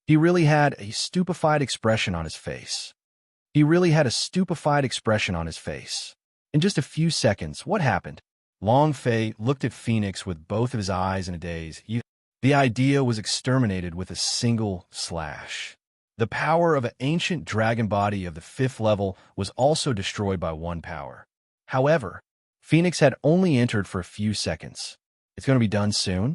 He really had a stupefied expression on his face. He really had a stupefied expression on his face. In just a few seconds, what happened? Long Fei looked at Phoenix with both of his eyes in a daze. The idea was exterminated with a single slash. The power of an ancient dragon body of the 5th level was also destroyed by one power. However, Phoenix had only entered for a few seconds. It's going to be done soon?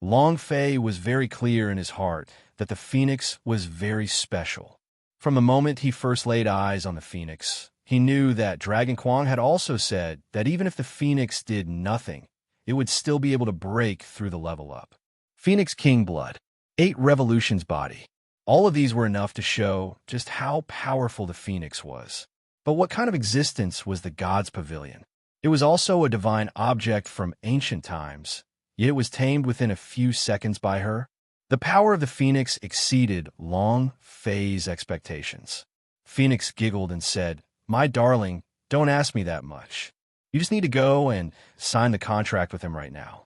Long Fei was very clear in his heart that the Phoenix was very special. From the moment he first laid eyes on the Phoenix, he knew that Dragon Quang had also said that even if the Phoenix did nothing, it would still be able to break through the level up. Phoenix King Blood, 8 Revolutions Body. All of these were enough to show just how powerful the Phoenix was. But what kind of existence was the God's Pavilion? It was also a divine object from ancient times, yet it was tamed within a few seconds by her. The power of the Phoenix exceeded Long Fei's expectations. Phoenix giggled and said, "My darling, don't ask me that much. You just need to go and sign the contract with him right now."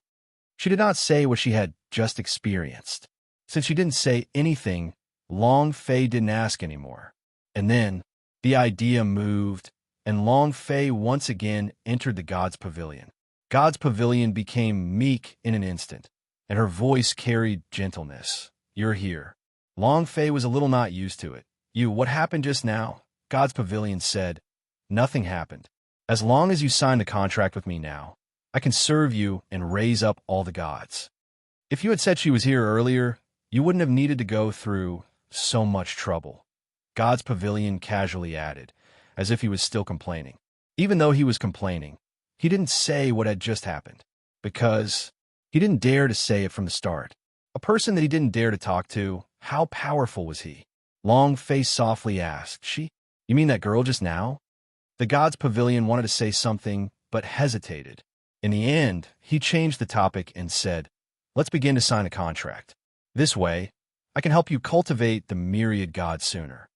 She did not say what she had just experienced. Since she didn't say anything, Long Fei didn't ask anymore. And then, the idea moved, and Long Fei once again entered the God's Pavilion. God's Pavilion became meek in an instant, and her voice carried gentleness. "You're here." Long Fei was a little not used to it. What happened just now?" God's Pavilion said. "Nothing happened. As long as you sign the contract with me now, I can serve you and raise up all the gods. If you had said she was here earlier, you wouldn't have needed to go through so much trouble." God's Pavilion casually added, as if he was still complaining. Even though he was complaining, he didn't say what had just happened, because he didn't dare to say it from the start. A person that he didn't dare to talk to, how powerful was he? Long Fei softly asked, You mean that girl just now?" The God's Pavilion wanted to say something, but hesitated. In the end, he changed the topic and said, "Let's begin to sign a contract. This way, I can help you cultivate the myriad gods sooner.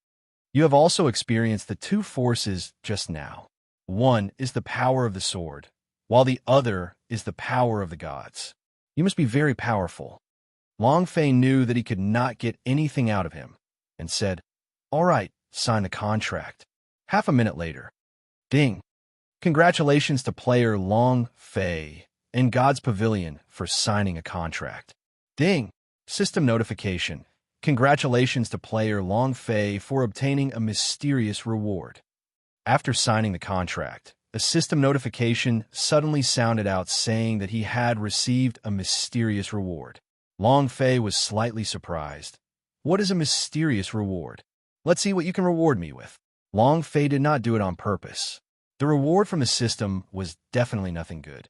You have also experienced the 2 forces just now. One is the power of the sword, while the other is the power of the gods. You must be very powerful." Long Fei knew that he could not get anything out of him, and said, "All right, sign the contract." Half a minute later, ding! Congratulations to player Long Fei in God's Pavilion for signing a contract. Ding! System notification. Congratulations to player Long Fei for obtaining a mysterious reward. After signing the contract, a system notification suddenly sounded out saying that he had received a mysterious reward. Long Fei was slightly surprised. What is a mysterious reward? Let's see what you can reward me with. Long Fei did not do it on purpose. The reward from the system was definitely nothing good.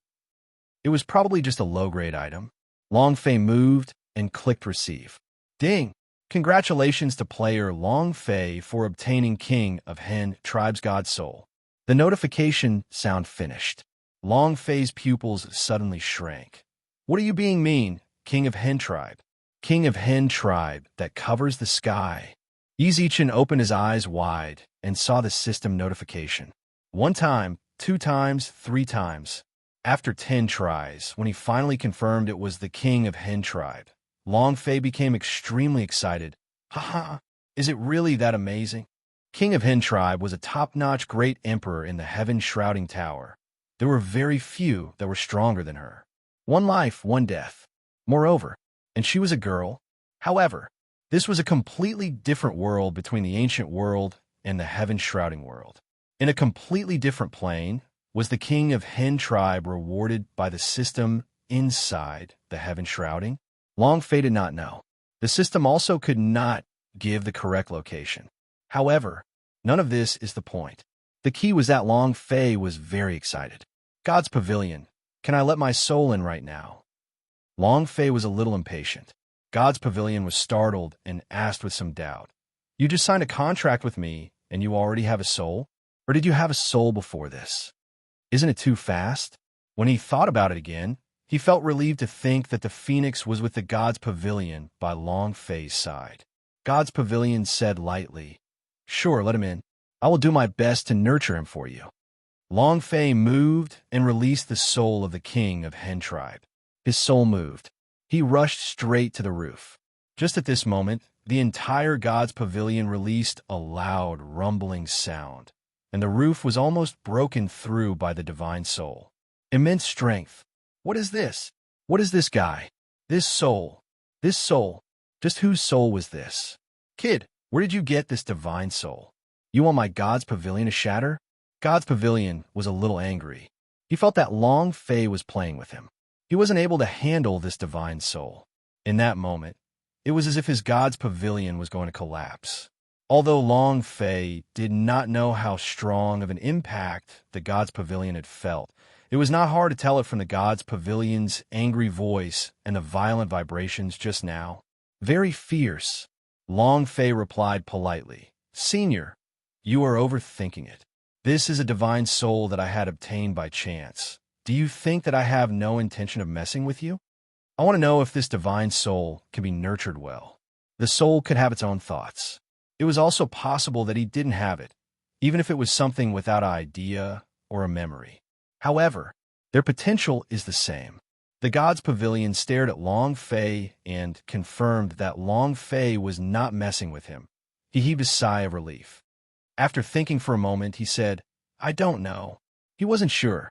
It was probably just a low-grade item. Long Fei moved and clicked receive. Ding! Congratulations to player Long Fei for obtaining King of Hen Tribe's God Soul. The notification sound finished. Long Fei's pupils suddenly shrank. What are you being mean, King of Hen Tribe? King of Hen Tribe that covers the sky. Yizichin opened his eyes wide and saw the system notification. 1 time, 2 times, 3 times. After 10 tries, when he finally confirmed it was the King of Hen Tribe, Long Fei became extremely excited. Haha, is it really that amazing? King of Hen Tribe was a top-notch great emperor in the heaven-shrouding tower. There were very few that were stronger than her. 1 life, 1 death. Moreover, and she was a girl. However, this was a completely different world between the ancient world and the heaven-shrouding world. In a completely different plane was the King of Hen Tribe rewarded by the system inside the heaven-shrouding. Long Fei did not know. The system also could not give the correct location. However, none of this is the point. The key was that Long Fei was very excited. God's Pavilion. Can I let my soul in right now? Long Fei was a little impatient. God's Pavilion was startled and asked with some doubt. You just signed a contract with me and you already have a soul? Or did you have a soul before this? Isn't it too fast? When he thought about it again, he felt relieved to think that the Phoenix was with the God's Pavilion by Long Fei's side. God's Pavilion said lightly, Sure, let him in. I will do my best to nurture him for you. Long Fei moved and released the soul of the King of Hen Tribe. His soul moved. He rushed straight to the roof. Just at this moment, the entire God's Pavilion released a loud, rumbling sound, and the roof was almost broken through by the divine soul. Immense strength. What is this? What is this guy? This soul. This soul. Just whose soul was this? Kid, where did you get this divine soul? You want my God's Pavilion to shatter? God's Pavilion was a little angry. He felt that Long Fei was playing with him. He wasn't able to handle this divine soul. In that moment, it was as if his God's Pavilion was going to collapse. Although Long Fei did not know how strong of an impact the God's Pavilion had felt, it was not hard to tell it from the God's Pavilion's angry voice and the violent vibrations just now. Very fierce. Long Fei replied politely, "Senior, you are overthinking it. This is a divine soul that I had obtained by chance. Do you think that I have no intention of messing with you? I want to know if this divine soul can be nurtured well." The soul could have its own thoughts. It was also possible that he didn't have it, even if it was something without an idea or a memory. However, their potential is the same. The God's Pavilion stared at Long Fei and confirmed that Long Fei was not messing with him. He heaved a sigh of relief. After thinking for a moment, he said, "I don't know." He wasn't sure.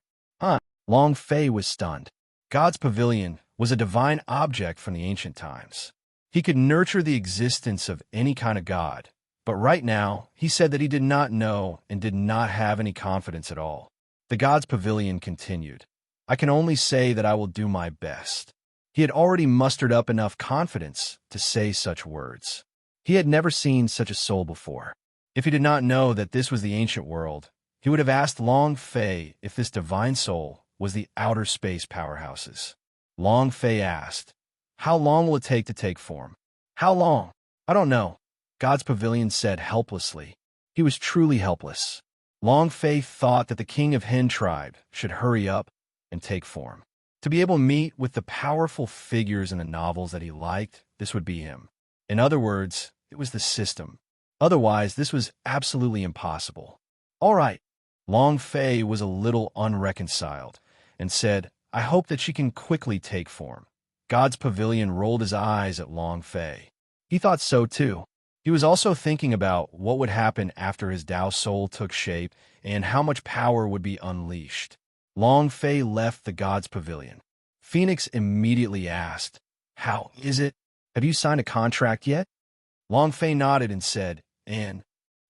Long Fei was stunned. God's Pavilion was a divine object from the ancient times. He could nurture the existence of any kind of god, but right now, he said that he did not know and did not have any confidence at all. The God's Pavilion continued, "I can only say that I will do my best." He had already mustered up enough confidence to say such words. He had never seen such a soul before. If he did not know that this was the ancient world, he would have asked Long Fei if this divine soul was the outer space powerhouses. Long Fei asked, "How long will it take form?" "How long? I don't know," God's Pavilion said helplessly. He was truly helpless. Long Fei thought that the king of Hen tribe should hurry up and take form. To be able to meet with the powerful figures in the novels that he liked, this would be him. In other words, it was the system. Otherwise, this was absolutely impossible. All right. Long Fei was a little unreconciled and said, "I hope that she can quickly take form." God's Pavilion rolled his eyes at Long Fei. He thought so too. He was also thinking about what would happen after his Tao soul took shape and how much power would be unleashed. Long Fei left the God's Pavilion. Phoenix immediately asked, "How is it? Have you signed a contract yet?" Long Fei nodded and said, "And?"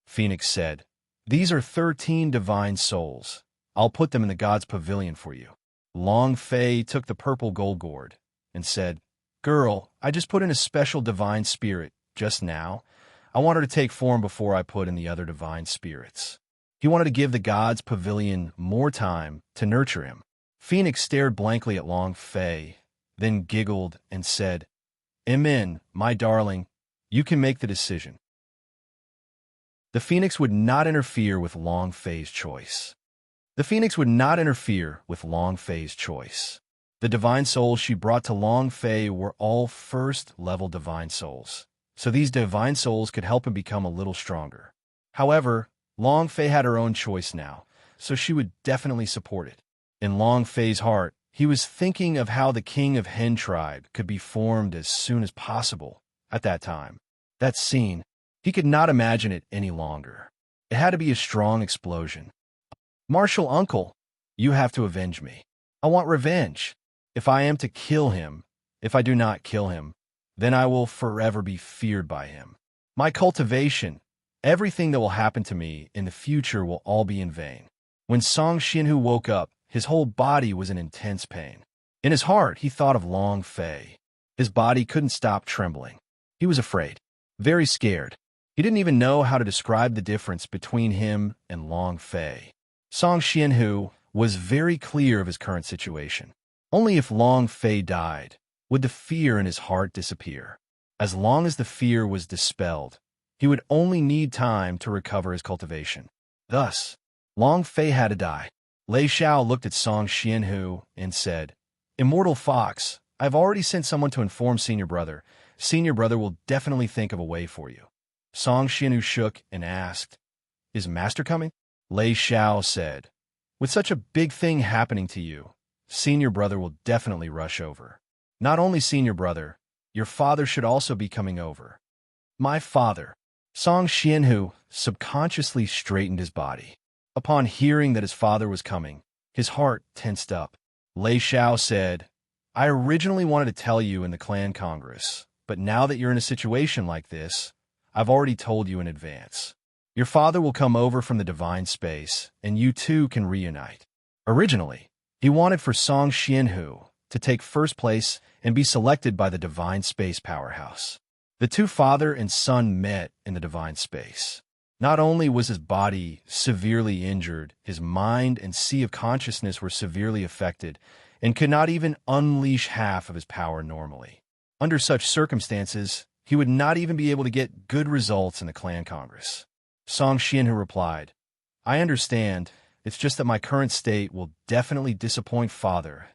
Phoenix said, "These are 13 divine souls. I'll put them in the God's Pavilion for you." Long Fei took the purple gold gourd and said, "Girl, I just put in a special divine spirit just now. I want her to take form before I put in the other divine spirits." He wanted to give the God's Pavilion more time to nurture him. Phoenix stared blankly at Long Fei, then giggled and said, "Amen, my darling. You can make the decision." The Phoenix would not interfere with Long Fei's choice. The Phoenix would not interfere with Long Fei's choice. The divine souls she brought to Long Fei were all first-level divine souls, so these divine souls could help him become a little stronger. However, Long Fei had her own choice now, so she would definitely support it. In Long Fei's heart, he was thinking of how the king of Hen tribe could be formed as soon as possible at that time. That scene, he could not imagine it any longer. It had to be a strong explosion. "Martial uncle, you have to avenge me. I want revenge. If I am to kill him, if I do not kill him, then I will forever be feared by him. My cultivation, everything that will happen to me in the future will all be in vain." When Song Xianhu woke up, his whole body was in intense pain. In his heart, he thought of Long Fei. His body couldn't stop trembling. He was afraid, very scared. He didn't even know how to describe the difference between him and Long Fei. Song Xianhu was very clear of his current situation. Only if Long Fei died would the fear in his heart disappear. As long as the fear was dispelled, he would only need time to recover his cultivation. Thus, Long Fei had to die. Lei Xiao looked at Song Xianhu and said, "Immortal Fox, I've already sent someone to inform Senior Brother. Senior Brother will definitely think of a way for you." Song Xianhu shook and asked, "Is Master coming?" Lei Xiao said, "With such a big thing happening to you, Senior Brother will definitely rush over. Not only Senior Brother, your father should also be coming over. My father. Song Xianhu subconsciously straightened his body. Upon hearing that his father was coming, his heart tensed up. Lei Xiao said, I originally wanted to tell you in the clan congress, but now that you're in a situation like this, I've already told you in advance. Your father will come over from the divine space, and you two can reunite. Originally, he wanted for Song Xianhu to take first place and be selected by the divine space powerhouse. The two father and son met in the divine space. Not only was his body severely injured, his mind and sea of consciousness were severely affected and could not even unleash half of his power normally. Under such circumstances, he would not even be able to get good results in the clan congress. Song Xianhu replied, I understand, it's just that my current state will definitely disappoint father.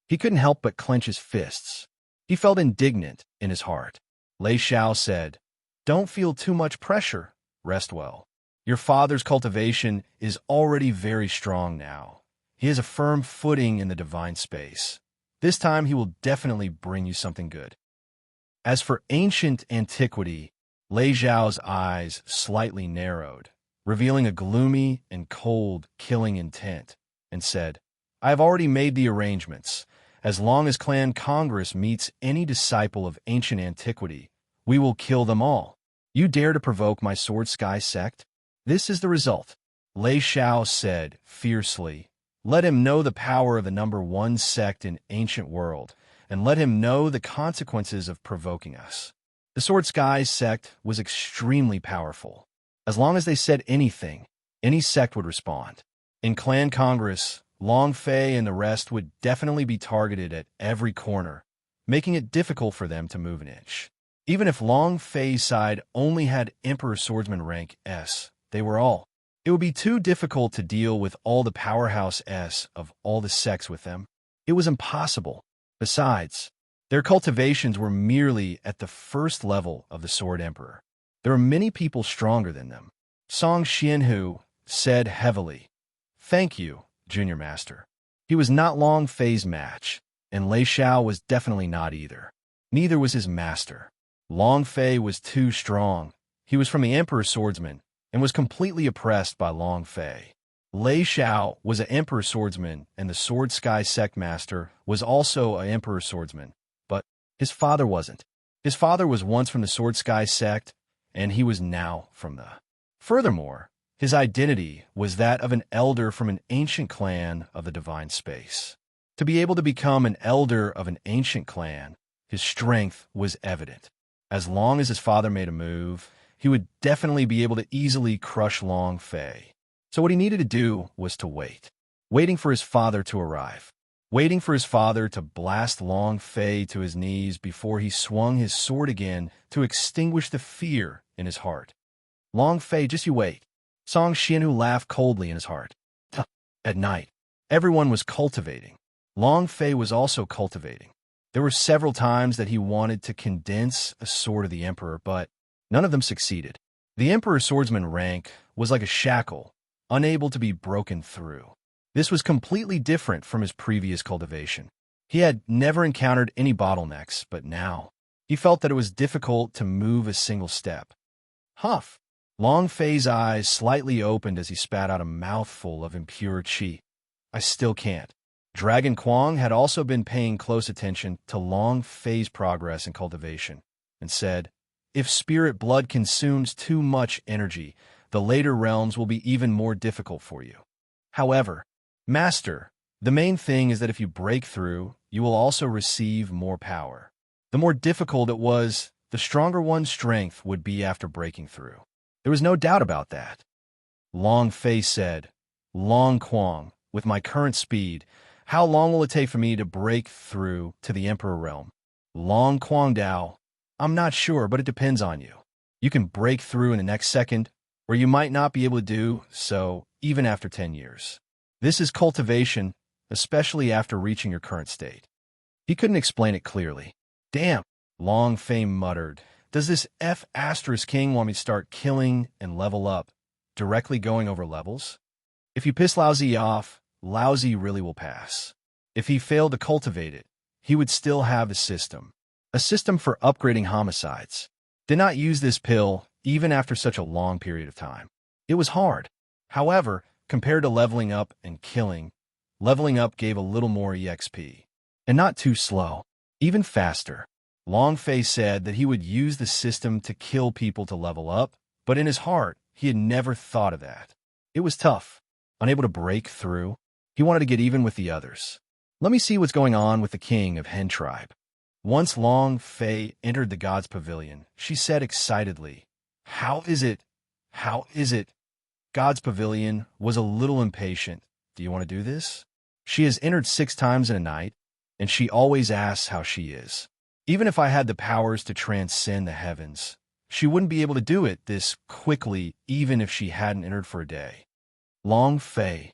He couldn't help but clench his fists. He felt indignant in his heart. Lei Xiao said, Don't feel too much pressure. Rest well. Your father's cultivation is already very strong now. He has a firm footing in the divine space. This time he will definitely bring you something good. As for ancient antiquity, Lei Xiao's eyes slightly narrowed, revealing a gloomy and cold, killing intent, and said, I have already made the arrangements. As long as Clan Congress meets any disciple of ancient antiquity, we will kill them all. You dare to provoke my Sword Sky sect? This is the result. Lei Xiao said fiercely, Let him know the power of the number one sect in ancient world, and let him know the consequences of provoking us. The Sword Sky sect was extremely powerful. As long as they said anything, any sect would respond. In Clan Congress, Long Fei and the rest would definitely be targeted at every corner, making it difficult for them to move an inch. Even if Long Fei's side only had Emperor Swordsman rank S, they were all. It would be too difficult to deal with all the powerhouse S of all the sects with them. It was impossible. Besides, their cultivations were merely at the first level of the Sword Emperor. There were many people stronger than them. Song Xianhu said heavily, Thank you, Junior Master. He was not Long Fei's match, and Lei Xiao was definitely not either. Neither was his master. Long Fei was too strong. He was from the Emperor Swordsman and was completely oppressed by Long Fei. Lei Xiao was an Emperor Swordsman, and the Sword Sky Sect Master was also an Emperor Swordsman, but his father wasn't. His father was once from the Sword Sky Sect, and he was now from the. Furthermore, his identity was that of an elder from an ancient clan of the divine space. To be able to become an elder of an ancient clan, his strength was evident. As long as his father made a move, he would definitely be able to easily crush Long Fei. So what he needed to do was to wait. Waiting for his father to arrive. Waiting for his father to blast Long Fei to his knees before he swung his sword again to extinguish the fear in his heart. Long Fei, just you wait. Song Xianhu laughed coldly in his heart. At night, everyone was cultivating. Long Fei was also cultivating. There were several times that he wanted to condense a sword of the Emperor, but none of them succeeded. The Emperor Swordsman rank was like a shackle, unable to be broken through. This was completely different from his previous cultivation. He had never encountered any bottlenecks, but now he felt that it was difficult to move a single step. Huff! Long Fei's eyes slightly opened as he spat out a mouthful of impure qi. I still can't. Dragon Quang had also been paying close attention to Long Fei's progress in cultivation, and said, If spirit blood consumes too much energy, the later realms will be even more difficult for you. However, Master, the main thing is that if you break through, you will also receive more power. The more difficult it was, the stronger one's strength would be after breaking through. There was no doubt about that. Long Fei said, Long Quang, with my current speed, how long will it take for me to break through to the Emperor realm? Long Quang Dao, I'm not sure, but it depends on you. You can break through in the next second, or you might not be able to do so even after 10 years. This is cultivation, especially after reaching your current state. He couldn't explain it clearly. Damn, Long Fei muttered. Does this F*** want me to start killing and level up, directly going over levels? If you piss Laozi off, Laozi really will pass. If he failed to cultivate it, he would still have the system. a system for upgrading homicides. Did not use this pill even after such a long period of time. It was hard. However, compared to leveling up and killing, leveling up gave a little more EXP. And not too slow, even faster. Long Fei said that he would use the system to kill people to level up, but in his heart, he had never thought of that. It was tough. Unable to break through, he wanted to get even with the others. Let me see what's going on with the king of Hen tribe. Once Long Fei entered the god's pavilion, she said excitedly, "How is it? How is it?" God's pavilion was a little impatient. "Do you want to do this?" She has entered 6 times in a night, and she always asks how she is. Even if I had the powers to transcend the heavens, she wouldn't be able to do it this quickly even if she hadn't entered for a day. Long Fei.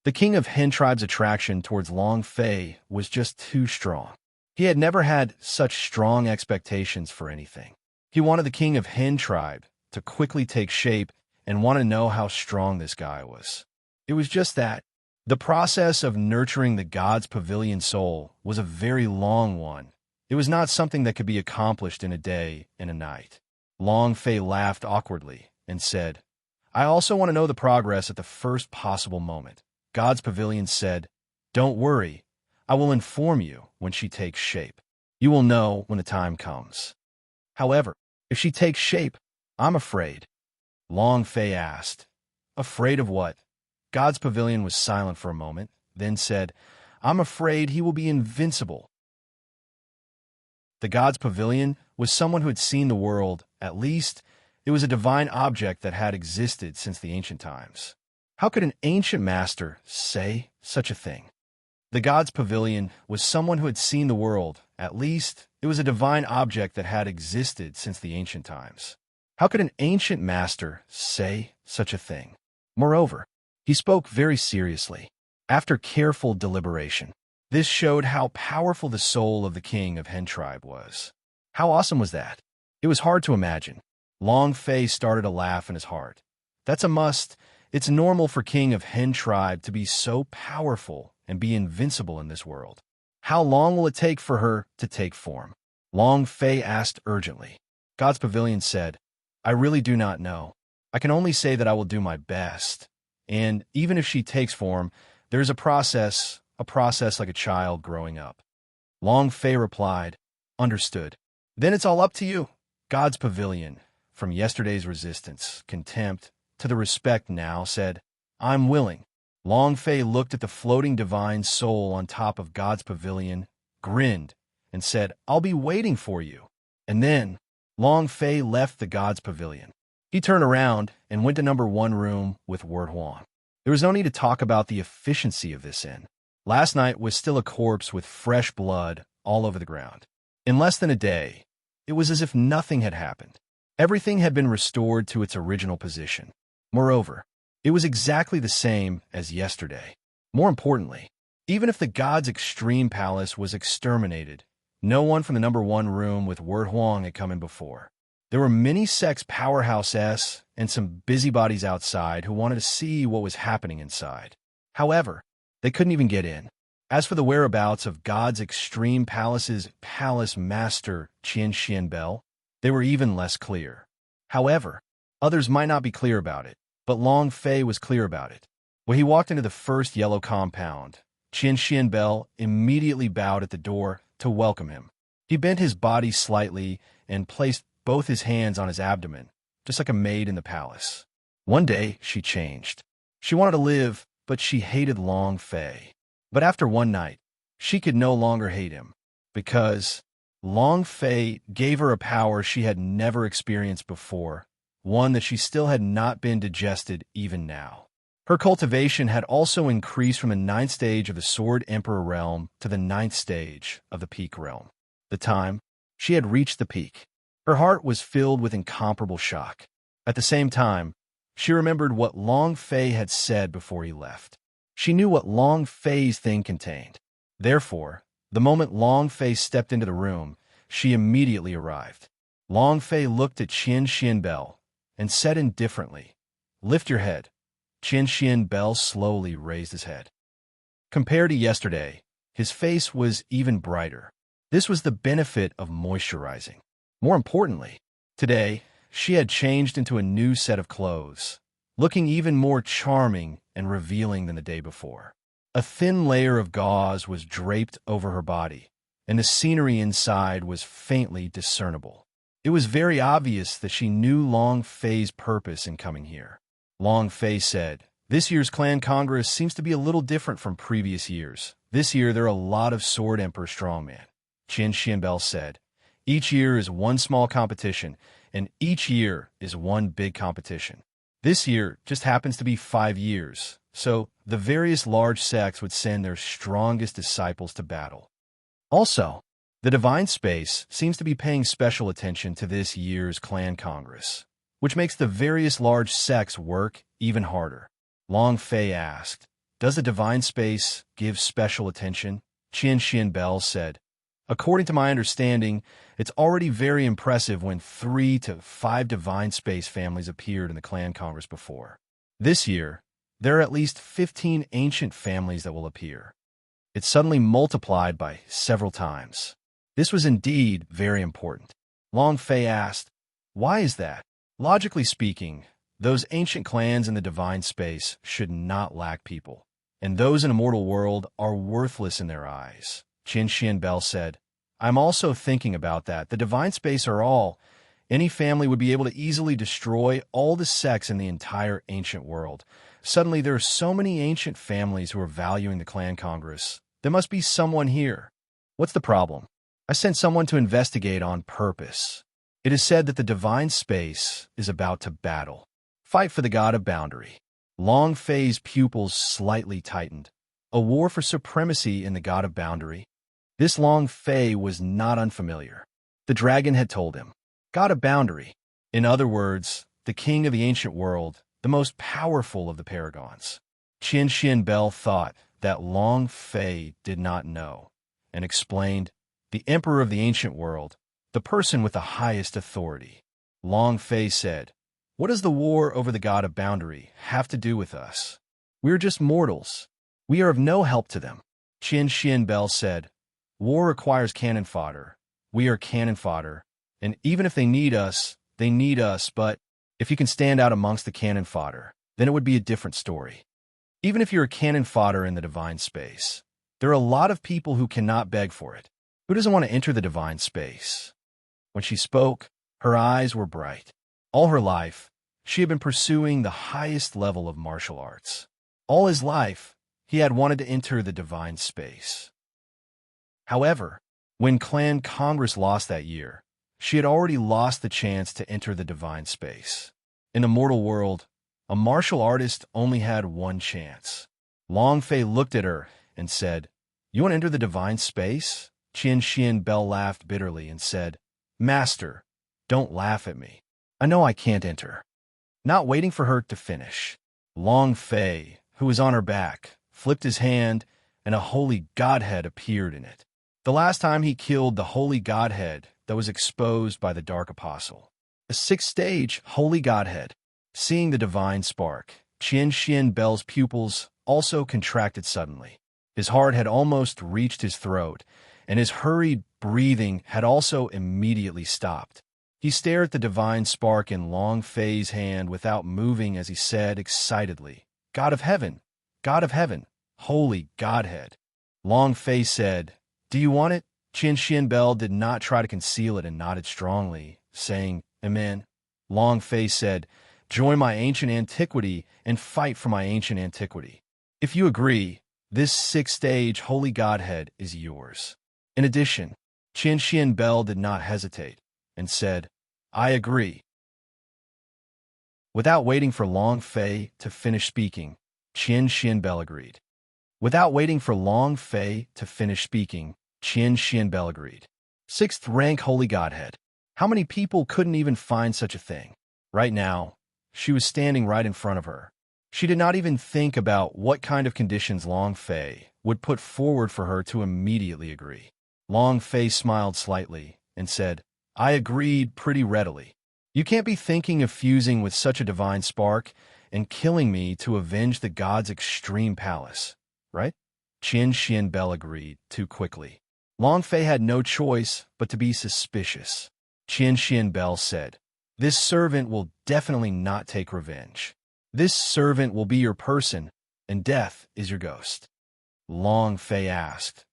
The king of Hen tribe's attraction towards Long Fei was just too strong. He had never had such strong expectations for anything. He wanted the king of Hen tribe to quickly take shape and want to know how strong this guy was. It was just that. The process of nurturing the god's pavilion soul was a very long one. It was not something that could be accomplished in a day and a night. Long Fei laughed awkwardly and said, "I also want to know the progress at the first possible moment." God's pavilion said, "Don't worry. I will inform you when she takes shape. You will know when the time comes. However, if she takes shape, I'm afraid." Long Fei asked, "Afraid of what?" God's pavilion was silent for a moment, then said, "I'm afraid he will be invincible." The god's pavilion was someone who had seen the world, at least it was a divine object that had existed since the ancient times. How could an ancient master say such a thing? The god's pavilion was someone who had seen the world, at least it was a divine object that had existed since the ancient times. How could an ancient master say such a thing? Moreover, he spoke very seriously, after careful deliberation. This showed how powerful the soul of the king of Hen tribe was. How awesome was that? It was hard to imagine. Long Fei started to laugh in his heart. That's a must. It's normal for king of Hen tribe to be so powerful and be invincible in this world. How long will it take for her to take form? Long Fei asked urgently. God's pavilion said, "I really do not know. I can only say that I will do my best. And even if she takes form, there's a process like a child growing up." Long Fei replied, "Understood. Then it's all up to you." God's pavilion, from yesterday's resistance, contempt, to the respect now, said, "I'm willing." Long Fei looked at the floating divine soul on top of God's pavilion, grinned, and said, "I'll be waiting for you." And then, Long Fei left the god's pavilion. He turned around and went to number 1 room with Word Huang. There was no need to talk about the efficiency of this inn. Last night was still a corpse with fresh blood all over the ground. In less than a day, it was as if nothing had happened. Everything had been restored to its original position. Moreover, it was exactly the same as yesterday. More importantly, even if the god's extreme palace was exterminated, no one from the number 1 room with Word Huang had come in before. There were many sex powerhouses and some busybodies outside who wanted to see what was happening inside. However, they couldn't even get in. As for the whereabouts of God's extreme palace's palace master, Qian Xianbel, they were even less clear. However, others might not be clear about it, but Long Fei was clear about it. When he walked into the first yellow compound, Qian Xianbel immediately bowed at the door to welcome him. He bent his body slightly and placed both his hands on his abdomen, just like a maid in the palace. One day, she changed. She wanted to live, but she hated Long Fei. But after one night, she could no longer hate him, because Long Fei gave her a power she had never experienced before, one that she still had not been digested even now. Her cultivation had also increased from the 9th stage of the Sword Emperor realm to the 9th stage of the Peak realm. The time, she had reached the peak. Her heart was filled with incomparable shock. At the same time, she remembered what Long Fei had said before he left. She knew what Long Fei's thing contained. Therefore, the moment Long Fei stepped into the room, she immediately arrived. Long Fei looked at Qian Xianbel and said indifferently, "Lift your head." Qian Xianbel slowly raised his head. Compared to yesterday, his face was even brighter. This was the benefit of moisturizing. More importantly, today, she had changed into a new set of clothes, looking even more charming and revealing than the day before. A thin layer of gauze was draped over her body, and the scenery inside was faintly discernible. It was very obvious that she knew Long Fei's purpose in coming here. Long Fei said, "This year's clan congress seems to be a little different from previous years. This year there are a lot of Sword Emperor strongmen." Qin Xianbel said, "Each year is one small competition, and each year is one big competition. This year just happens to be 5 years, so the various large sects would send their strongest disciples to battle. Also, the Divine Space seems to be paying special attention to this year's clan congress, which makes the various large sects work even harder." Long Fei asked, "Does the Divine Space give special attention?" Qin Xianbel said, "According to my understanding, it's already very impressive when 3 to 5 Divine Space families appeared in the Clan Congress before. This year, there are at least 15 ancient families that will appear. It's suddenly multiplied by several times. This was indeed very important." Long Fei asked, "Why is that?" "Logically speaking, those ancient clans in the Divine Space should not lack people, and those in a mortal world are worthless in their eyes." Qin Xianbel said, "I'm also thinking about that. The Divine Space are all. Any family would be able to easily destroy all the sects in the entire ancient world. Suddenly there are so many ancient families who are valuing the Clan Congress. There must be someone here. What's the problem? I sent someone to investigate on purpose. It is said that the Divine Space is about to battle. Fight for the God of Boundary." Long Fei's pupils slightly tightened. A war for supremacy in the God of Boundary? This Long Fei was not unfamiliar. The dragon had told him. God of Boundary. In other words, the king of the ancient world, the most powerful of the paragons. Qin Xianbel thought that Long Fei did not know, and explained, "The emperor of the ancient world, the person with the highest authority." Long Fei said, "What does the war over the God of Boundary have to do with us? We are just mortals. We are of no help to them." Qin Xianbel said, "War requires cannon fodder. We are cannon fodder, and even if they need us, but if you can stand out amongst the cannon fodder, then it would be a different story. Even if you're a cannon fodder in the Divine Space, there are a lot of people who cannot beg for it. Who doesn't want to enter the Divine Space?" When she spoke, her eyes were bright. All her life, she had been pursuing the highest level of martial arts. All his life, he had wanted to enter the Divine Space. However, when Clan Congress lost that year, she had already lost the chance to enter the Divine Space. In the mortal world, a martial artist only had one chance. Long Fei looked at her and said, "You want to enter the Divine Space?" Qin Xianbel laughed bitterly and said, "Master, don't laugh at me. I know I can't enter." Not waiting for her to finish, Long Fei, who was on her back, flipped his hand, and a holy godhead appeared in it. The last time he killed the holy godhead that was exposed by the Dark Apostle. A 6th-stage holy godhead. Seeing the divine spark, Qin Xianbel's pupils also contracted suddenly. His heart had almost reached his throat, and his hurried breathing had also immediately stopped. He stared at the divine spark in Long Fei's hand without moving as he said excitedly, God of heaven, holy Godhead." Long Fei said, "Do you want it?" Qin Xianbel did not try to conceal it and nodded strongly, saying, "Amen." Long Fei said, "Join my ancient antiquity and fight for my ancient antiquity. If you agree, this 6th-stage holy Godhead is yours." In addition, Qin Xianbel did not hesitate and said, "I agree." Without waiting for Long Fei to finish speaking, Qin Xianbel agreed. Without waiting for Long Fei to finish speaking, Qin Xianbel agreed. 6th rank Holy Godhead. How many people couldn't even find such a thing? Right now, she was standing right in front of her. She did not even think about what kind of conditions Long Fei would put forward for her to immediately agree. Long Fei smiled slightly and said, "I agreed pretty readily. You can't be thinking of fusing with such a divine spark and killing me to avenge the god's extreme palace, right?" Qin Xianbel agreed too quickly. Long Fei had no choice but to be suspicious. Qian Bell said, "This servant will definitely not take revenge. This servant will be your person, and death is your ghost." Long Fei asked,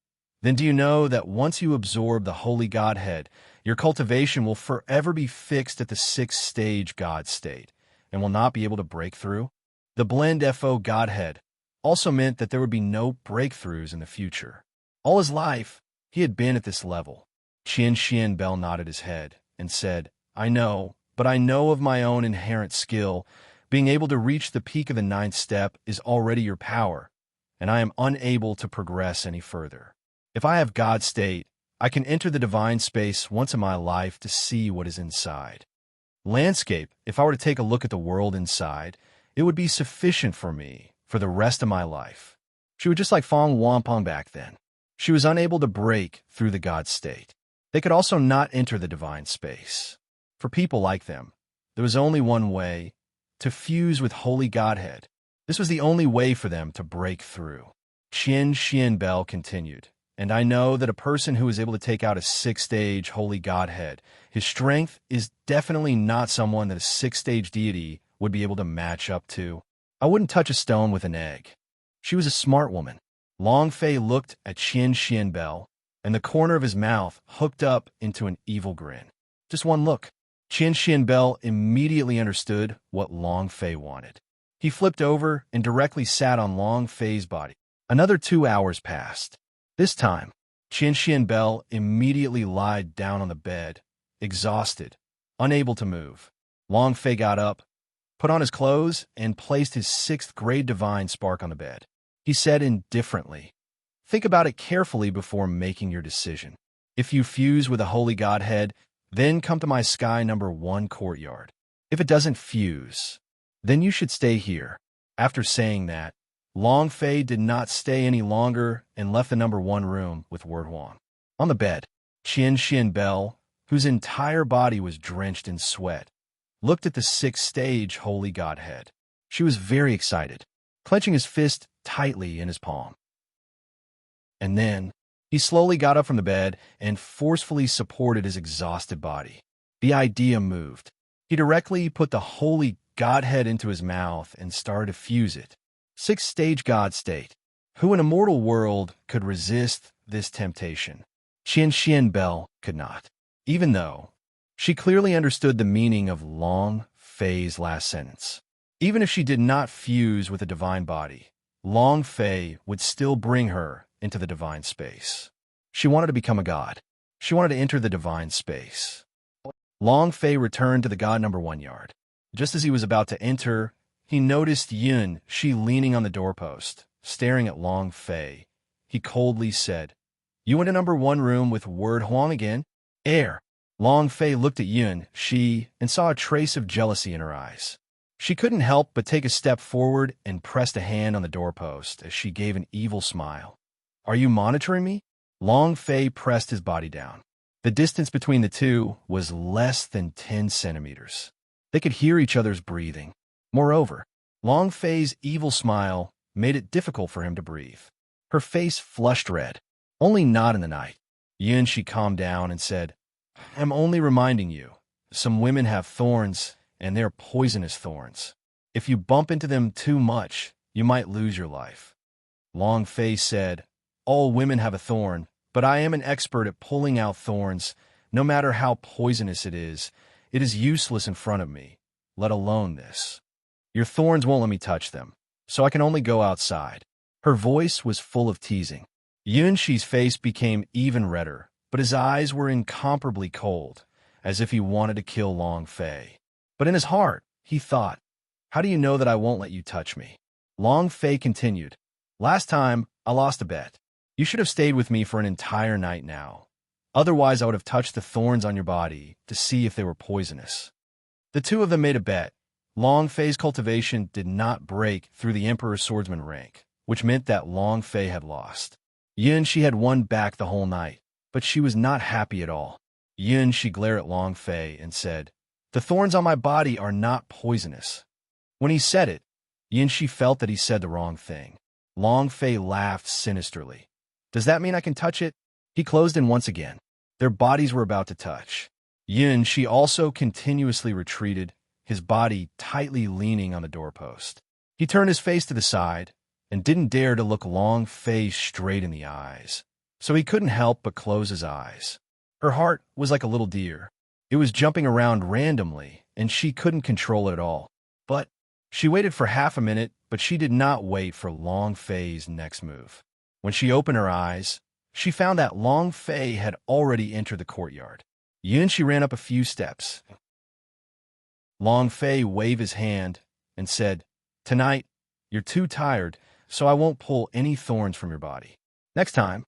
"Then do you know that once you absorb the Holy Godhead, your cultivation will forever be fixed at the sixth stage God state, and will not be able to break through?" The blend FO Godhead also meant that there would be no breakthroughs in the future. All his life, he had been at this level. Qian Bell nodded his head and said, "I know, but I know of my own inherent skill. Being able to reach the peak of the ninth step is already your power, and I am unable to progress any further. If I have God state, I can enter the divine space once in my life to see what is inside. Landscape, if I were to take a look at the world inside, it would be sufficient for me for the rest of my life." She was just like Fong Wampong back then. She was unable to break through the God state. They could also not enter the divine space. For people like them, there was only one way: to fuse with Holy Godhead. This was the only way for them to break through. Qian Bell continued, "And I know that a person who is able to take out a sixth-stage Holy Godhead, his strength is definitely not someone that a sixth-stage deity would be able to match up to. I wouldn't touch a stone with an egg." She was a smart woman. Long Fei looked at Qian Bell, and the corner of his mouth hooked up into an evil grin. Just one look. Qian Bell immediately understood what Long Fei wanted. He flipped over and directly sat on Long Fei's body. Another 2 hours passed. This time, Qian Bell immediately lied down on the bed, exhausted, unable to move. Long Fei got up, put on his clothes, and placed his sixth-grade divine spark on the bed. He said indifferently, "Think about it carefully before making your decision. If you fuse with a Holy Godhead, then come to my sky number 1 courtyard. If it doesn't fuse, then you should stay here." After saying that, Long Fei did not stay any longer and left the number 1 room with Word Huang. On the bed, Qian Bell, whose entire body was drenched in sweat, looked at the sixth-stage Holy Godhead. She was very excited, clenching his fist tightly in his palm. And then, he slowly got up from the bed and forcefully supported his exhausted body. The idea moved. He directly put the Holy Godhead into his mouth and started to fuse it. Sixth-stage God state. Who in a mortal world could resist this temptation? Qian Bell could not, even though she clearly understood the meaning of Long Fei's last sentence. Even if she did not fuse with a divine body, Long Fei would still bring her into the divine space. She wanted to become a god. She wanted to enter the divine space. Long Fei returned to the God number 1 yard. Just as he was about to enter, he noticed Yun Shi leaning on the doorpost, staring at Long Fei. He coldly said, "You went to number 1 room with Word Huang again?" "Air." Long Fei looked at Yun Shi and saw a trace of jealousy in her eyes. She couldn't help but take a step forward and pressed a hand on the doorpost as she gave an evil smile. "Are you monitoring me?" Long Fei pressed his body down. The distance between the two was less than 10 centimeters. They could hear each other's breathing. Moreover, Long Fei's evil smile made it difficult for him to breathe. Her face flushed red. "Only not in the night." Yun Shi calmed down and said, "I'm only reminding you. Some women have thorns, and they're poisonous thorns. If you bump into them too much, you might lose your life." Long Fei said, "All women have a thorn, but I am an expert at pulling out thorns. No matter how poisonous it is useless in front of me, let alone this. Your thorns won't let me touch them, so I can only go outside." Her voice was full of teasing. Yun Shi's face became even redder, but his eyes were incomparably cold, as if he wanted to kill Long Fei. But in his heart, he thought, "How do you know that I won't let you touch me?" Long Fei continued, "Last time, I lost a bet. You should have stayed with me for an entire night now. Otherwise, I would have touched the thorns on your body to see if they were poisonous." The two of them made a bet. Long Fei's cultivation did not break through the Emperor's swordsman rank, which meant that Long Fei had lost. Yun Shi had won back the whole night, but she was not happy at all. Yun Shi glared at Long Fei and said, "The thorns on my body are not poisonous." When he said it, Yun Shi felt that he said the wrong thing. Long Fei laughed sinisterly. "Does that mean I can touch it?" He closed in once again. Their bodies were about to touch. Yun, she also continuously retreated, his body tightly leaning on the doorpost. He turned his face to the side and didn't dare to look Long Fei straight in the eyes, so he couldn't help but close his eyes. Her heart was like a little deer. It was jumping around randomly, and she couldn't control it at all. But she waited for half a minute, but she did not wait for Long Fei's next move. When she opened her eyes, she found that Long Fei had already entered the courtyard. Yun, she ran up a few steps. Long Fei waved his hand and said, "Tonight, you're too tired, so I won't pull any thorns from your body. Next time."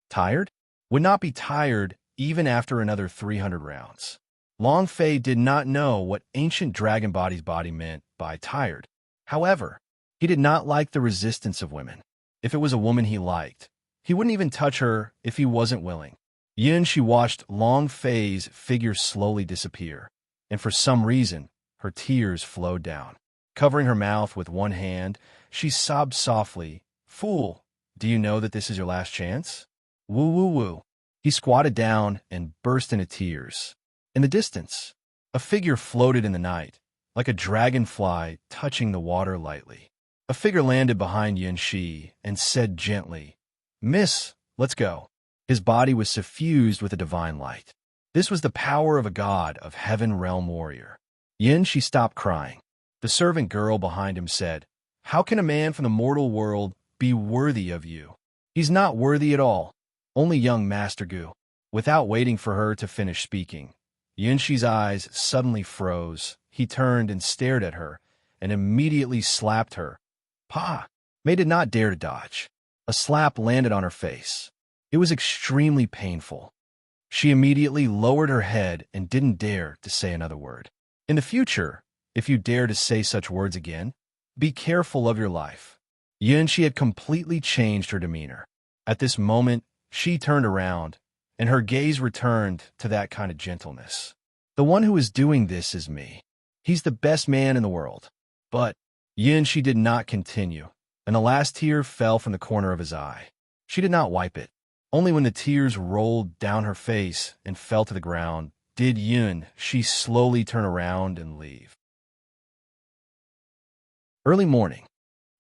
Tired? Would not be tired even after another 300 rounds. Long Fei did not know what ancient dragon body's body meant by tired. However, he did not like the resistance of women. If it was a woman he liked, he wouldn't even touch her if he wasn't willing. Yun, she watched Long Fei's figure slowly disappear, and for some reason, her tears flowed down. Covering her mouth with one hand, she sobbed softly, "Fool, do you know that this is your last chance?" Woo woo woo. He squatted down and burst into tears. In the distance, a figure floated in the night, like a dragonfly touching the water lightly. A figure landed behind Yun Shi and said gently, "Miss, let's go." His body was suffused with a divine light. This was the power of a god of heaven realm warrior. Yun Shi stopped crying. The servant girl behind him said, "How can a man from the mortal world be worthy of you? He's not worthy at all. Only young Master Gu." Without waiting for her to finish speaking, Yun Shi's eyes suddenly froze. He turned and stared at her, and immediately slapped her. Pa! May did not dare to dodge. A slap landed on her face. It was extremely painful. She immediately lowered her head and didn't dare to say another word. In the future, if you dare to say such words again, be careful of your life. Yun Shi had completely changed her demeanor. At this moment, she turned around, and her gaze returned to that kind of gentleness. The one who is doing this is me. He's the best man in the world. But Yun Shi did not continue, and the last tear fell from the corner of his eye. She did not wipe it. Only when the tears rolled down her face and fell to the ground did Yun Shi slowly turn around and leave. Early morning.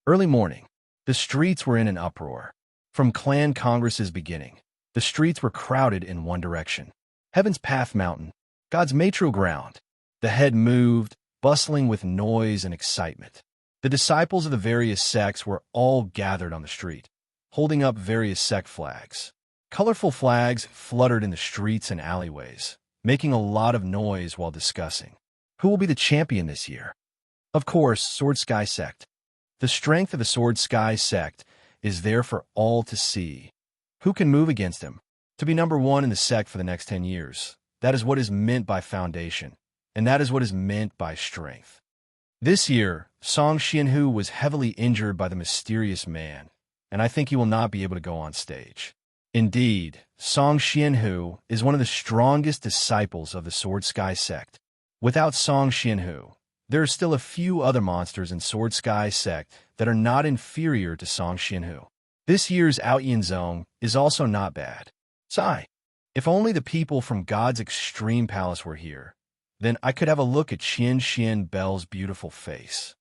Early morning. The streets were in an uproar. From Clan Congress's beginning, the streets were crowded in one direction. Heaven's Path Mountain, God's maternal ground. The head moved, bustling with noise and excitement. The disciples of the various sects were all gathered on the street, holding up various sect flags. Colorful flags fluttered in the streets and alleyways, making a lot of noise while discussing. Who will be the champion this year? Of course, Sword Sky Sect. The strength of the Sword Sky Sect is there for all to see. Who can move against him? To be number one in the sect for the next 10 years. That is what is meant by foundation, and that is what is meant by strength. This year, Song Xianhu was heavily injured by the mysterious man, and I think he will not be able to go on stage. Indeed, Song Xianhu is one of the strongest disciples of the Sword Sky Sect. Without Song Xianhu, there are still a few other monsters in Sword Sky Sect that are not inferior to Song Xianhu. This year's Outyin Zone is also not bad. Sigh. If only the people from God's Extreme Palace were here, then I could have a look at Qian Xian Bell's beautiful face.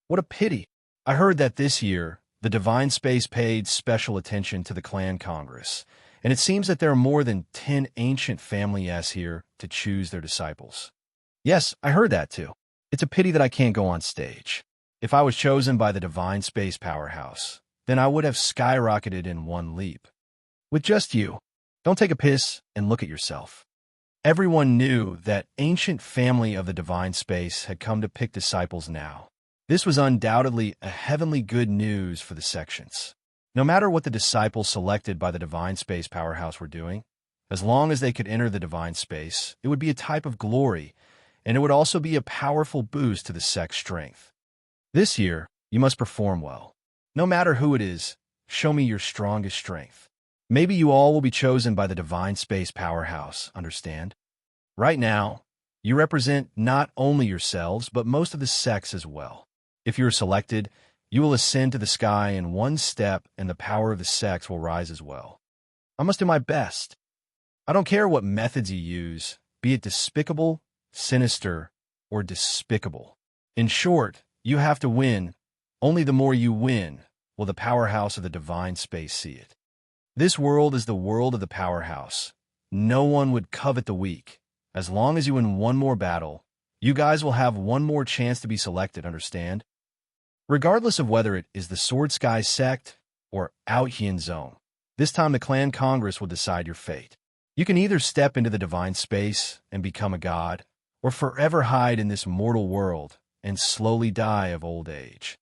What a pity. I heard that this year, the Divine Space paid special attention to the Clan Congress, and it seems that there are more than 10 ancient families here to choose their disciples. Yes, I heard that too. It's a pity that I can't go on stage. If I was chosen by the Divine Space Powerhouse, then I would have skyrocketed in one leap. With just you. Don't take a piss and look at yourself. Everyone knew that ancient family of the Divine Space had come to pick disciples now. This was undoubtedly a heavenly good news for the sections. No matter what the disciples selected by the Divine Space Powerhouse were doing, as long as they could enter the Divine Space, it would be a type of glory, and it would also be a powerful boost to the sect's strength. This year, you must perform well. No matter who it is, show me your strongest strength. Maybe you all will be chosen by the Divine Space Powerhouse, understand? Right now, you represent not only yourselves, but most of the sects as well. If you are selected, you will ascend to the sky in one step, and the power of the sects will rise as well. I must do my best. I don't care what methods you use, be it despicable, sinister, or despicable. In short, you have to win. Only the more you win will the powerhouse of the divine space see it. This world is the world of the powerhouse. No one would covet the weak. As long as you win one more battle, you guys will have one more chance to be selected, understand? Regardless of whether it is the Sword Sky sect or Outhian Zone, this time the Clan Congress will decide your fate. You can either step into the divine space and become a god, or forever hide in this mortal world and slowly die of old age.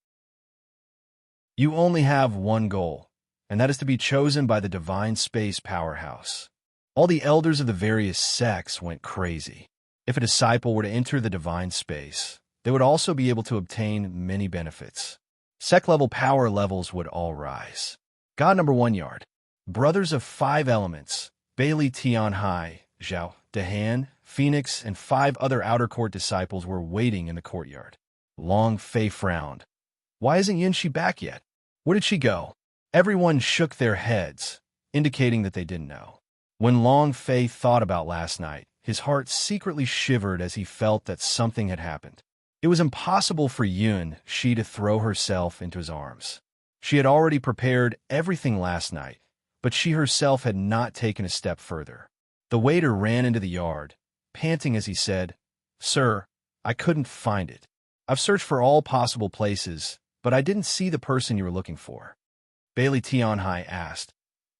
You only have one goal, and that is to be chosen by the divine space powerhouse. All the elders of the various sects went crazy. If a disciple were to enter the divine space, they would also be able to obtain many benefits. Sect-level power levels would all rise. God number 1 yard. Brothers of 5 elements, Bailey Tianhai, Zhao, Dehan, Phoenix, and 5 other outer court disciples were waiting in the courtyard. Long Fei frowned. Why isn't Yinshi back yet? Where did she go? Everyone shook their heads, indicating that they didn't know. When Long Fei thought about last night, his heart secretly shivered as he felt that something had happened. It was impossible for Yun-Shi to throw herself into his arms. She had already prepared everything last night, but she herself had not taken a step further. The waiter ran into the yard, panting as he said, "Sir, I couldn't find it. I've searched for all possible places, but I didn't see the person you were looking for." Bailey Tianhai asked,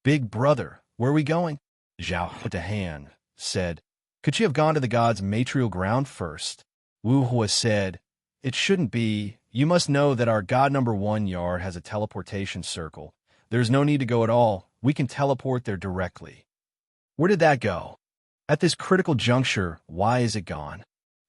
"Big brother, where are we going?" Zhao Dehan said, "Could she have gone to the god's material ground first?" Wu Hua said, "It shouldn't be. You must know that our god number 1 yard has a teleportation circle. There's no need to go at all. We can teleport there directly." Where did that go? At this critical juncture, why is it gone?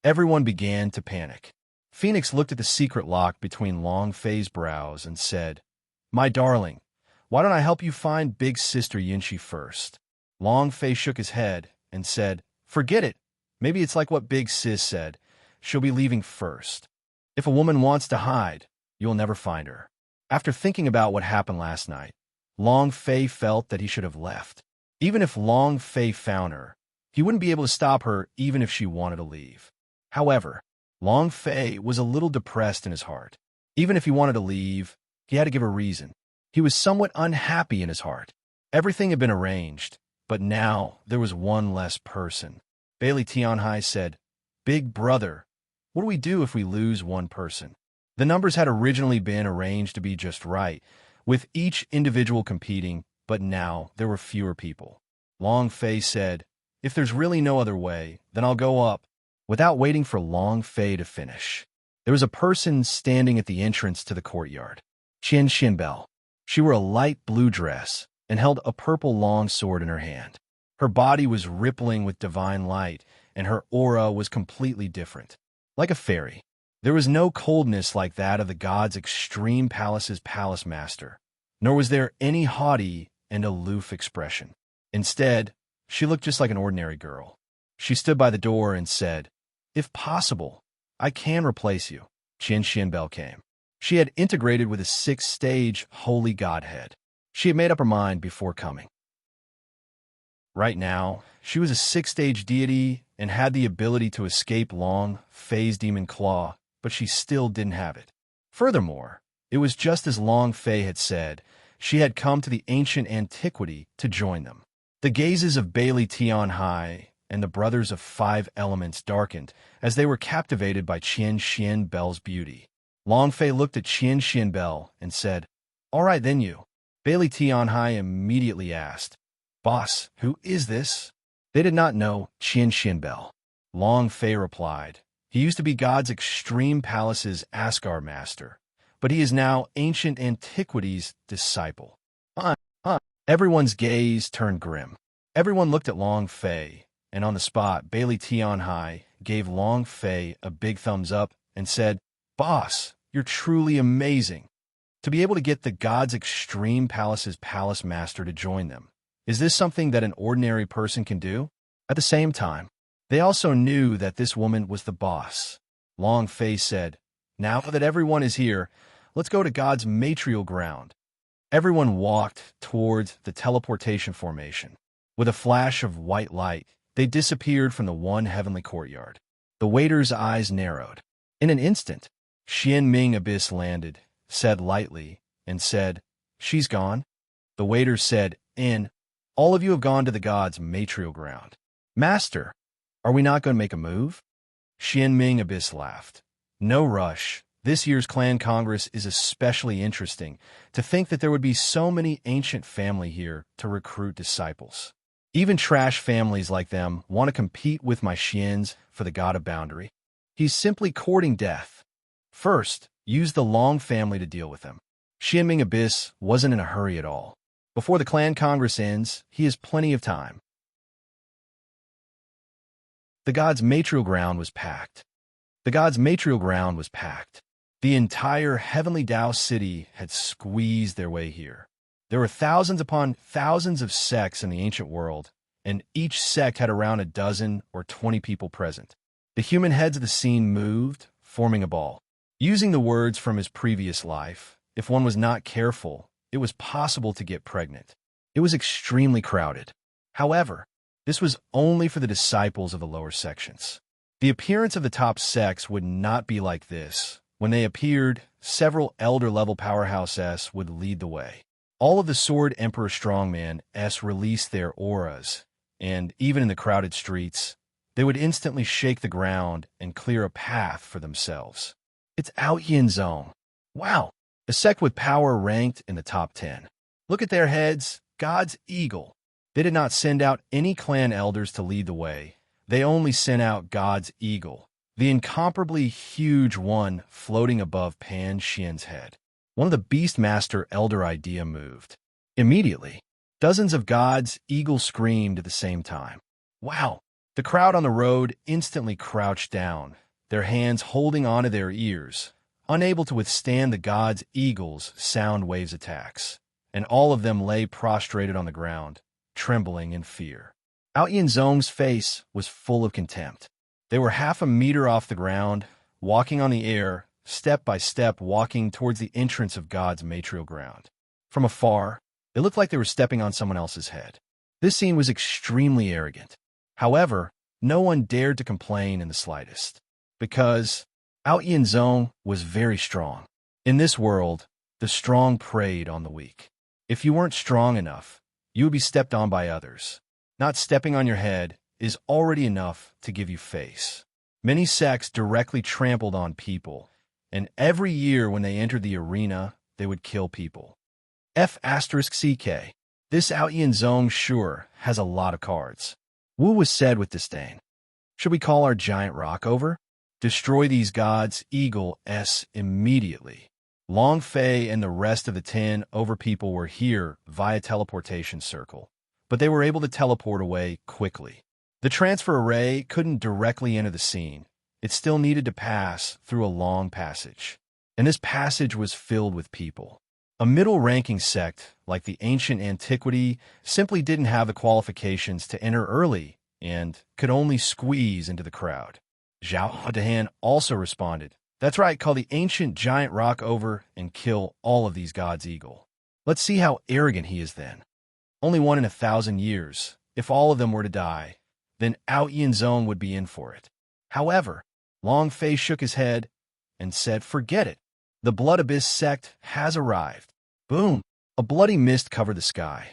Everyone began to panic. Phoenix looked at the secret lock between Long Fei's brows and said, "My darling, why don't I help you find big sister Yinshi first?" Long Fei shook his head and said, "Forget it. Maybe it's like what Big Sis said. She'll be leaving first. If a woman wants to hide, you'll never find her." After thinking about what happened last night, Long Fei felt that he should have left. Even if Long Fei found her, he wouldn't be able to stop her even if she wanted to leave. However, Long Fei was a little depressed in his heart. Even if he wanted to leave, he had to give a reason. He was somewhat unhappy in his heart. Everything had been arranged, but now there was one less person. Bailey Tianhai said, "Big brother, what do we do if we lose one person?" The numbers had originally been arranged to be just right, with each individual competing, but now there were fewer people. Long Fei said, "If there's really no other way, then I'll go up." Without waiting for Long Fei to finish, there was a person standing at the entrance to the courtyard. Qian Xinbel. She wore a light blue dress and held a purple long sword in her hand. Her body was rippling with divine light, and her aura was completely different. Like a fairy. There was no coldness like that of the god's extreme palace's palace master, nor was there any haughty and aloof expression. Instead, she looked just like an ordinary girl. She stood by the door and said, "If possible, I can replace you." Qian Xinbel came. She had integrated with a 6th-stage holy godhead. She had made up her mind before coming. Right now, she was a 6th-stage deity and had the ability to escape Long Fei's demon claw, but she still didn't have it. Furthermore, it was just as Long Fei had said, she had come to the ancient antiquity to join them. The gazes of Bailey Tianhai and the brothers of 5 elements darkened as they were captivated by Qian Xinbel's beauty. Long Fei looked at Qian Xinbel and said, "All right then you." Bailey Tianhai immediately asked, "Boss, who is this?" They did not know Qian Xinbel. Long Fei replied, "He used to be God's Extreme Palace's Asgard master, but he is now ancient antiquity's disciple." Everyone's gaze turned grim. Everyone looked at Long Fei, and on the spot, Bailey Tianhai gave Long Fei a big thumbs up and said, "Boss, you're truly amazing. To be able to get the God's Extreme Palace's palace master to join them. Is this something that an ordinary person can do?" At the same time, they also knew that this woman was the boss. Long Fei said, "Now that everyone is here, let's go to God's material ground." Everyone walked towards the teleportation formation. With a flash of white light, they disappeared from the one heavenly courtyard. The waiter's eyes narrowed. In an instant, Xian Ming Abyss landed, said lightly, and said, "She's gone." The waiter said, "All of you have gone to the gods' matrial ground." "Master, are we not going to make a move?" Xian Ming Abyss laughed. "No rush. This year's clan congress is especially interesting. To think that there would be so many ancient family here to recruit disciples. Even trash families like them want to compete with my Xians for the god of boundary. He's simply courting death. First, use the Long family to deal with him." Xian Ming Abyss wasn't in a hurry at all. Before the clan congress ends, he has plenty of time. The god's matrial ground was packed. The god's matrial ground was packed. The entire heavenly Tao city had squeezed their way here. There were thousands upon thousands of sects in the ancient world, and each sect had around a dozen or 20 people present. The human heads of the scene moved, forming a ball. Using the words from his previous life, if one was not careful, it was possible to get pregnant. It was extremely crowded. However, this was only for the disciples of the lower sections. The appearance of the top sects would not be like this. When they appeared, several elder-level powerhouse S would lead the way. All of the Sword Emperor Strongman S released their auras, and even in the crowded streets, they would instantly shake the ground and clear a path for themselves. It's Out Yin Zone. Wow, a sect with power ranked in the top 10. Look at their heads, God's eagle. They did not send out any clan elders to lead the way. They only sent out God's eagle, the incomparably huge one floating above Pan Xian's head. One of the Beastmaster Elder idea moved. Immediately, dozens of God's eagle screamed at the same time. Wow! The crowd on the road instantly crouched down, their hands holding onto their ears, unable to withstand the God's eagle's sound waves attacks, and all of them lay prostrated on the ground, trembling in fear. Out Yin Zong's face was full of contempt. They were half a meter off the ground, walking on the air, step by step walking towards the entrance of God's matrial ground. From afar, it looked like they were stepping on someone else's head. This scene was extremely arrogant. However, no one dared to complain in the slightest, because Out Yin Zong was very strong. In this world, the strong preyed on the weak. If you weren't strong enough, you would be stepped on by others. Not stepping on your head is already enough to give you face. Many sects directly trampled on people, and every year when they entered the arena, they would kill people. F***CK. This Out Yin Zong sure has a lot of cards. Wu was said with disdain. Should we call our giant rock over? Destroy these gods, Eagle S, immediately. Long Fei and the rest of the 10 over people were here via teleportation circle, but they were able to teleport away quickly. The transfer array couldn't directly enter the scene. It still needed to pass through a long passage, and this passage was filled with people. A middle-ranking sect, like the ancient antiquity, simply didn't have the qualifications to enter early and could only squeeze into the crowd. Zhao Dahan also responded, "That's right, call the ancient giant rock over and kill all of these gods' eagle. Let's see how arrogant he is then. Only one in 1,000 years. If all of them were to die, then Out Yin Zone would be in for it." However, Long Fei shook his head and said, "Forget it. The Blood Abyss sect has arrived." Boom! A bloody mist covered the sky.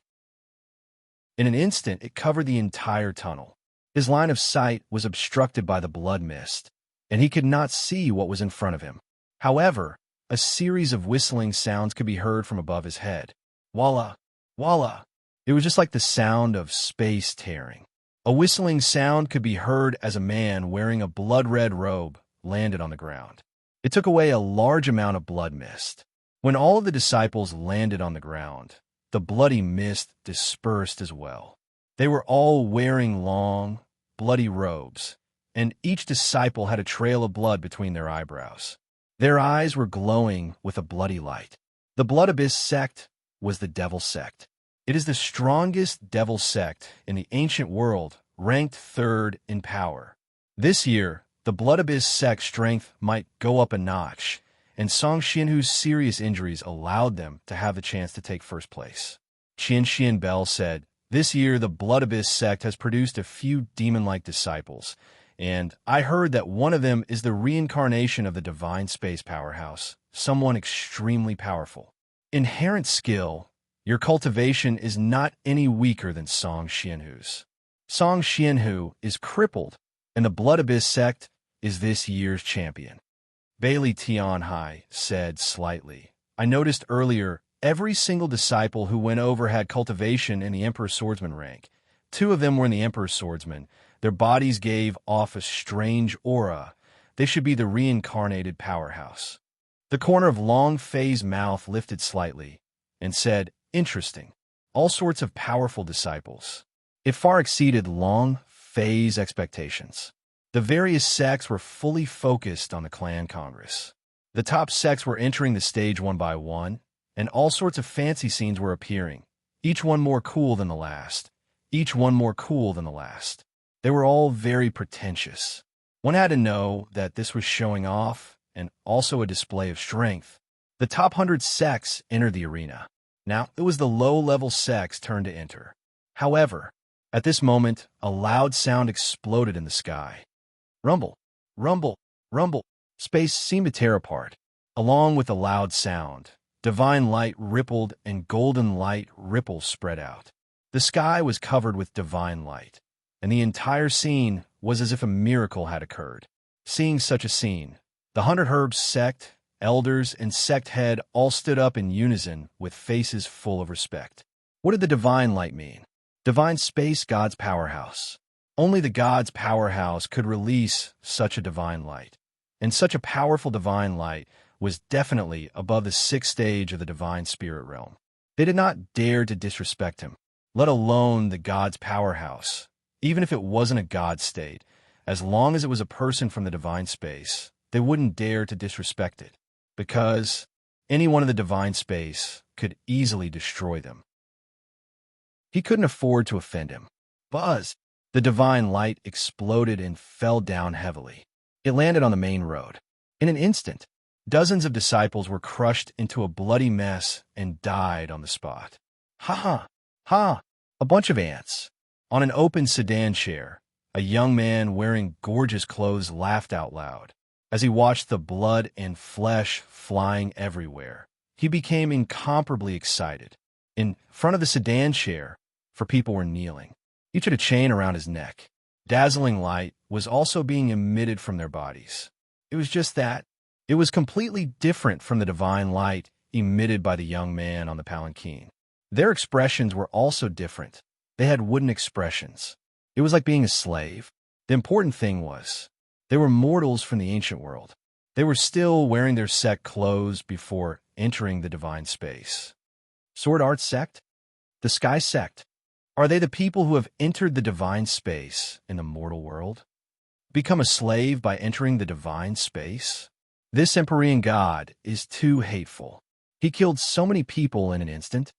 In an instant, it covered the entire tunnel. His line of sight was obstructed by the blood mist, and he could not see what was in front of him. However, a series of whistling sounds could be heard from above his head. Walla! Walla! It was just like the sound of space tearing. A whistling sound could be heard as a man wearing a blood-red robe landed on the ground. It took away a large amount of blood mist. When all of the disciples landed on the ground, the bloody mist dispersed as well. They were all wearing long, bloody robes, and each disciple had a trail of blood between their eyebrows. Their eyes were glowing with a bloody light. The Blood Abyss sect was the Devil sect. It is the strongest devil sect in the ancient world, ranked 3rd in power. This year, the Blood Abyss sect's strength might go up a notch, and Song Xianhu's serious injuries allowed them to have the chance to take first place. Qian Xianbel said, "This year the Blood Abyss sect has produced a few demon-like disciples, and I heard that one of them is the reincarnation of the divine space powerhouse, someone extremely powerful. Inherent skill, your cultivation is not any weaker than Song Xianhu's. Song Xianhu is crippled, and the Blood Abyss sect is this year's champion." Bailey Tianhai said slightly, "I noticed earlier every single disciple who went over had cultivation in the Emperor's Swordsman rank. 2 of them were in the Emperor's Swordsman. Their bodies gave off a strange aura. They should be the reincarnated powerhouse." The corner of Long Fei's mouth lifted slightly and said, "Interesting. All sorts of powerful disciples." It far exceeded Long Fei's expectations. The various sects were fully focused on the clan congress. The top sects were entering the stage one by one, and all sorts of fancy scenes were appearing, each one more cool than the last, each one more cool than the last. They were all very pretentious. One had to know that this was showing off and also a display of strength. The top 100 sects entered the arena. Now it was the low-level sects' turn to enter. However, at this moment, a loud sound exploded in the sky. Rumble, rumble, rumble. Space seemed to tear apart. Along with the loud sound, divine light rippled and golden light ripples spread out. The sky was covered with divine light, and the entire scene was as if a miracle had occurred. Seeing such a scene, the 100 Herbs sect, elders, and sect head all stood up in unison with faces full of respect. What did the divine light mean? Divine space God's powerhouse. Only the God's powerhouse could release such a divine light, and such a powerful divine light was definitely above the 6th stage of the divine spirit realm. They did not dare to disrespect him, let alone the God's powerhouse, even if it wasn't a God state. As long as it was a person from the divine space, they wouldn't dare to disrespect it, because anyone in the divine space could easily destroy them. He couldn't afford to offend him. Buzz! The divine light exploded and fell down heavily. It landed on the main road. In an instant, dozens of disciples were crushed into a bloody mess and died on the spot. Ha ha! Ha! A bunch of ants. On an open sedan chair, a young man wearing gorgeous clothes laughed out loud. As he watched the blood and flesh flying everywhere, he became incomparably excited. In front of the sedan chair, 4 people were kneeling, each had a chain around his neck. Dazzling light was also being emitted from their bodies. It was just that. It was completely different from the divine light emitted by the young man on the palanquin. Their expressions were also different. They had wooden expressions. It was like being a slave. The important thing was, they were mortals from the ancient world. They were still wearing their sect clothes before entering the divine space. Sword Art sect? The Sky sect? Are they the people who have entered the divine space in the mortal world? Become a slave by entering the divine space? This Empyrean god is too hateful. He killed so many people in an instant.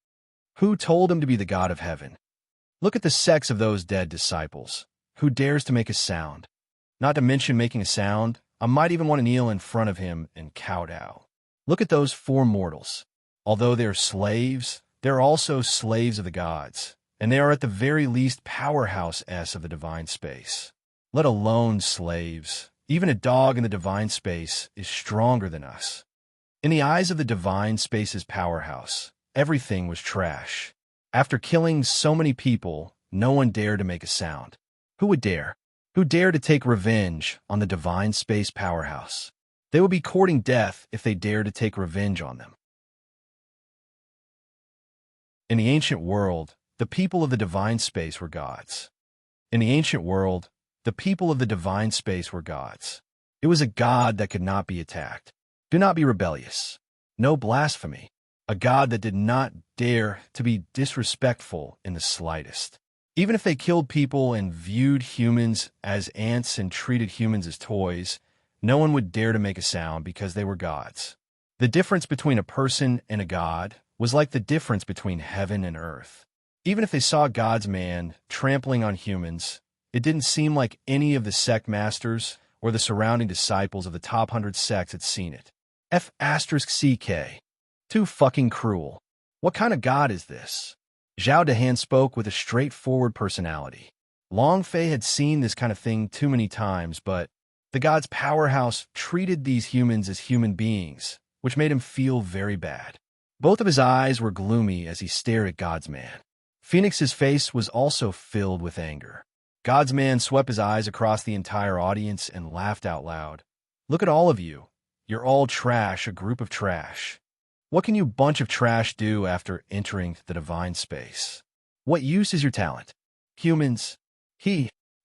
Who told him to be the god of heaven? Look at the sex of those dead disciples. Who dares to make a sound? Not to mention making a sound, I might even want to kneel in front of him and kowtow. Look at those 4 mortals. Although they are slaves, they're also slaves of the gods, and they are at the very least powerhouse S of the divine space. Let alone slaves. Even a dog in the divine space is stronger than us. In the eyes of the divine space's powerhouse, everything was trash. After killing so many people, no one dared to make a sound. Who would dare? Who dared to take revenge on the divine space powerhouse? They would be courting death if they dared to take revenge on them. In the ancient world, the people of the divine space were gods. In the ancient world, the people of the divine space were gods. It was a god that could not be attacked. Do not be rebellious. No blasphemy. A god that did not dare to be disrespectful in the slightest. Even if they killed people and viewed humans as ants and treated humans as toys, no one would dare to make a sound because they were gods. The difference between a person and a god was like the difference between heaven and earth. Even if they saw God's man trampling on humans, it didn't seem like any of the sect masters or the surrounding disciples of the top 100 sects had seen it. F asterisk CK. Too fucking cruel. What kind of god is this? Zhao Dehan spoke with a straightforward personality. Long Fei had seen this kind of thing too many times, but the god's powerhouse treated these humans as human beings, which made him feel very bad. Both of his eyes were gloomy as he stared at God's man. Phoenix's face was also filled with anger. God's man swept his eyes across the entire audience and laughed out loud. Look at all of you. You're all trash, a group of trash. What can you bunch of trash do after entering the divine space? What use is your talent? Humans.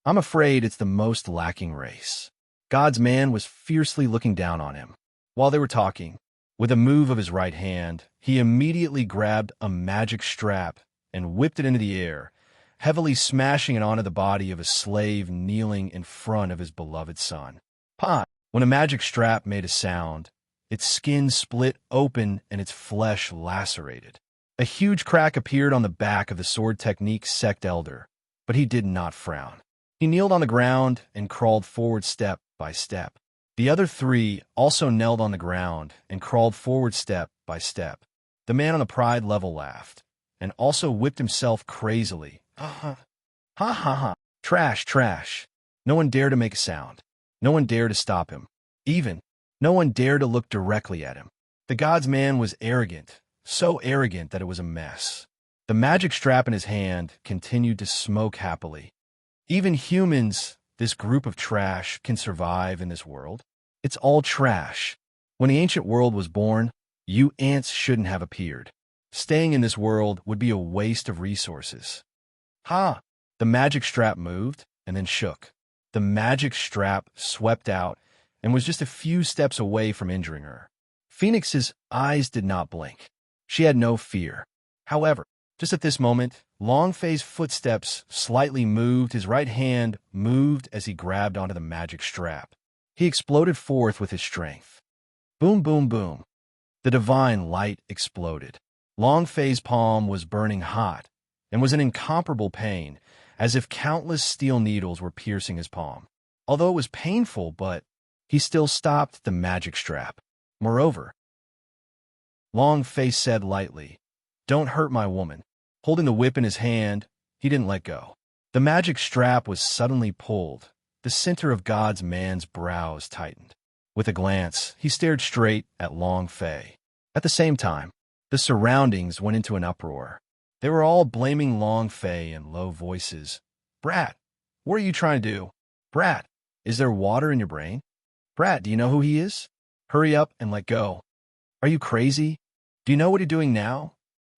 I'm afraid it's the most lacking race. God's man was fiercely looking down on him. While they were talking, with a move of his right hand, he immediately grabbed a magic strap and whipped it into the air, heavily smashing it onto the body of a slave kneeling in front of his beloved son. Pah! When a magic strap made a sound, its skin split open and its flesh lacerated. A huge crack appeared on the back of the sword technique sect elder, but he did not frown. He kneeled on the ground and crawled forward step by step. The other three also knelt on the ground and crawled forward step by step. The man on the pride level laughed, and also whipped himself crazily. Ha ha ha. Trash, trash. No one dared to make a sound. No one dared to stop him. Even, no one dared to look directly at him. The god's man was arrogant, so arrogant that it was a mess. The magic strap in his hand continued to smoke happily. Even humans, this group of trash, can survive in this world. It's all trash. When the ancient world was born, you ants shouldn't have appeared. Staying in this world would be a waste of resources. Ha! The magic strap moved and then shook. The magic strap swept out and was just a few steps away from injuring her. Phoenix's eyes did not blink. She had no fear. However, just at this moment, Long Fei's footsteps slightly moved. His right hand moved as he grabbed onto the magic strap. He exploded forth with his strength. Boom, boom, boom. The divine light exploded. Long Fei's palm was burning hot and was in incomparable pain, as if countless steel needles were piercing his palm. Although it was painful, but he still stopped the magic strap. Moreover, Long Fei said lightly, "Don't hurt my woman." Holding the whip in his hand, he didn't let go. The magic strap was suddenly pulled. The center of God's man's brows tightened. With a glance, he stared straight at Long Fei. At the same time, the surroundings went into an uproar. They were all blaming Long Fei in low voices. "Brat, what are you trying to do? Brat, is there water in your brain? Brat, do you know who he is? Hurry up and let go. Are you crazy? Do you know what you're doing now?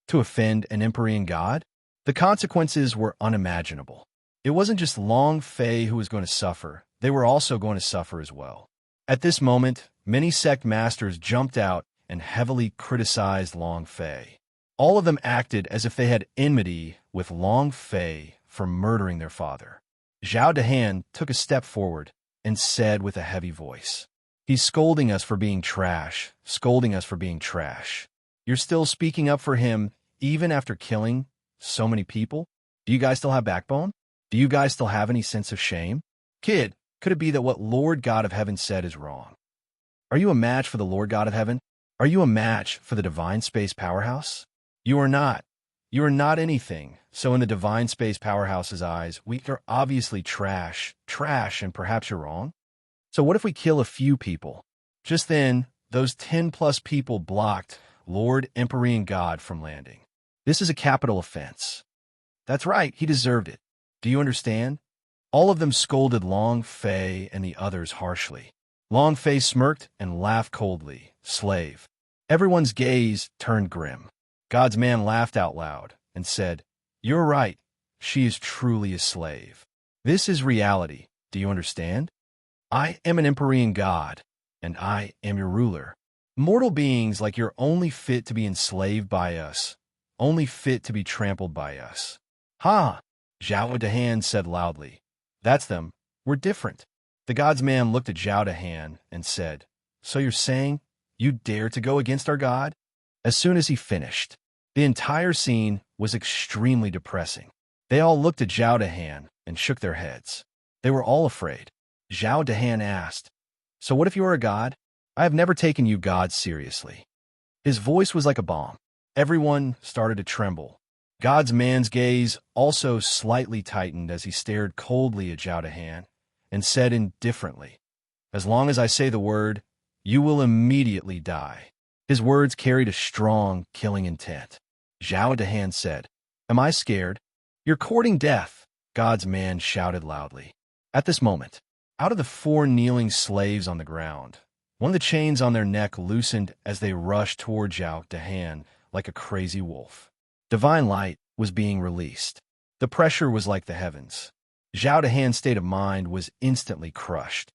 To offend an Empyrean god?" The consequences were unimaginable. It wasn't just Long Fei who was going to suffer. They were also going to suffer as well. At this moment, many sect masters jumped out and heavily criticized Long Fei. All of them acted as if they had enmity with Long Fei for murdering their father. Zhao Dehan took a step forward and said with a heavy voice, "He's scolding us for being trash, scolding us for being trash. You're still speaking up for him even after killing so many people? Do you guys still have backbone? Do you guys still have any sense of shame? Kid, could it be that what Lord God of Heaven said is wrong? Are you a match for the Lord God of Heaven? Are you a match for the Divine Space Powerhouse? You are not. You are not anything. So in the Divine Space Powerhouse's eyes, we are obviously trash, and perhaps you're wrong. So what if we kill a few people?" Just then, those 10+ people blocked Lord Empyrean God from landing. This is a capital offense. That's right, he deserved it. Do you understand? All of them scolded Long Fei and the others harshly. Long Fei smirked and laughed coldly. Slave. Everyone's gaze turned grim. God's man laughed out loud and said, "You're right. She is truly a slave. This is reality. Do you understand? I am an Empyrean god, and I am your ruler. Mortal beings like you're only fit to be enslaved by us, only fit to be trampled by us." "Ha!" Zhao Dehan said loudly. "That's them. We're different." The god's man looked at Zhao Dehan and said, "So you're saying you dare to go against our god?" As soon as he finished, the entire scene was extremely depressing. They all looked at Zhao Dehan and shook their heads. They were all afraid. Zhao Dehan asked, "So what if you are a god? I have never taken you gods seriously. His voice was like a bomb. Everyone started to tremble. God's man's gaze also slightly tightened as he stared coldly at Zhao Dahan and said indifferently, "As long as I say the word, you will immediately die." His words carried a strong, killing intent. Zhao Dahan said, "Am I scared? You're courting death," God's man shouted loudly. At this moment, out of the 4 kneeling slaves on the ground, one of the chains on their neck loosened as they rushed toward Zhao Dahan like a crazy wolf. Divine light was being released. The pressure was like the heavens. Zhao Dahan's state of mind was instantly crushed.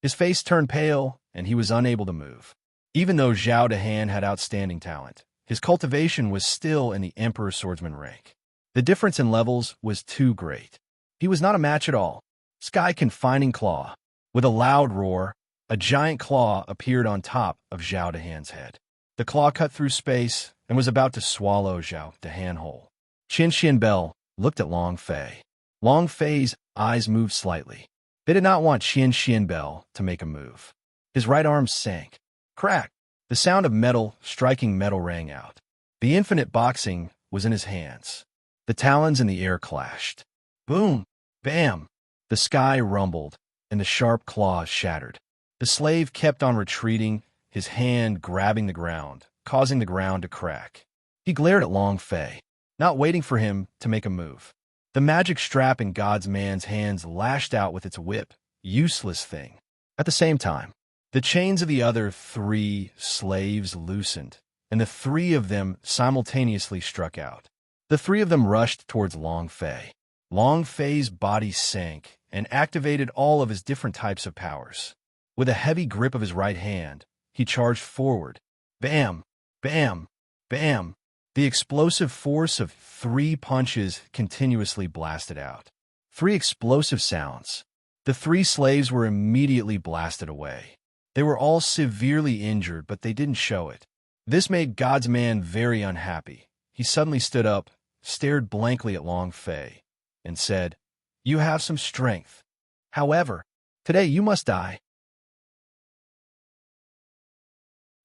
His face turned pale, and he was unable to move. Even though Zhao Dahan had outstanding talent, his cultivation was still in the Emperor's swordsman rank. The difference in levels was too great. He was not a match at all. Sky-confining claw. With a loud roar, a giant claw appeared on top of Zhao Dahan's head. The claw cut through space and was about to swallow Zhao Dahan whole. Qin Xianbel looked at Long Fei. Long Fei's eyes moved slightly. They did not want Qin Xianbel to make a move. His right arm sank. Crack! The sound of metal striking metal rang out. The infinite boxing was in his hands. The talons in the air clashed. Boom! Bam! The sky rumbled, and the sharp claws shattered. The slave kept on retreating, his hand grabbing the ground, causing the ground to crack. He glared at Long Fei, not waiting for him to make a move. The magic strap in God's man's hands lashed out with its whip, useless thing. At the same time, the chains of the other 3 slaves loosened, and the 3 of them simultaneously struck out. The 3 of them rushed towards Long Fei. Long Fei's body sank and activated all of his different types of powers. With a heavy grip of his right hand, he charged forward. Bam! Bam! Bam! The explosive force of 3 punches continuously blasted out. 3 explosive sounds. The 3 slaves were immediately blasted away. They were all severely injured, but they didn't show it. This made God's man very unhappy. He suddenly stood up, stared blankly at Long Fei, and said, "You have some strength. However, today you must die."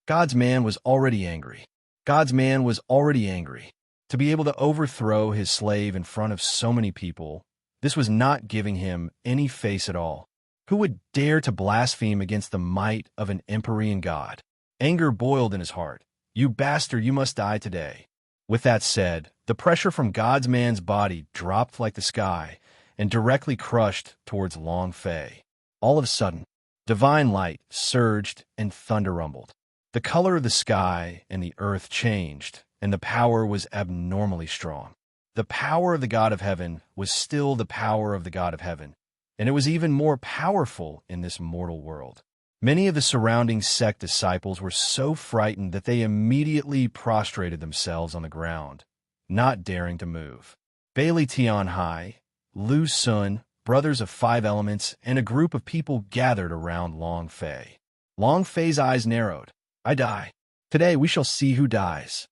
God's man was already angry. God's man was already angry. To be able to overthrow his slave in front of so many people, this was not giving him any face at all. Who would dare to blaspheme against the might of an Empyrean god? Anger boiled in his heart. "You bastard, you must die today." With that said, the pressure from God's man's body dropped like the sky and directly crushed towards Long Fei. All of a sudden, divine light surged and thunder rumbled. The color of the sky and the earth changed, and the power was abnormally strong. The power of the God of Heaven was still the power of the God of Heaven, and it was even more powerful in this mortal world. Many of the surrounding sect disciples were so frightened that they immediately prostrated themselves on the ground, not daring to move. Bailey Tianhai, Lu Sun, brothers of 5 elements, and a group of people gathered around Long Fei. Long Fei's eyes narrowed. "I die. Today we shall see who dies."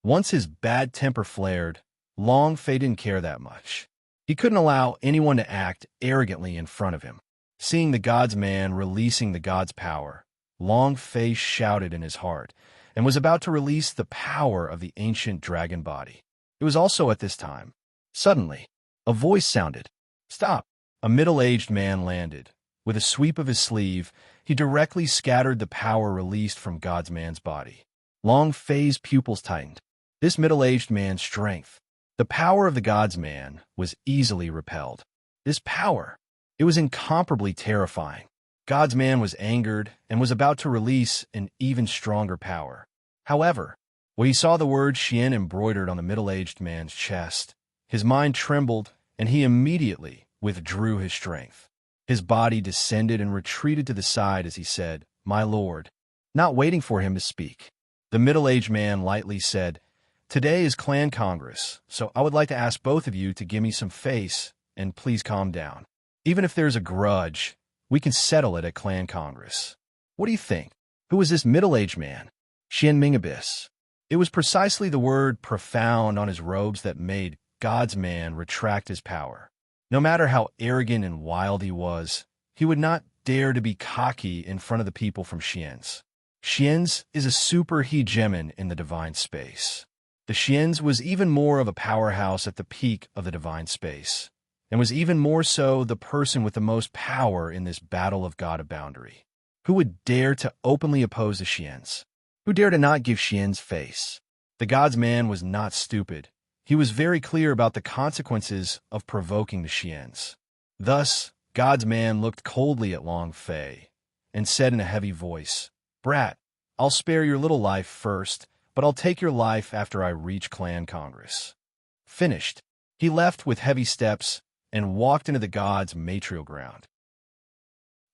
Once his bad temper flared, Long Fei didn't care that much. He couldn't allow anyone to act arrogantly in front of him. Seeing the God's man releasing the God's power, Long Fei shouted in his heart and was about to release the power of the ancient dragon body. It was also at this time. Suddenly, a voice sounded. "Stop!" A middle-aged man landed. With a sweep of his sleeve, he directly scattered the power released from God's man's body. Long Fei's pupils tightened. This middle-aged man's strength, the power of the God's man, was easily repelled. This power, it was incomparably terrifying. God's man was angered and was about to release an even stronger power. However, when he saw the word Xian embroidered on the middle-aged man's chest, his mind trembled and he immediately withdrew his strength. His body descended and retreated to the side as he said, "My lord," not waiting for him to speak. The middle-aged man lightly said, "Today is clan congress, so I would like to ask both of you to give me some face and please calm down. Even if there's a grudge, we can settle it at clan congress." What do you think? Who was this middle-aged man? Xian Ming Abyss. It was precisely the word profound on his robes that made God's man retract his power. No matter how arrogant and wild he was, he would not dare to be cocky in front of the people from Xian's? Xian's is a super hegemon in the divine space. The Xian's was even more of a powerhouse at the peak of the divine space, and was even more so the person with the most power in this battle of God of boundary. Who would dare to openly oppose the Xian's? Who dare to not give Xian's face? The God's man was not stupid. He was very clear about the consequences of provoking the Xian's. Thus, God's man looked coldly at Long Fei and said in a heavy voice, "Brat, I'll spare your little life first, but I'll take your life after I reach Clan Congress." Finished. He left with heavy steps and walked into the god's matrial ground.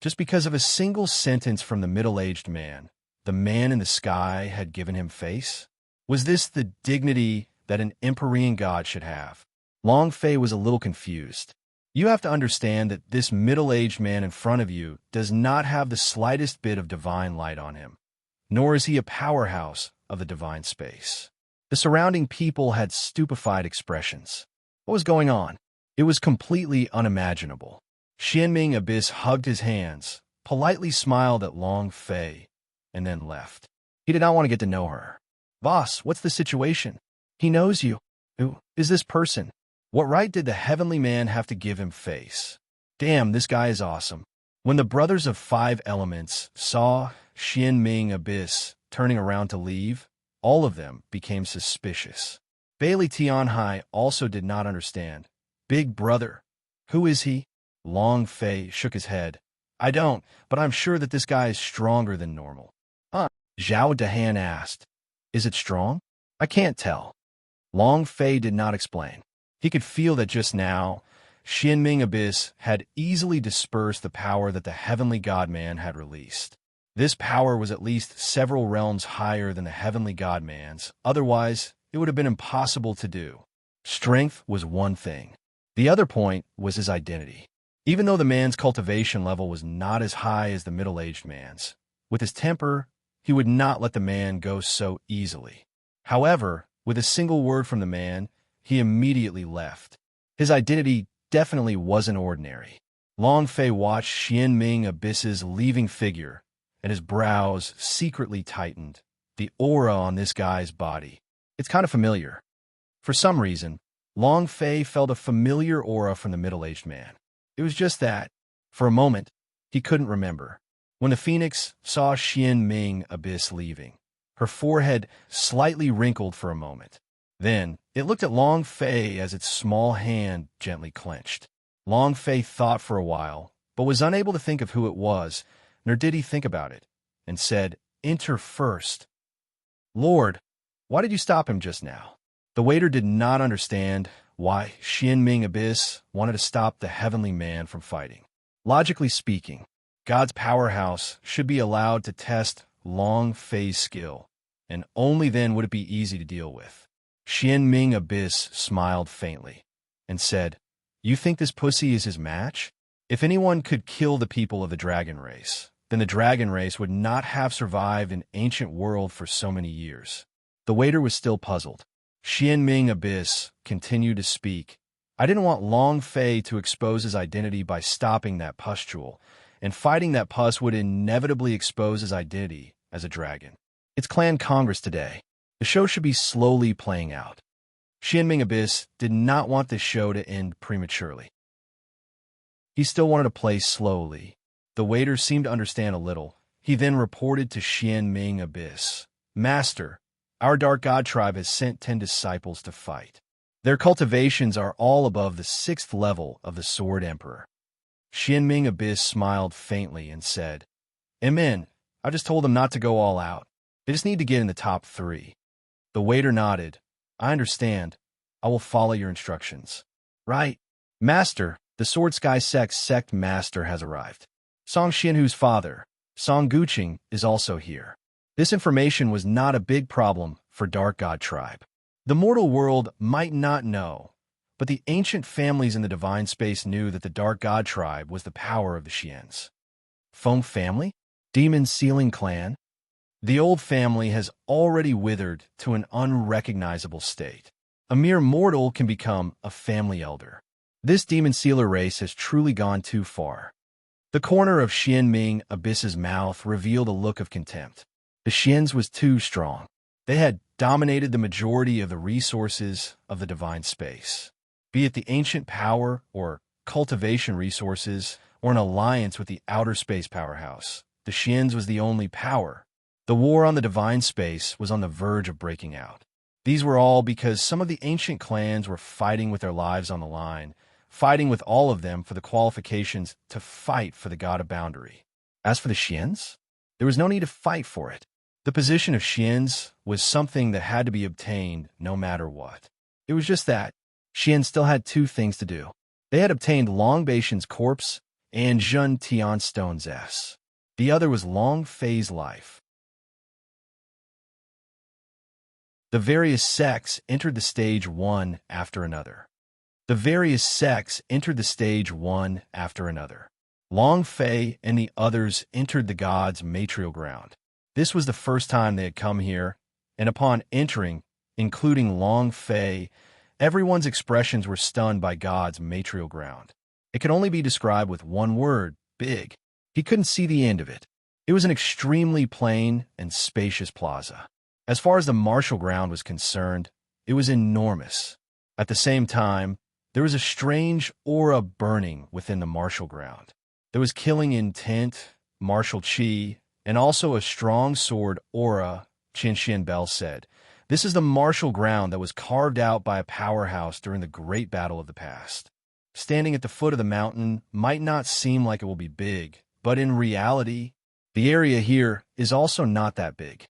Just because of a single sentence from the middle-aged man, the man in the sky had given him face? Was this the dignity that an Empyrean god should have? Long Fei was a little confused. You have to understand that this middle-aged man in front of you does not have the slightest bit of divine light on him, nor is he a powerhouse of the divine space. The surrounding people had stupefied expressions. What was going on? It was completely unimaginable. Xianming Abyss hugged his hands, politely smiled at Long Fei, and then left. He did not want to get to know her. "Boss, what's the situation?" "He knows you." "Who is this person? What right did the heavenly man have to give him face?" "Damn, this guy is awesome." When the brothers of 5 elements saw Xianming Abyss turning around to leave, all of them became suspicious. Bailey Tianhai also did not understand. "Big brother, who is he?" Long Fei shook his head. "I don't, but I'm sure that this guy is stronger than normal." Zhao Dahan asked, "Is it strong?" "I can't tell." Long Fei did not explain. He could feel that just now, Xianming Abyss had easily dispersed the power that the heavenly God-man had released. This power was at least several realms higher than the heavenly God-man's, otherwise it would have been impossible to do. Strength was one thing. The other point was his identity. Even though the man's cultivation level was not as high as the middle-aged man's, with his temper, he would not let the man go so easily. However, with a single word from the man, he immediately left. His identity definitely wasn't ordinary. Long Fei watched Xianming Abyss's leaving figure, and his brows secretly tightened. The aura on this guy's body. It's kind of familiar. For some reason, Long Fei felt a familiar aura from the middle-aged man. It was just that, for a moment, he couldn't remember. When the phoenix saw Xianming Abyss leaving, her forehead slightly wrinkled for a moment. Then, it looked at Long Fei as its small hand gently clenched. Long Fei thought for a while, but was unable to think of who it was, nor did he think about it, and said, "Enter first." "Lord, why did you stop him just now?" The waiter did not understand why Xianming Abyss wanted to stop the heavenly man from fighting. Logically speaking, God's powerhouse should be allowed to test Long Fei's skill, and only then would it be easy to deal with. Xianming Abyss smiled faintly and said, "You think this pussy is his match? If anyone could kill the people of the dragon race, then the dragon race would not have survived an ancient world for so many years." The waiter was still puzzled. Xianming Abyss continued to speak. "I didn't want Long Fei to expose his identity by stopping that pustule, and fighting that pus would inevitably expose his identity as a dragon. It's Clan Congress today. The show should be slowly playing out." Xianming Abyss did not want this show to end prematurely. He still wanted to play slowly. The waiter seemed to understand a little. He then reported to Xianming Abyss, "Master, our Dark God tribe has sent 10 disciples to fight. Their cultivations are all above the 6th level of the Sword Emperor." Xianming Abyss smiled faintly and said, "Amen. I just told them not to go all out. They just need to get in the top 3. The waiter nodded. "I understand. I will follow your instructions." "Right. Master, the Sword Sky sect master has arrived. Song Xianhu's father, Song Guqing, is also here." This information was not a big problem for Dark God tribe. The mortal world might not know, but the ancient families in the divine space knew that the Dark God tribe was the power of the Xians. Feng family? Demon Sealing clan? The old family has already withered to an unrecognizable state. A mere mortal can become a family elder. This demon sealer race has truly gone too far. The corner of Xian Ming Abyss's mouth revealed a look of contempt. The Xians was too strong. They had dominated the majority of the resources of the divine space, be it the ancient power or cultivation resources or an alliance with the outer space powerhouse. The Xians was the only power. The war on the divine space was on the verge of breaking out. These were all because some of the ancient clans were fighting with their lives on the line, fighting with all of them for the qualifications to fight for the god of boundary. As for the Xians, there was no need to fight for it. The position of Xians was something that had to be obtained no matter what. It was just that Xian still had two things to do. They had obtained Long Baishan's corpse and Jun Tianstone's S. The other was Long Fei's life. The various sects entered the stage one after another. The various sects entered the stage one after another. Long Fei and the others entered the gods' material ground. This was the first time they had come here, and upon entering, including Long Fei, everyone's expressions were stunned by God's material ground. It could only be described with one word: big. He couldn't see the end of it. It was an extremely plain and spacious plaza. As far as the martial ground was concerned, it was enormous. At the same time, there was a strange aura burning within the martial ground. There was killing intent, martial chi, and also a strong sword aura, Qin Xian Bell said. This is the martial ground that was carved out by a powerhouse during the great battle of the past. Standing at the foot of the mountain might not seem like it will be big, but in reality, the area here is also not that big.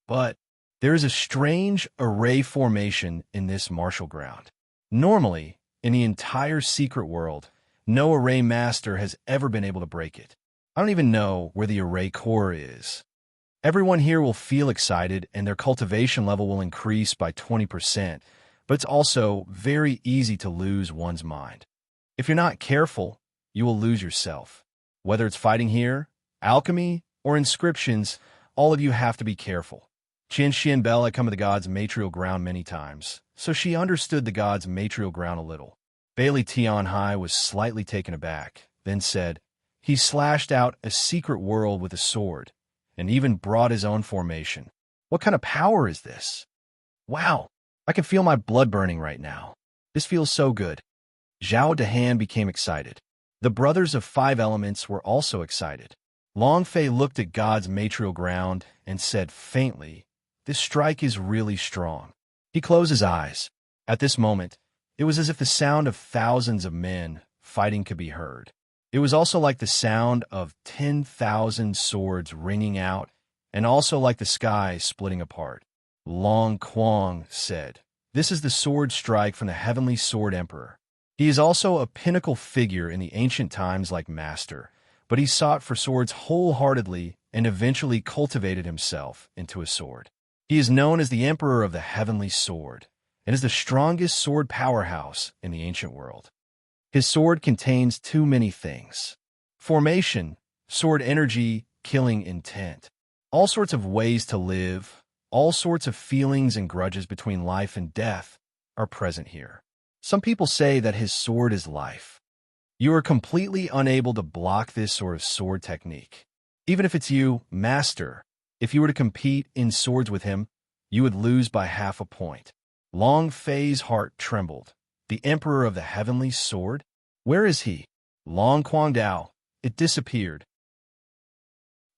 But there is a strange array formation in this martial ground. Normally, in the entire secret world, no array master has ever been able to break it. I don't even know where the array core is. Everyone here will feel excited and their cultivation level will increase by 20%, but it's also very easy to lose one's mind. If you're not careful, you will lose yourself. Whether it's fighting here, alchemy, or inscriptions, all of you have to be careful. Qin Xian Bell had come to the god's material ground many times, so she understood the god's material ground a little. Bailey Tian Hai was slightly taken aback, then said, "He slashed out a secret world with a sword, and even brought his own formation. What kind of power is this? Wow, I can feel my blood burning right now. This feels so good." Zhao Dehan became excited. The brothers of five elements were also excited. Long Fei looked at God's material ground and said faintly, "This strike is really strong." He closed his eyes. At this moment, it was as if the sound of thousands of men fighting could be heard. It was also like the sound of 10,000 swords ringing out, and also like the sky splitting apart. Long Quang said, "This is the sword strike from the Heavenly Sword Emperor. He is also a pinnacle figure in the ancient times like Master, but he sought for swords wholeheartedly and eventually cultivated himself into a sword. He is known as the Emperor of the Heavenly Sword, and is the strongest sword powerhouse in the ancient world. His sword contains too many things: formation, sword energy, killing intent, all sorts of ways to live, all sorts of feelings and grudges between life and death are present here. Some people say that his sword is life. You are completely unable to block this sort of sword technique. Even if it's you, Master, if you were to compete in swords with him, you would lose by half a point." Long Fei's heart trembled. The Emperor of the Heavenly Sword? Where is he? Long Quangdao. It disappeared.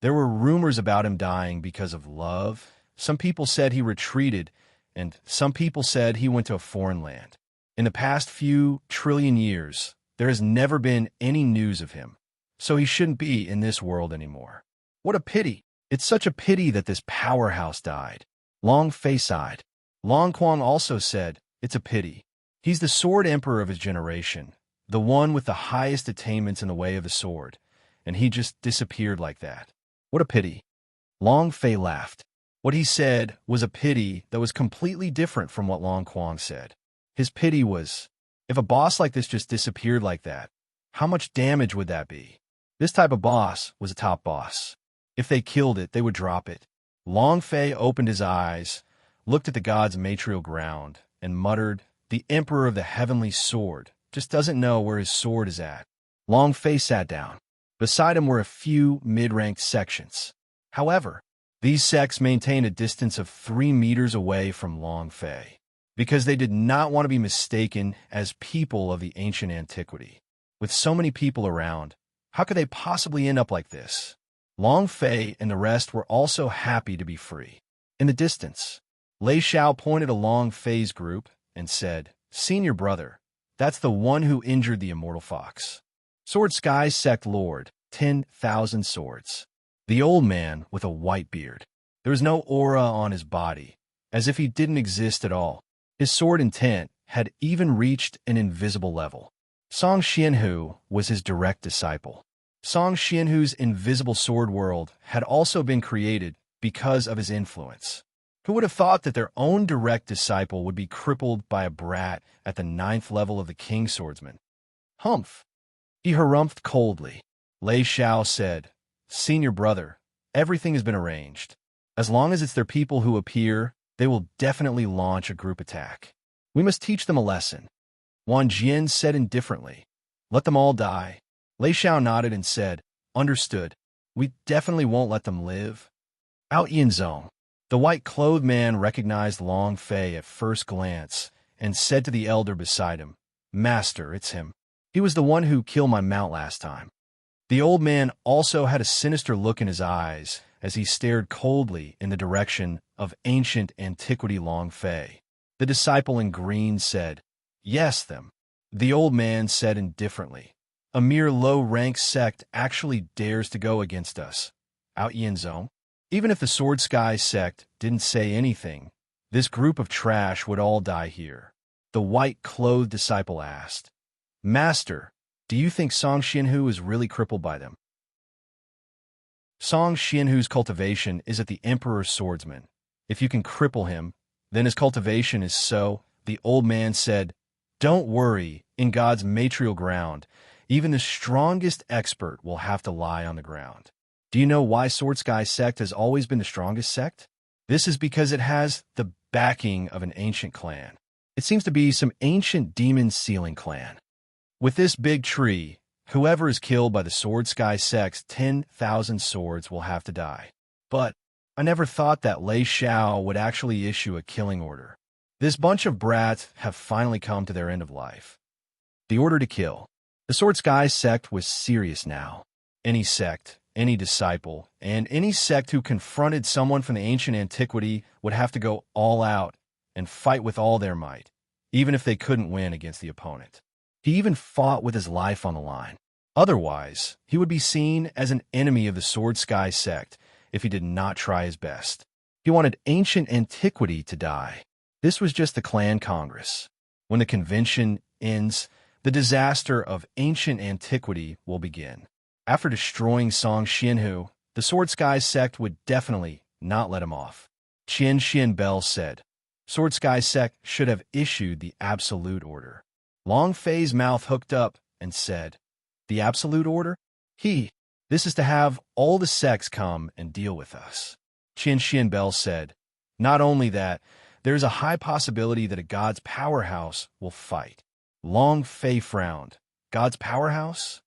There were rumors about him dying because of love. Some people said he retreated, and some people said he went to a foreign land. In the past few trillion years, there has never been any news of him, so he shouldn't be in this world anymore. What a pity! It's such a pity that this powerhouse died. Long Fei sighed. Long Quang also said, "It's a pity. He's the sword emperor of his generation, the one with the highest attainments in the way of the sword, and he just disappeared like that. What a pity." Long Fei laughed. What he said was a pity that was completely different from what Long Quang said. His pity was, if a boss like this just disappeared like that, how much damage would that be? This type of boss was a top boss. If they killed it, they would drop it. Long Fei opened his eyes, looked at the god's material ground, and muttered, "The Emperor of the Heavenly Sword just doesn't know where his sword is at." Long Fei sat down. Beside him were a few mid-ranked sections. However, these sects maintained a distance of 3 meters away from Long Fei, because they did not want to be mistaken as people of the ancient antiquity. With so many people around, how could they possibly end up like this? Long Fei and the rest were also happy to be free. In the distance, Lei Xiao pointed to Long Fei's group and said, "Senior brother, that's the one who injured the immortal fox. Sword Sky Sect Lord, 10,000 swords." The old man with a white beard. There was no aura on his body, as if he didn't exist at all. His sword intent had even reached an invisible level. Song Xianhu was his direct disciple. Song Xianhu's invisible sword world had also been created because of his influence. Who would have thought that their own direct disciple would be crippled by a brat at the 9th level of the King Swordsman? Humph! He harumphed coldly. Lei Xiao said, "Senior brother, everything has been arranged. As long as it's their people who appear, they will definitely launch a group attack. We must teach them a lesson." Wang Jian said indifferently, "Let them all die." Lei Xiao nodded and said, "Understood. We definitely won't let them live." Out Yinzong, the white-clothed man recognized Long Fei at first glance and said to the elder beside him, "Master, it's him. He was the one who killed my mount last time." The old man also had a sinister look in his eyes as he stared coldly in the direction of ancient antiquity Long Fei. The disciple in green said, "Yes, them." The old man said indifferently, "A mere low-rank sect actually dares to go against us. Out Yinzong." Even if the Sword Sky sect didn't say anything, this group of trash would all die here. The white-clothed disciple asked, "Master, do you think Song Xianhu is really crippled by them?" Song Xianhu's cultivation is at the Emperor's swordsman. If you can cripple him, then his cultivation is so, the old man said, "Don't worry, in God's material ground, even the strongest expert will have to lie on the ground." Do you know why Sword Sky sect has always been the strongest sect? This is because it has the backing of an ancient clan. It seems to be some ancient demon sealing clan. With this big tree, whoever is killed by the Sword Sky sect's 10,000 swords will have to die. But I never thought that Lei Xiao would actually issue a killing order. This bunch of brats have finally come to their end of life. The order to kill. The Sword Sky sect was serious now. Any sect, any disciple, and any sect who confronted someone from the ancient antiquity would have to go all out and fight with all their might, even if they couldn't win against the opponent. He even fought with his life on the line. Otherwise, he would be seen as an enemy of the Sword Sky sect if he did not try his best. He wanted ancient antiquity to die. This was just the clan congress. When the convention ends, the disaster of ancient antiquity will begin. After destroying Song Xianhu, the Sword Sky sect would definitely not let him off. Qian Xian Bell said, "Sword Sky sect should have issued the absolute order." Long Fei's mouth hooked up and said, "The absolute order? This is to have all the sects come and deal with us." Qian Xian Bell said, "Not only that, there is a high possibility that a God's powerhouse will fight." Long Fei frowned. "God's powerhouse?"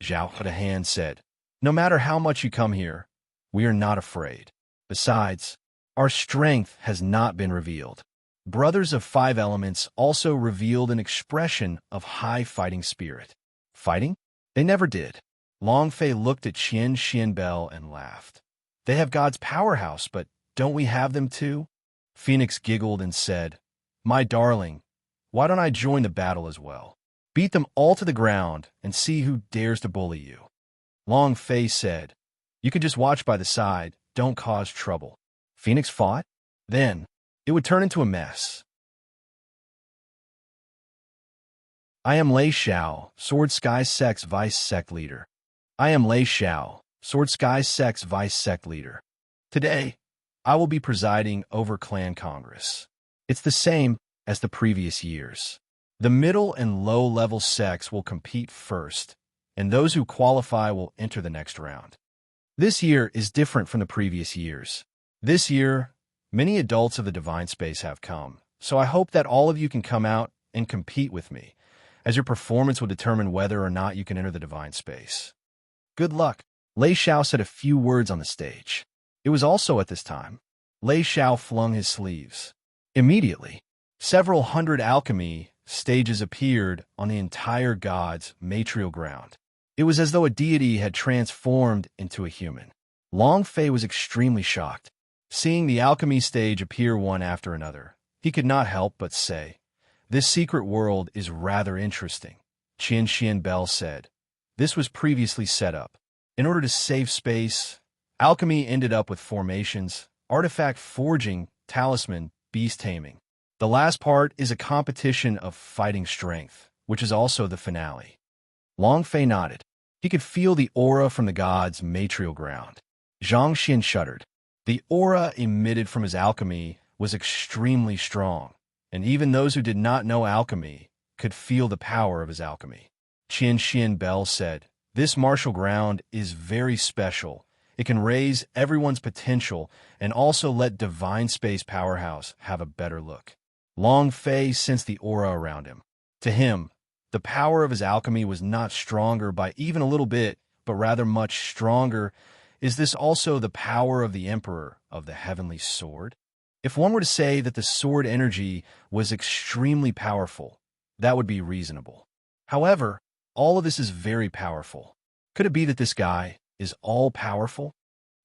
Zhao Hudahan said, "No matter how much you come here, we are not afraid. Besides, our strength has not been revealed." Brothers of Five Elements also revealed an expression of high fighting spirit. Fighting? They never did. Long Fei looked at Qian Xian Bell and laughed. "They have God's powerhouse, but don't we have them too?" Phoenix giggled and said, "My darling, why don't I join the battle as well? Beat them all to the ground and see who dares to bully you." Long Fei said, "You can just watch by the side, don't cause trouble." Phoenix fought? Then it would turn into a mess. I am Lei Xiao, Sword Sky Sect's Vice Sect Leader. I am Lei Xiao, Sword Sky Sect's Vice Sect Leader. Today, I will be presiding over Clan Congress. It's the same as the previous years. The middle and low-level sects will compete first, and those who qualify will enter the next round. This year is different from the previous years. This year, many adults of the Divine Space have come, so I hope that all of you can come out and compete with me, as your performance will determine whether or not you can enter the Divine Space. Good luck. Lei Xiao said a few words on the stage. It was also at this time. Lei Xiao flung his sleeves. Immediately, several hundred alchemy stages appeared on the entire god's material ground. It was as though a deity had transformed into a human. Long Fei was extremely shocked. Seeing the alchemy stage appear one after another, he could not help but say, "This secret world is rather interesting." Qian Xian Bell said. This was previously set up. In order to save space, alchemy ended up with formations, artifact forging, talisman, beast taming. The last part is a competition of fighting strength, which is also the finale. Long Fei nodded. He could feel the aura from the god's material ground. Zhang Xian shuddered. The aura emitted from his alchemy was extremely strong, and even those who did not know alchemy could feel the power of his alchemy. Qian Xian Bell said, "This martial ground is very special. It can raise everyone's potential and also let Divine Space Powerhouse have a better look." Long Fei sensed the aura around him. To him, the power of his alchemy was not stronger by even a little bit, but rather much stronger. Is this also the power of the Emperor of the Heavenly Sword? If one were to say that the sword energy was extremely powerful, that would be reasonable. However, all of this is very powerful. Could it be that this guy is all-powerful?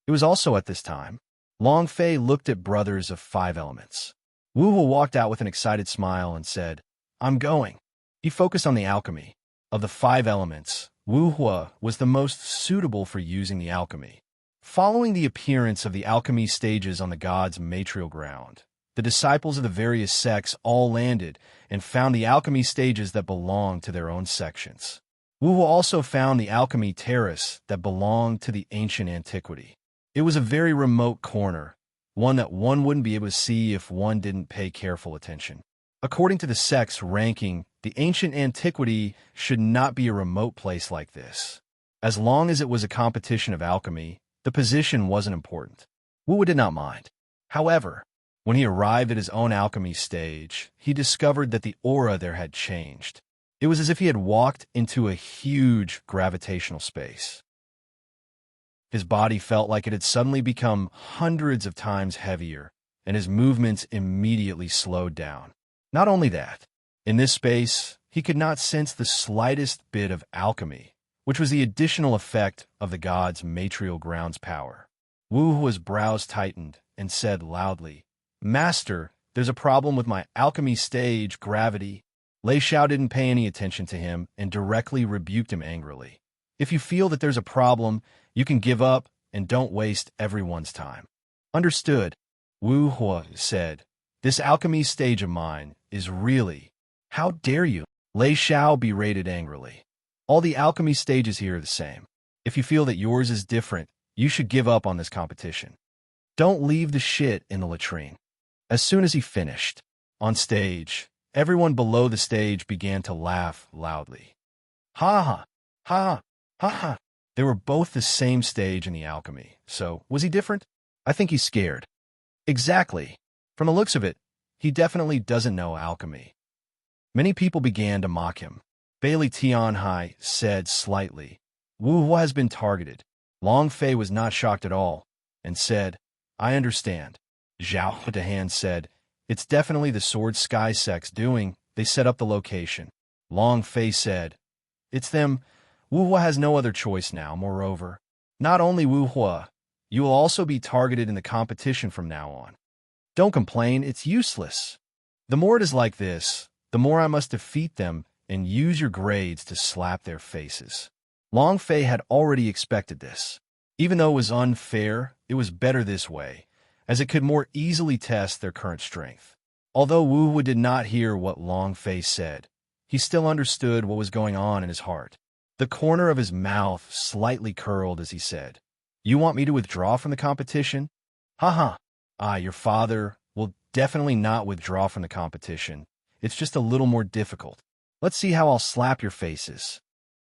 It was also at this time. Long Fei looked at Brothers of Five Elements. Wu Hua walked out with an excited smile and said, "I'm going." He focused on the alchemy. Of the 5 elements, Wu Hua was the most suitable for using the alchemy. Following the appearance of the alchemy stages on the god's material ground, the disciples of the various sects all landed and found the alchemy stages that belonged to their own sections. Wu Hua also found the alchemy terrace that belonged to the ancient antiquity. It was a very remote corner, one that one wouldn't be able to see if one didn't pay careful attention. According to the sect's ranking, the ancient antiquity should not be a remote place like this. As long as it was a competition of alchemy, the position wasn't important. Wu Hua did not mind. However, when he arrived at his own alchemy stage, he discovered that the aura there had changed. It was as if he had walked into a huge gravitational space. His body felt like it had suddenly become hundreds of times heavier, and his movements immediately slowed down. Not only that, in this space, he could not sense the slightest bit of alchemy, which was the additional effect of the god's material ground's power. Wu Hua's brows tightened and said loudly, "Master, there's a problem with my alchemy stage, gravity." Lei Xiao didn't pay any attention to him and directly rebuked him angrily. "If you feel that there's a problem, you can give up and don't waste everyone's time." "Understood," Wu Hua said. "This alchemy stage of mine is really... How dare you?" Lei Xiao berated angrily. "All the alchemy stages here are the same. If you feel that yours is different, you should give up on this competition. Don't leave the shit in the latrine." As soon as he finished, on stage, everyone below the stage began to laugh loudly. Ha ha, ha ha, ha. They were both the same stage in the alchemy, so was he different? I think he's scared. Exactly. From the looks of it, he definitely doesn't know alchemy. Many people began to mock him. Bailey Tianhai said slightly, "Wu Hua has been targeted." Long Fei was not shocked at all, and said, "I understand." Zhao Dahan said, "It's definitely the Sword Sky Sect's doing. They set up the location." Long Fei said, "It's them. Wu Hua has no other choice now. Moreover, not only Wu Hua, you will also be targeted in the competition from now on. Don't complain, it's useless. The more it is like this, the more I must defeat them and use your grades to slap their faces." Long Fei had already expected this. Even though it was unfair, it was better this way, as it could more easily test their current strength. Although Wu Hua did not hear what Long Fei said, he still understood what was going on in his heart. The corner of his mouth slightly curled as he said, "You want me to withdraw from the competition? Haha. Your father will definitely not withdraw from the competition. It's just a little more difficult. Let's see how I'll slap your faces."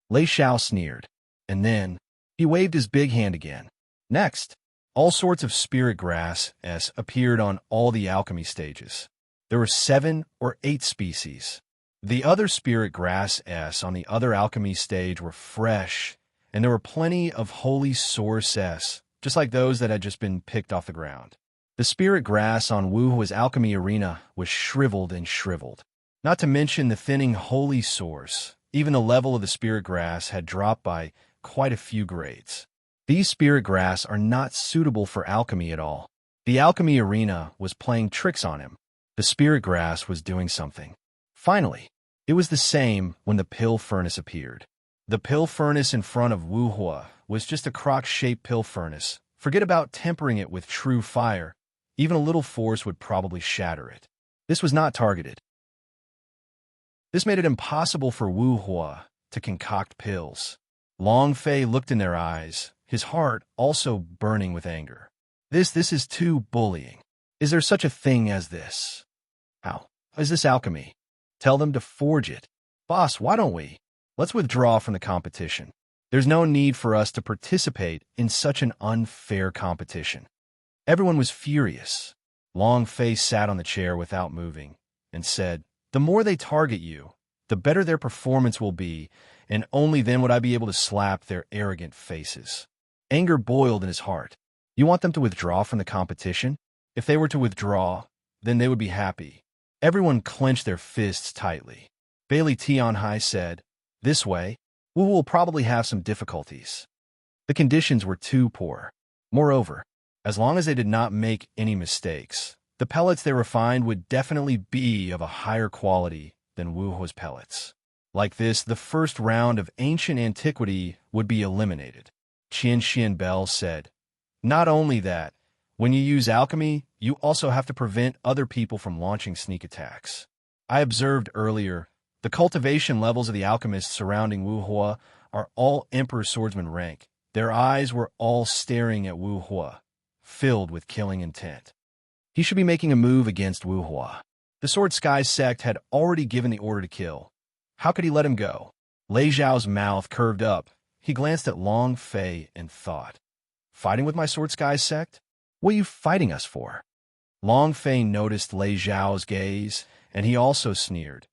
Lei Xiao sneered, and then he waved his big hand again. Next, all sorts of spirit grass appeared on all the alchemy stages. There were 7 or 8 species. The other spirit grass on the other alchemy stage were fresh and there were plenty of holy sources, just like those that had just been picked off the ground. The spirit grass on Wuhua's alchemy arena was shriveled and shriveled. Not to mention the thinning holy source. Even the level of the spirit grass had dropped by quite a few grades. These spirit grass are not suitable for alchemy at all. The alchemy arena was playing tricks on him. The spirit grass was doing something. Finally, it was the same when the pill furnace appeared. The pill furnace in front of Wuhua was just a crock-shaped pill furnace. Forget about tempering it with true fire. Even a little force would probably shatter it. This was not targeted. This made it impossible for Wuhua to concoct pills. Long Fei looked in their eyes, his heart also burning with anger. This is too bullying. Is there such a thing as this? How is this alchemy? Tell them to forge it. Boss, why don't we? Let's withdraw from the competition. There's no need for us to participate in such an unfair competition. Everyone was furious. Long Fei sat on the chair without moving and said, "The more they target you, the better their performance will be, and only then would I be able to slap their arrogant faces." Anger boiled in his heart. You want them to withdraw from the competition? If they were to withdraw, then they would be happy. Everyone clenched their fists tightly. Bailey Tianhai said, "This way, we will probably have some difficulties." The conditions were too poor. Moreover, as long as they did not make any mistakes, the pellets they refined would definitely be of a higher quality than Wuhua's pellets. Like this, the first round of ancient antiquity would be eliminated. Qian Xian Bell said, "Not only that, when you use alchemy, you also have to prevent other people from launching sneak attacks. I observed earlier, the cultivation levels of the alchemists surrounding Wuhua are all Emperor Swordsman rank. Their eyes were all staring at Wuhua, filled with killing intent. He should be making a move against Wuhua. The Sword Sky sect had already given the order to kill. How could he let him go?" Lei Zhao's mouth curved up. He glanced at Long Fei and thought, "Fighting with my Sword Sky sect? What are you fighting us for?" Long Fei noticed Lei Zhao's gaze, and he also sneered.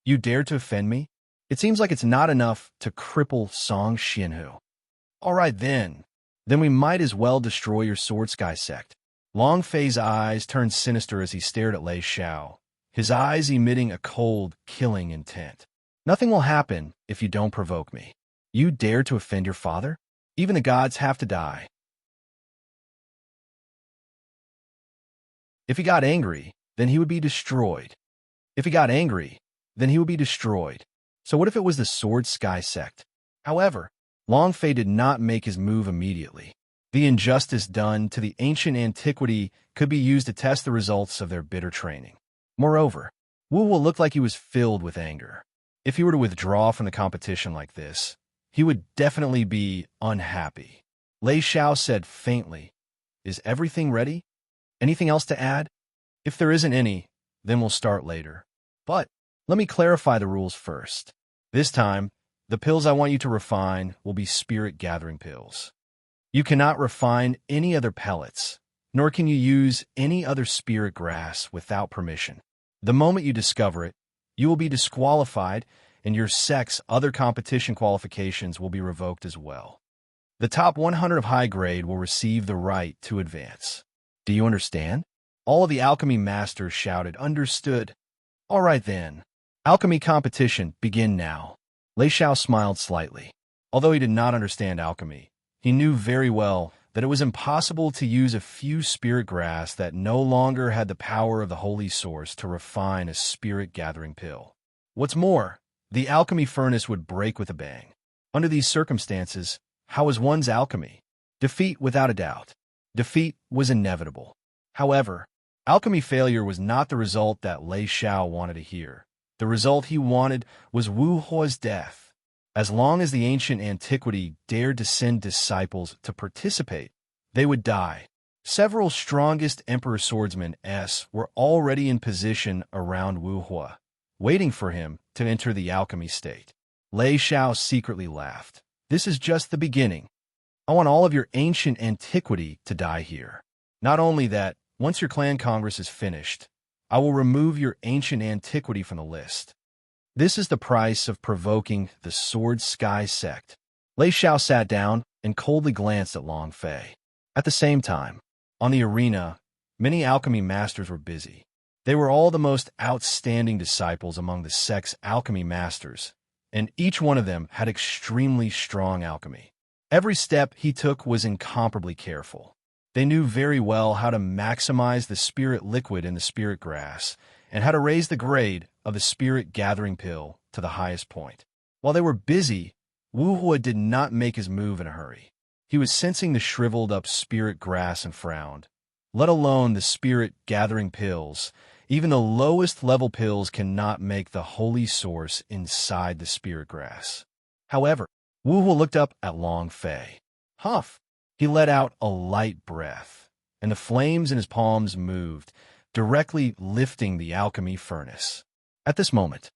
"You dare to offend me? It seems like it's not enough to cripple Song Xianhu. All right then we might as well destroy your Sword Sky sect." Long Fei's eyes turned sinister as he stared at Lei Zhao, his eyes emitting a cold, killing intent. "Nothing will happen if you don't provoke me. You dare to offend your father? Even the gods have to die." If he got angry, then he would be destroyed. If he got angry, then he would be destroyed. So what if it was the Sword Sky sect? However, Long Fei did not make his move immediately. The injustice done to the ancient antiquity could be used to test the results of their bitter training. Moreover, Wu Wu looked like he was filled with anger. If he were to withdraw from the competition like this, he would definitely be unhappy. Lei Xiao said faintly, "Is everything ready? Anything else to add? If there isn't any, then we'll start later. But let me clarify the rules first. This time, the pills I want you to refine will be spirit-gathering pills. You cannot refine any other pellets, nor can you use any other spirit grass without permission. The moment you discover it, you will be disqualified, and your sect's other competition qualifications will be revoked as well. The top 100 of high grade will receive the right to advance. Do you understand?" All of the alchemy masters shouted, "Understood." "All right then. Alchemy competition, begin now." Lei Xiao smiled slightly. Although he did not understand alchemy, he knew very well that it was impossible to use a few spirit grass that no longer had the power of the holy source to refine a spirit-gathering pill. What's more, the alchemy furnace would break with a bang. Under these circumstances, how was one's alchemy? Defeat without a doubt. Defeat was inevitable. However, alchemy failure was not the result that Lei Xiao wanted to hear. The result he wanted was Wu Hua's death. As long as the ancient antiquity dared to send disciples to participate, they would die. Several strongest Emperor Swordsmen were already in position around Wu Hua, waiting for him to enter the alchemy state. Lei Xiao secretly laughed. "This is just the beginning. I want all of your ancient antiquity to die here. Not only that, once your clan congress is finished, I will remove your ancient antiquity from the list. This is the price of provoking the Sword Sky sect." Lei Xiao sat down and coldly glanced at Long Fei. At the same time, on the arena, many alchemy masters were busy. They were all the most outstanding disciples among the sect's alchemy masters, and each one of them had extremely strong alchemy. Every step he took was incomparably careful. They knew very well how to maximize the spirit liquid in the spirit grass and how to raise the grade of the spirit gathering pill to the highest point. While they were busy, Wu Hua did not make his move in a hurry. He was sensing the shriveled up spirit grass and frowned. Let alone the spirit gathering pills, even the lowest level pills cannot make the holy source inside the spirit grass. However, Wu Hua looked up at Long Fei. Huff! He let out a light breath, and the flames in his palms moved, directly lifting the alchemy furnace. At this moment,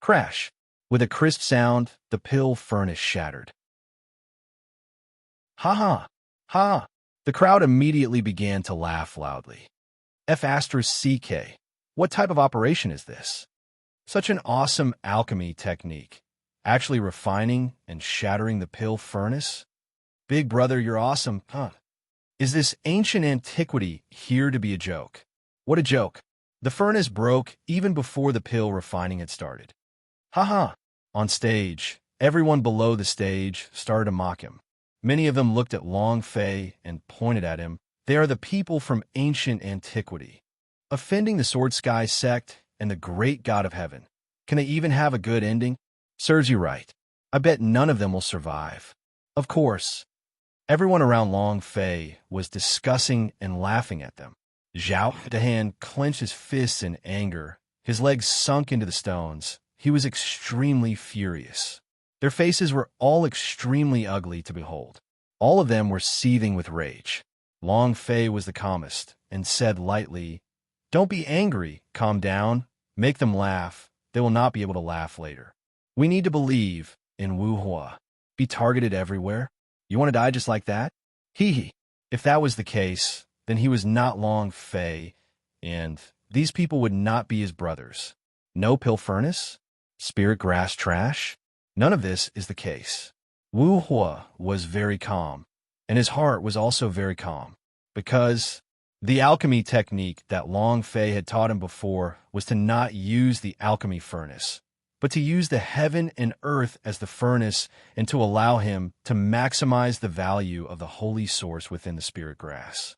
crash! With a crisp sound, the pill furnace shattered. Ha ha! Ha! The crowd immediately began to laugh loudly. F***CK. What type of operation is this? Such an awesome alchemy technique. Actually refining and shattering the pill furnace? Big brother, you're awesome, huh? Is this ancient antiquity here to be a joke? What a joke. The furnace broke even before the pill refining had started. Ha. On stage, everyone below the stage started to mock him. Many of them looked at Long Fei and pointed at him. They are the people from ancient antiquity, offending the Sword Sky sect and the great God of Heaven. Can they even have a good ending? Serves you right. I bet none of them will survive. Of course, everyone around Long Fei was discussing and laughing at them. Zhao Dahan clenched his fists in anger. His legs sunk into the stones. He was extremely furious. Their faces were all extremely ugly to behold. All of them were seething with rage. Long Fei was the calmest and said lightly, "Don't be angry. Calm down. Make them laugh. They will not be able to laugh later. We need to believe in Wu Hua. Be targeted everywhere. You want to die just like that? Hee. If that was the case, then he was not Long Fei, and these people would not be his brothers. No pill furnace? Spirit grass trash? None of this is the case." Wu Hua was very calm, and his heart was also very calm, because the alchemy technique that Long Fei had taught him before was to not use the alchemy furnace, but to use the heaven and earth as the furnace and to allow him to maximize the value of the holy source within the spirit grass.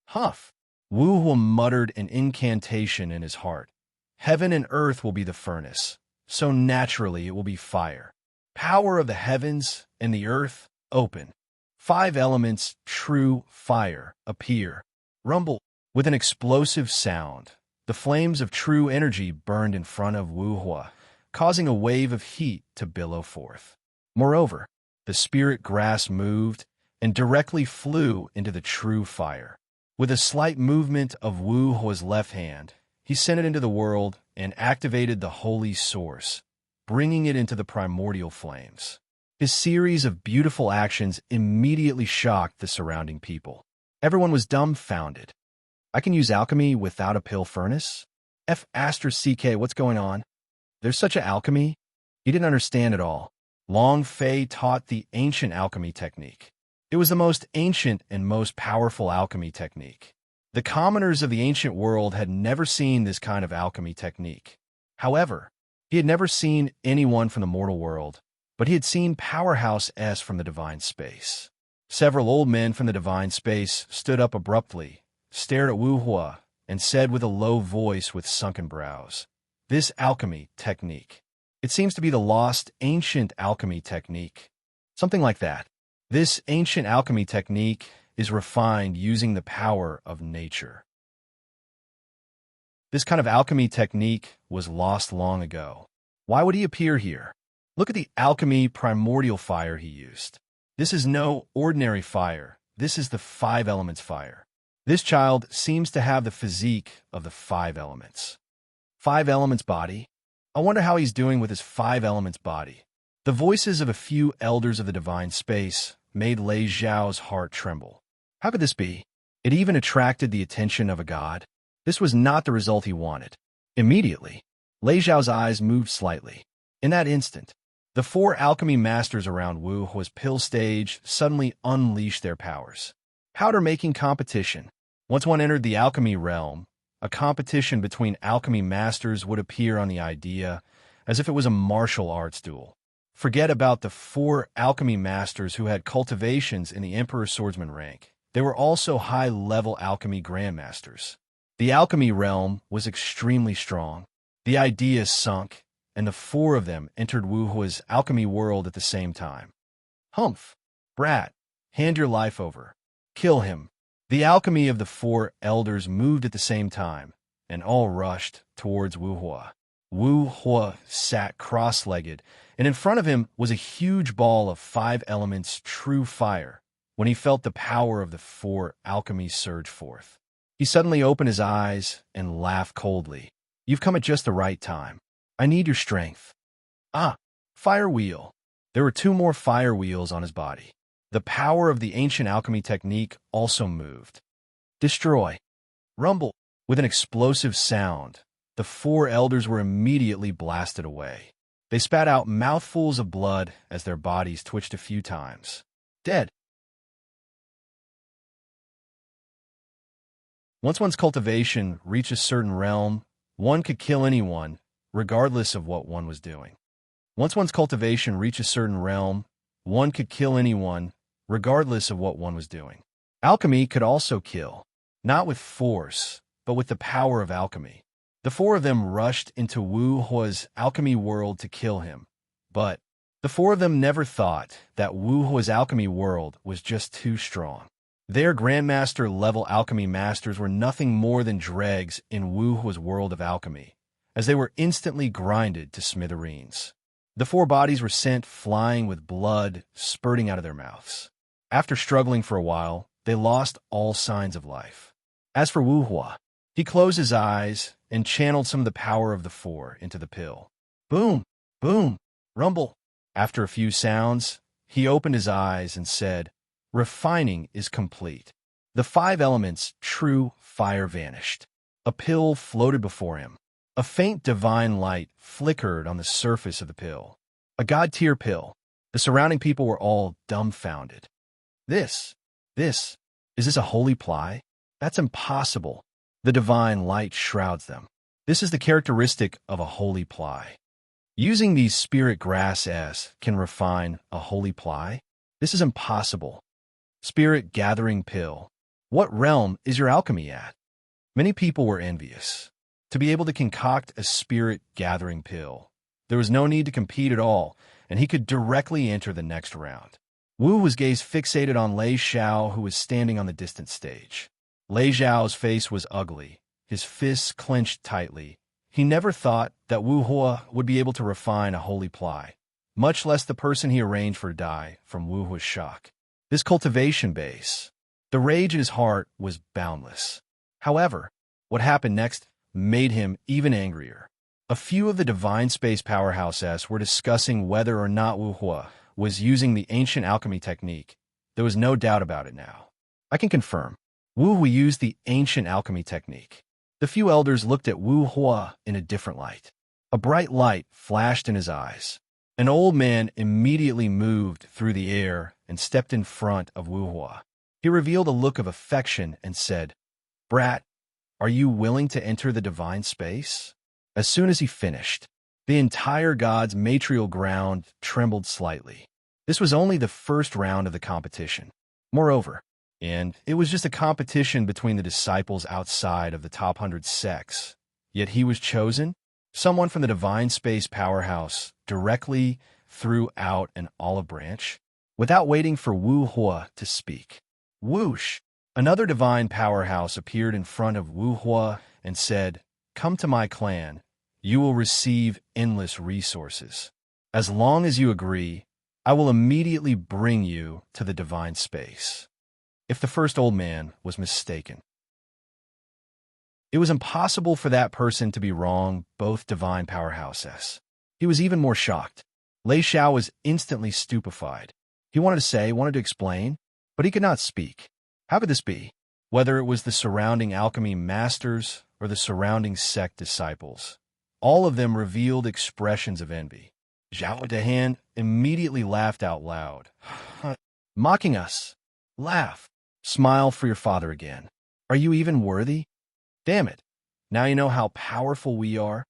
Huff! Wu Hua muttered an incantation in his heart. Heaven and earth will be the furnace, so naturally it will be fire. Power of the heavens and the earth, open. 5 elements, true fire, appear. Rumble. With an explosive sound, the flames of true energy burned in front of Wu Hua, causing a wave of heat to billow forth. Moreover, the spirit grass moved and directly flew into the true fire. With a slight movement of Wu Hua's left hand, he sent it into the world and activated the holy source, bringing it into the primordial flames. His series of beautiful actions immediately shocked the surrounding people. Everyone was dumbfounded. I can use alchemy without a pill furnace? F***CK, what's going on? There's such an alchemy? He didn't understand at all. Long Fei taught the ancient alchemy technique. It was the most ancient and most powerful alchemy technique. The commoners of the ancient world had never seen this kind of alchemy technique. However, he had never seen anyone from the mortal world, but he had seen Powerhouse S from the divine space. Several old men from the divine space stood up abruptly, stared at Wu Hua, and said with a low voice with sunken brows, "This alchemy technique. It seems to be the lost ancient alchemy technique." Something like that. This ancient alchemy technique is refined using the power of nature. This kind of alchemy technique was lost long ago. Why would he appear here? Look at the alchemy primordial fire he used. This is no ordinary fire. This is the 5 elements fire. This child seems to have the physique of the 5 elements. 5 elements body? I wonder how he's doing with his 5 elements body. The voices of a few elders of the divine space made Lei Zhao's heart tremble. How could this be? It even attracted the attention of a god. This was not the result he wanted. Immediately, Lei Zhao's eyes moved slightly. In that instant, The four alchemy masters around Wu Hua's pill stage suddenly unleashed their powers. Powder-making competition. Once one entered the alchemy realm, a competition between alchemy masters would appear on the idea as if it was a martial arts duel. Forget about the four alchemy masters who had cultivations in the Emperor Swordsman rank. They were also high-level alchemy grandmasters. The alchemy realm was extremely strong. The idea sunk, and the four of them entered Wu Hua's alchemy world at the same time. Humph! Brat, hand your life over. Kill him. The alchemy of the four elders moved at the same time, and all rushed towards Wu Hua. Wu Hua sat cross-legged, and in front of him was a huge ball of 5 elements true fire. When he felt the power of the four alchemies surge forth, he suddenly opened his eyes and laughed coldly. You've come at just the right time. I need your strength. Ah, fire wheel. There were 2 more fire wheels on his body. The power of the ancient alchemy technique also moved. Destroy. Rumble. With an explosive sound, the 4 elders were immediately blasted away. They spat out mouthfuls of blood as their bodies twitched a few times. Dead. Once one's cultivation reached a certain realm, one could kill anyone, regardless of what one was doing. Once one's cultivation reached a certain realm, one could kill anyone, regardless of what one was doing. Alchemy could also kill, not with force, but with the power of alchemy. The 4 of them rushed into Wu Hua's alchemy world to kill him, but the 4 of them never thought that Wu Hua's alchemy world was just too strong. Their Grandmaster-level alchemy masters were nothing more than dregs in Wu Hua's world of alchemy, as they were instantly grinded to smithereens. The 4 bodies were sent flying with blood spurting out of their mouths. After struggling for a while, they lost all signs of life. As for Wu Hua, he closed his eyes and channeled some of the power of the 4 into the pill. Boom! Boom! Rumble! After a few sounds, he opened his eyes and said, Refining is complete. The 5 elements, true fire vanished. A pill floated before him. A faint divine light flickered on the surface of the pill. A god-tier pill. The surrounding people were all dumbfounded. Is this a holy ply? That's impossible. The divine light shrouds them. This is the characteristic of a holy ply. Using these spirit grass S can refine a holy ply? This is impossible. Spirit gathering pill. What realm is your alchemy at? Many people were envious. To be able to concoct a spirit gathering pill, there was no need to compete at all, and he could directly enter the next round. Wu was gaze fixated on Lei Xiao, who was standing on the distant stage. Lei Xiao's face was ugly, his fists clenched tightly. He never thought that Wu Hua would be able to refine a holy ply, much less the person he arranged for to die from Wu Hua's shock. This cultivation base. The rage in his heart was boundless. However, what happened next made him even angrier. A few of the divine space powerhouses were discussing whether or not Wu Hua was using the ancient alchemy technique. There was no doubt about it now. I can confirm. Wu Hua used the ancient alchemy technique. The few elders looked at Wu Hua in a different light. A bright light flashed in his eyes. An old man immediately moved through the air and stepped in front of Wu Hua. He revealed a look of affection and said, Brat, are you willing to enter the divine space? As soon as he finished, the entire god's material ground trembled slightly. This was only the first round of the competition. Moreover, and it was just a competition between the disciples outside of the top 100 sects. Yet he was chosen, someone from the divine space powerhouse, directly threw out an olive branch, without waiting for Wu Hua to speak. Whoosh! Another divine powerhouse appeared in front of Wu Hua and said, Come to my clan. You will receive endless resources. As long as you agree, I will immediately bring you to the divine space. If the first old man was mistaken, it was impossible for that person to be wrong, both divine powerhouses. He was even more shocked. Lei Xiao was instantly stupefied. He wanted to say, wanted to explain, but he could not speak. How could this be? Whether it was the surrounding alchemy masters or the surrounding sect disciples, all of them revealed expressions of envy. Zhao Dehan immediately laughed out loud. Mocking us. Laugh. Smile for your father again. Are you even worthy? Damn it. Now you know how powerful we are.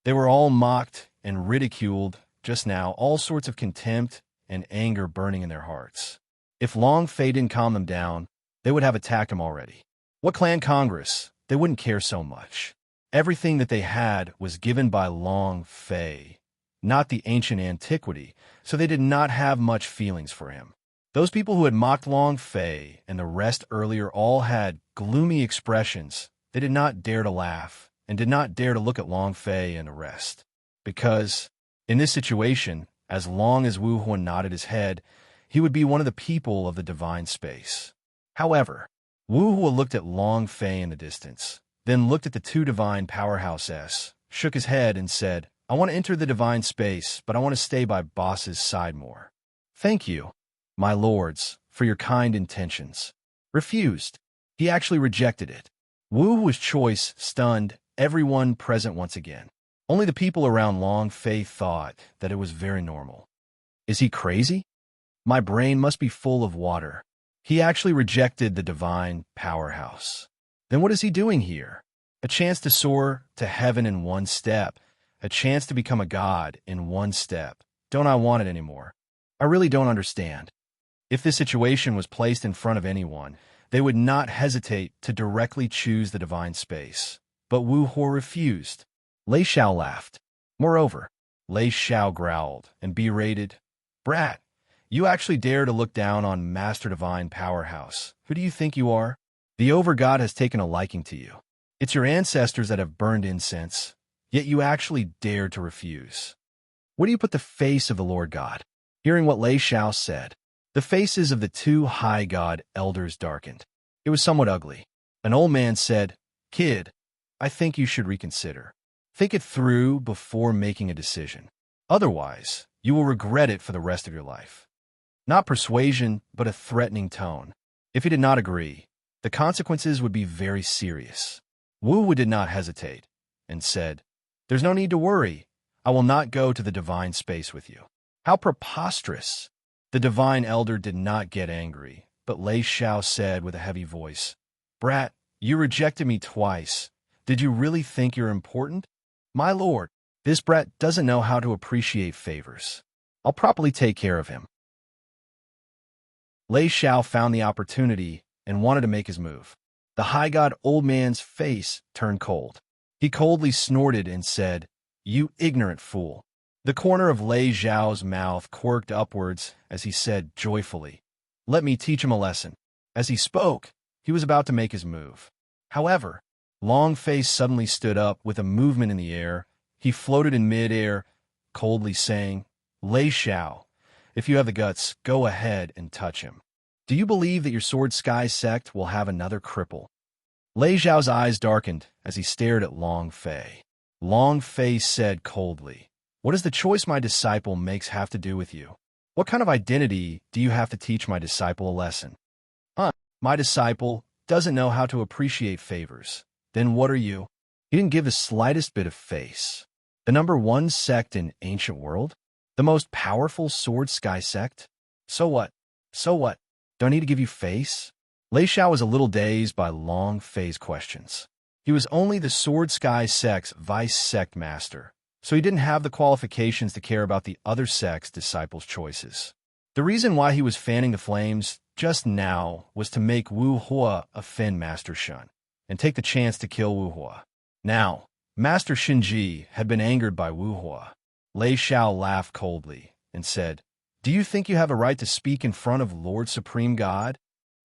They were all mocked and ridiculed just now, all sorts of contempt and anger burning in their hearts. If Long Fei didn't calm them down, they would have attacked him already. What clan congress? They wouldn't care so much. Everything that they had was given by Long Fei, not the ancient antiquity, so they did not have much feelings for him. Those people who had mocked Long Fei and the rest earlier all had gloomy expressions. They did not dare to laugh and did not dare to look at Long Fei and the rest. Because, in this situation, as long as Wu Huan nodded his head, he would be one of the people of the divine space. However, Wu Hua looked at Long Fei in the distance, then looked at the two divine powerhouses, shook his head and said, I want to enter the divine space, but I want to stay by boss's side more. Thank you, my lords, for your kind intentions. Refused. He actually rejected it. Wu Hua's choice stunned everyone present once again. Only the people around Long Fei thought that it was very normal. Is he crazy? My brain must be full of water. He actually rejected the divine powerhouse. Then what is he doing here? A chance to soar to heaven in one step. A chance to become a god in one step. Don't I want it anymore? I really don't understand. If this situation was placed in front of anyone, they would not hesitate to directly choose the divine space. But Wu Hua refused. Lei Xiao laughed. Moreover, Lei Xiao growled and berated, Brat, you actually dare to look down on Master Divine Powerhouse. Who do you think you are? The Overgod has taken a liking to you. It's your ancestors that have burned incense, yet you actually dared to refuse. Where do you put the face of the Lord God? Hearing what Lei Xiao said, the faces of the two high god elders darkened. It was somewhat ugly. An old man said, Kid, I think you should reconsider. Think it through before making a decision. Otherwise, you will regret it for the rest of your life. Not persuasion, but a threatening tone. If he did not agree, the consequences would be very serious. Wu Wu did not hesitate and said, There's no need to worry. I will not go to the divine space with you. How preposterous! The divine elder did not get angry, but Lei Xiao said with a heavy voice, Brat, you rejected me twice. Did you really think you're important? My lord, this brat doesn't know how to appreciate favors. I'll properly take care of him. Lei Xiao found the opportunity and wanted to make his move. The high god old man's face turned cold. He coldly snorted and said, You ignorant fool. The corner of Lei Xiao's mouth quirked upwards as he said joyfully, Let me teach him a lesson. As he spoke, he was about to make his move. However, Long Fei suddenly stood up with a movement in the air. He floated in mid-air, coldly saying, Lei Xiao, if you have the guts, go ahead and touch him. Do you believe that your Sword Sky sect will have another cripple? Lei Xiao's eyes darkened as he stared at Long Fei. Long Fei said coldly, What does the choice my disciple makes have to do with you? What kind of identity do you have to teach my disciple a lesson? My disciple doesn't know how to appreciate favors. Then what are you? He didn't give the slightest bit of face. The number one sect in ancient world? The most powerful Sword Sky sect? So what? So what? Do I need to give you face? Lei Xiao was a little dazed by Long Fei's questions. He was only the Sword Sky sect's vice sect master, so he didn't have the qualifications to care about the other sect's disciples' choices. The reason why he was fanning the flames just now was to make Wu Hua offend Master Shun and take the chance to kill Wu Hua. Now, Master Shinji had been angered by Wu Hua. Lei Xiao laughed coldly and said, Do you think you have a right to speak in front of Lord Supreme God?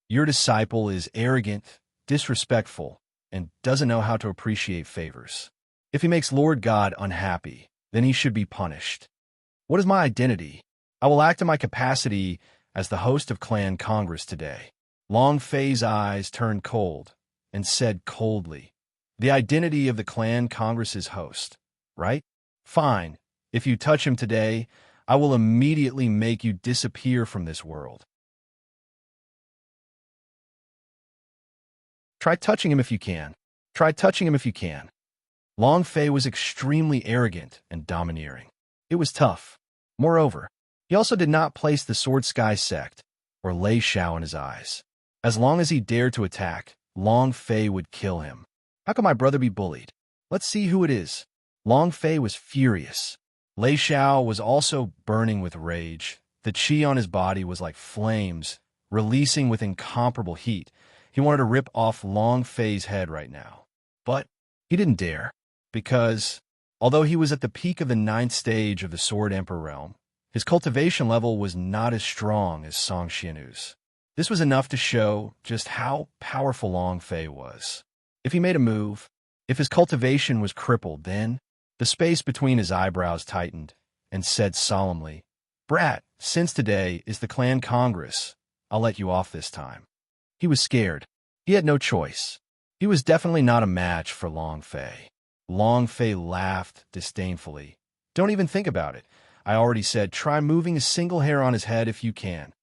Your disciple is arrogant, disrespectful, and doesn't know how to appreciate favors. If he makes Lord God unhappy, then he should be punished. What is my identity? I will act in my capacity as the host of Clan Congress today. Long Fei's eyes turned cold and said coldly, The identity of the Clan Congress's host, right? Fine. If you touch him today, I will immediately make you disappear from this world. Try touching him if you can. Try touching him if you can. Long Fei was extremely arrogant and domineering. It was tough. Moreover, he also did not place the Sword Sky sect or Lei Shao in his eyes. As long as he dared to attack, Long Fei would kill him. How can my brother be bullied? Let's see who it is. Long Fei was furious. Lei Shao was also burning with rage. The qi on his body was like flames, releasing with incomparable heat. He wanted to rip off Long Fei's head right now. But he didn't dare, because, although he was at the peak of the 9th stage of the Sword Emperor realm, his cultivation level was not as strong as Song Xianu's. This was enough to show just how powerful Long Fei was. If he made a move, if his cultivation was crippled, then the space between his eyebrows tightened and said solemnly, "Brat, since today is the clan congress, I'll let you off this time." He was scared. He had no choice. He was definitely not a match for Long Fei. Long Fei laughed disdainfully. "Don't even think about it. I already said try moving a single hair on his head if you can."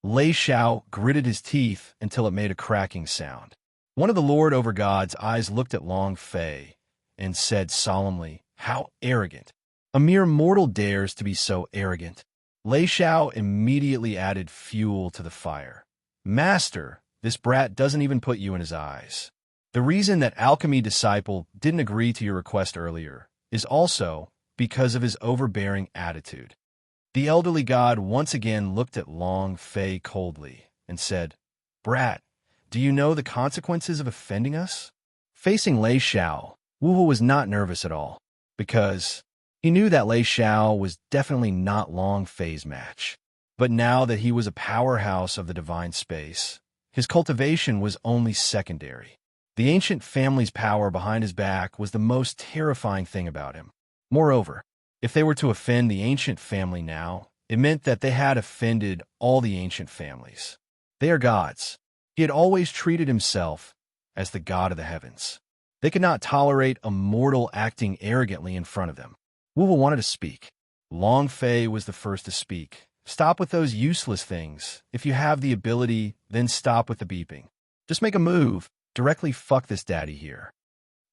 Lei Shao gritted his teeth until it made a cracking sound. One of the Lord over God's eyes looked at Long Fei and said solemnly, "How arrogant! A mere mortal dares to be so arrogant." Lei Shao immediately added fuel to the fire. "Master, this brat doesn't even put you in his eyes. The reason that Alchemy Disciple didn't agree to your request earlier is also because of his overbearing attitude." The elderly god once again looked at Long Fei coldly and said, "Brat, do you know the consequences of offending us?" Facing Lei Shao, Wu Hu was not nervous at all, because he knew that Lei Shao was definitely not Long Fei's match. But now that he was a powerhouse of the divine space, his cultivation was only secondary. The ancient family's power behind his back was the most terrifying thing about him. Moreover, if they were to offend the ancient family now, it meant that they had offended all the ancient families. They are gods. He had always treated himself as the god of the heavens. They could not tolerate a mortal acting arrogantly in front of them. Wu Wu wanted to speak. Long Fei was the first to speak. "Stop with those useless things. If you have the ability, then stop with the beeping. Just make a move. Directly fuck this daddy here.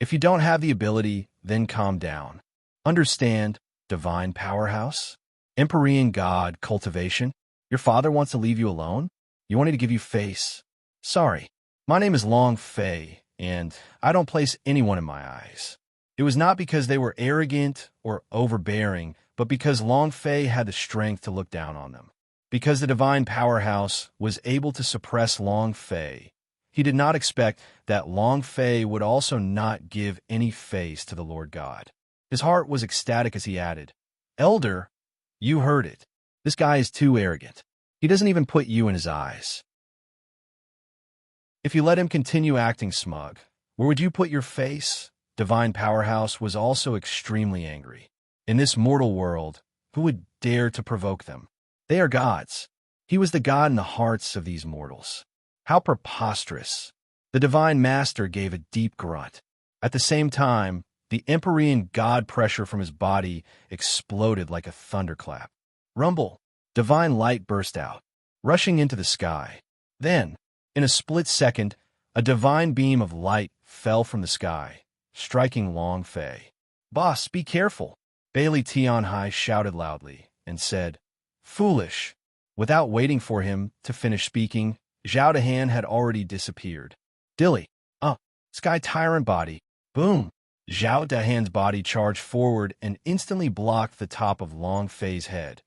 If you don't have the ability, then calm down. Understand, divine powerhouse? Empyrean god cultivation? Your father wants to leave you alone? You wanted to give you face? Sorry, my name is Long Fei, and I don't place anyone in my eyes." It was not because they were arrogant or overbearing, but because Long Fei had the strength to look down on them. Because the divine powerhouse was able to suppress Long Fei, he did not expect that Long Fei would also not give any face to the Lord God. His heart was ecstatic as he added, "Elder, you heard it. This guy is too arrogant. He doesn't even put you in his eyes. If you let him continue acting smug, where would you put your face?" Divine Powerhouse was also extremely angry. In this mortal world, who would dare to provoke them? They are gods. He was the god in the hearts of these mortals. How preposterous. The Divine Master gave a deep grunt. At the same time, the Empyrean god pressure from his body exploded like a thunderclap. Rumble. Divine light burst out, rushing into the sky. Then, in a split second, a divine beam of light fell from the sky, striking Long Fei. "Boss, be careful," Bailey Tianhai shouted loudly and said, "Foolish." Without waiting for him to finish speaking, Zhao Dahan had already disappeared. "Dilly, Sky Tyrant body, boom." Zhao Dahan's body charged forward and instantly blocked the top of Long Fei's head.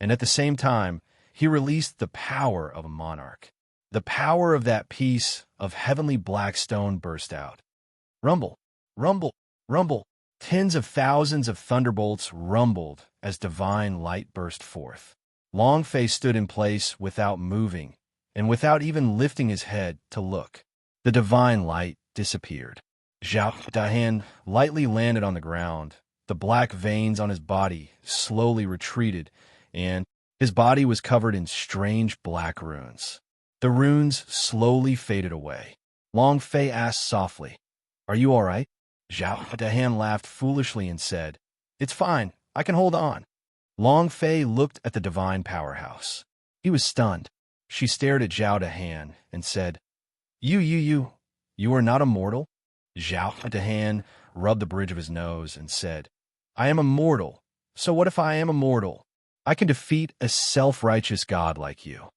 And at the same time, he released the power of a monarch. The power of that piece of heavenly black stone burst out. Rumble, rumble, rumble. Tens of thousands of thunderbolts rumbled as divine light burst forth. Long Fei stood in place without moving, and without even lifting his head to look. The divine light disappeared. Zhao Dahan lightly landed on the ground. The black veins on his body slowly retreated, and his body was covered in strange black runes. The runes slowly faded away. Long Fei asked softly, "Are you all right?" Zhao Dahan laughed foolishly and said, "It's fine. I can hold on." Long Fei looked at the divine powerhouse. He was stunned. She stared at Zhao Dahan and said, You are not immortal?" Zhao Dahan rubbed the bridge of his nose and said, "I am immortal. So what if I am immortal? I can defeat a self-righteous god like you.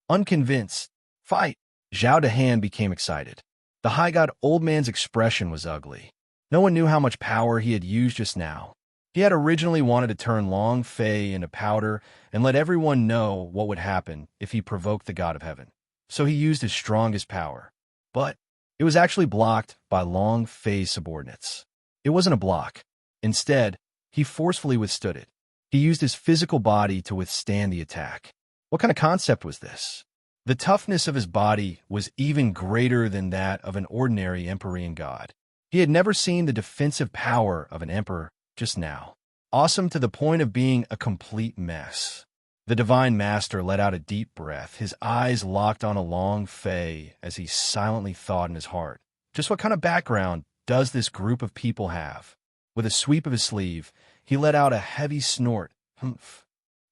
Unconvinced. Fight! Zhao Dehan became excited. The high god old man's expression was ugly. No one knew how much power he had used just now. He had originally wanted to turn Long Fei into powder and let everyone know what would happen if he provoked the god of heaven. So he used his strongest power. But it was actually blocked by Long Fei's subordinates. It wasn't a block. Instead, he forcefully withstood it. He used his physical body to withstand the attack. What kind of concept was this? The toughness of his body was even greater than that of an ordinary Empyrean god. He had never seen the defensive power of an emperor just now. Awesome to the point of being a complete mess. The Divine Master let out a deep breath, his eyes locked on a Long Fei as he silently thought in his heart. Just what kind of background does this group of people have? With a sweep of his sleeve, he let out a heavy snort. Humph.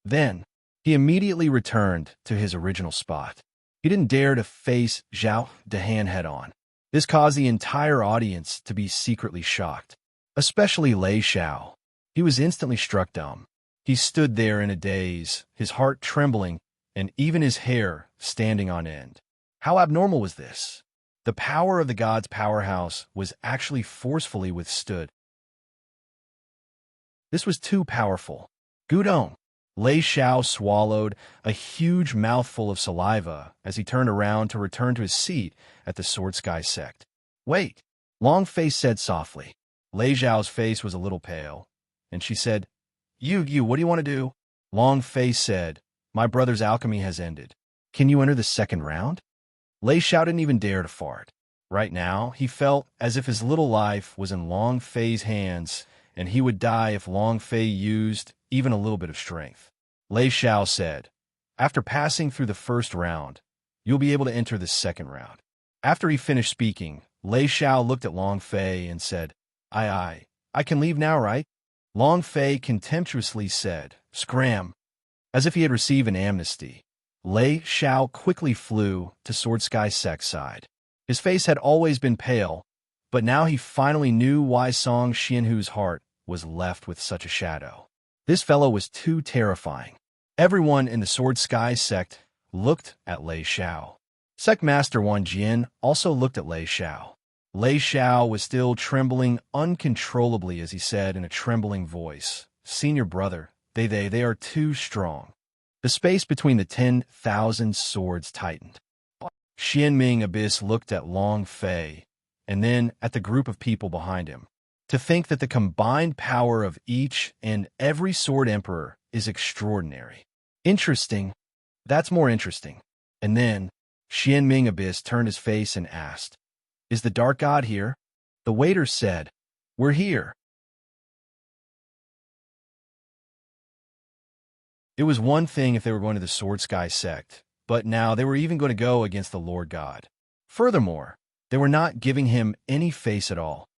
Then, he immediately returned to his original spot. He didn't dare to face Zhao Dehan head-on. This caused the entire audience to be secretly shocked, especially Lei Xiao. He was instantly struck dumb. He stood there in a daze, his heart trembling, and even his hair standing on end. How abnormal was this? The power of the god's powerhouse was actually forcefully withstood. This was too powerful. Gudong! Lei Xiao swallowed a huge mouthful of saliva as he turned around to return to his seat at the Sword Sky sect. Wait, Long Fei said softly. Lei Xiao's face was a little pale, and she said, You, what do you want to do? Long Fei said, My brother's alchemy has ended. Can you enter the second round? Lei Xiao didn't even dare to fart. Right now, he felt as if his little life was in Long Fei's hands, and he would die if Long Fei used even a little bit of strength. Lei Xiao said, After passing through the first round, you'll be able to enter the second round. After he finished speaking, Lei Xiao looked at Long Fei and said, I can leave now, right? Long Fei contemptuously said, Scram, as if he had received an amnesty. Lei Xiao quickly flew to Sword Sky Sect's side. His face had always been pale, but now he finally knew why Song Xianhu's heart was left with such a shadow. This fellow was too terrifying. Everyone in the Sword Sky sect looked at Lei Xiao. Sect Master Wan Jian also looked at Lei Xiao. Lei Xiao was still trembling uncontrollably as he said in a trembling voice, Senior brother, they are too strong. The space between the 10,000 swords tightened. Xianming Abyss looked at Long Fei, and then at the group of people behind him. To think that the combined power of each and every sword emperor is extraordinary. Interesting. That's more interesting. And then, Xianming Abyss turned his face and asked, Is the Dark God here? The waiter said, We're here. It was one thing if they were going to the Sword Sky sect, but now they were even going to go against the Lord God. Furthermore, they were not giving him any face at all.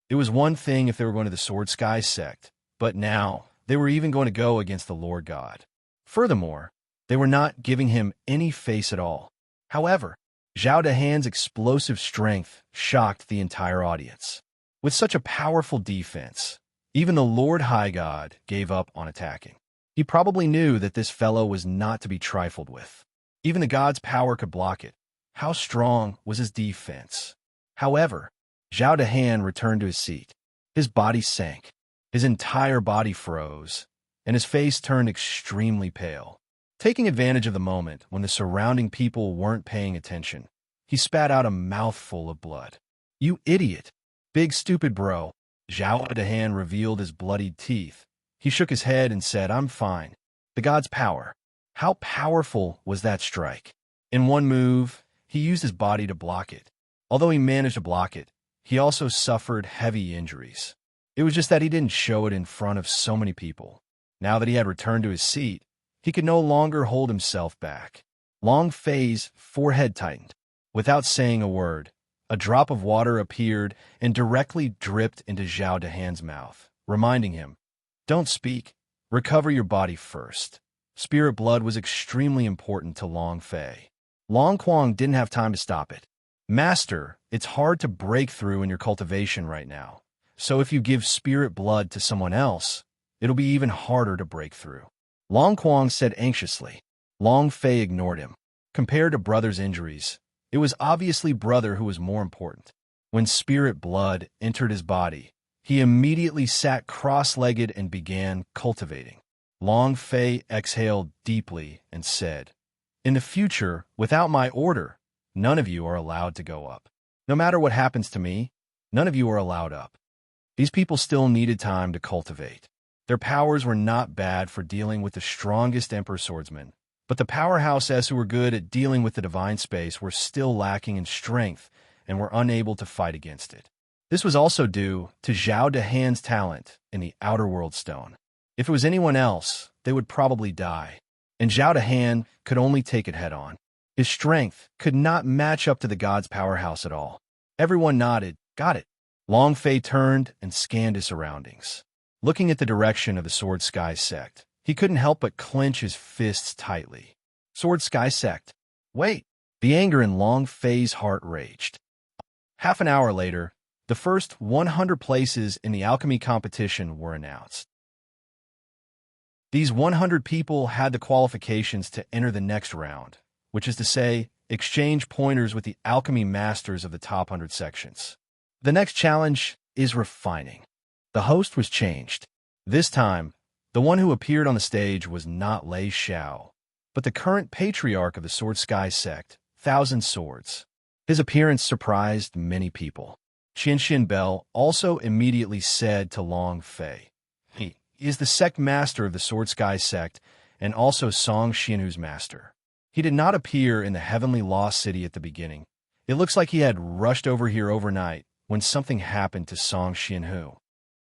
It was one thing if they were going to the Sword Sky sect, but now they were even going to go against the Lord God. Furthermore, they were not giving him any face at all. However, Zhao Dehan's explosive strength shocked the entire audience. With such a powerful defense, even the Lord High God gave up on attacking. He probably knew that this fellow was not to be trifled with. Even the god's power could block it. How strong was his defense? However, Zhao Dehan returned to his seat. His body sank. His entire body froze, and his face turned extremely pale. Taking advantage of the moment when the surrounding people weren't paying attention, he spat out a mouthful of blood. You idiot! Big stupid bro. Zhao Dehan revealed his bloodied teeth. He shook his head and said, I'm fine. The god's power. How powerful was that strike? In one move, he used his body to block it. Although he managed to block it, he also suffered heavy injuries. It was just that he didn't show it in front of so many people. Now that he had returned to his seat, he could no longer hold himself back. Long Fei's forehead tightened. Without saying a word, a drop of water appeared and directly dripped into Zhao Dehan's mouth, reminding him, Don't speak. Recover your body first. Spirit blood was extremely important to Long Fei. Long Quang didn't have time to stop it. Master, it's hard to break through in your cultivation right now. So if you give spirit blood to someone else, it'll be even harder to break through. Long Quang said anxiously. Long Fei ignored him. Compared to Brother's injuries, it was obviously Brother who was more important. When spirit blood entered his body, he immediately sat cross-legged and began cultivating. Long Fei exhaled deeply and said, "In the future, without my order, none of you are allowed to go up. No matter what happens to me, none of you are allowed up." These people still needed time to cultivate. Their powers were not bad for dealing with the strongest Emperor swordsmen, but the powerhouses who were good at dealing with the divine space were still lacking in strength and were unable to fight against it. This was also due to Zhao Dehan's talent in the Outer World Stone. If it was anyone else, they would probably die, and Zhao Dehan could only take it head-on. His strength could not match up to the god's powerhouse at all. Everyone nodded. Got it. Long Fei turned and scanned his surroundings. Looking at the direction of the Sword Sky sect, he couldn't help but clench his fists tightly. Sword Sky sect. Wait! The anger in Long Fei's heart raged. Half an hour later, the first 100 places in the alchemy competition were announced. These 100 people had the qualifications to enter the next round, which is to say, exchange pointers with the alchemy masters of the top 100 sections. The next challenge is refining. The host was changed. This time, the one who appeared on the stage was not Lei Xiao, but the current patriarch of the Sword Sky sect, Thousand Swords. His appearance surprised many people. Qian Bell also immediately said to Long Fei, "He is the sect master of the Sword Sky sect and also Song Xianhu's master. He did not appear in the heavenly lost city at the beginning. It looks like he had rushed over here overnight when something happened to Song Xianhu."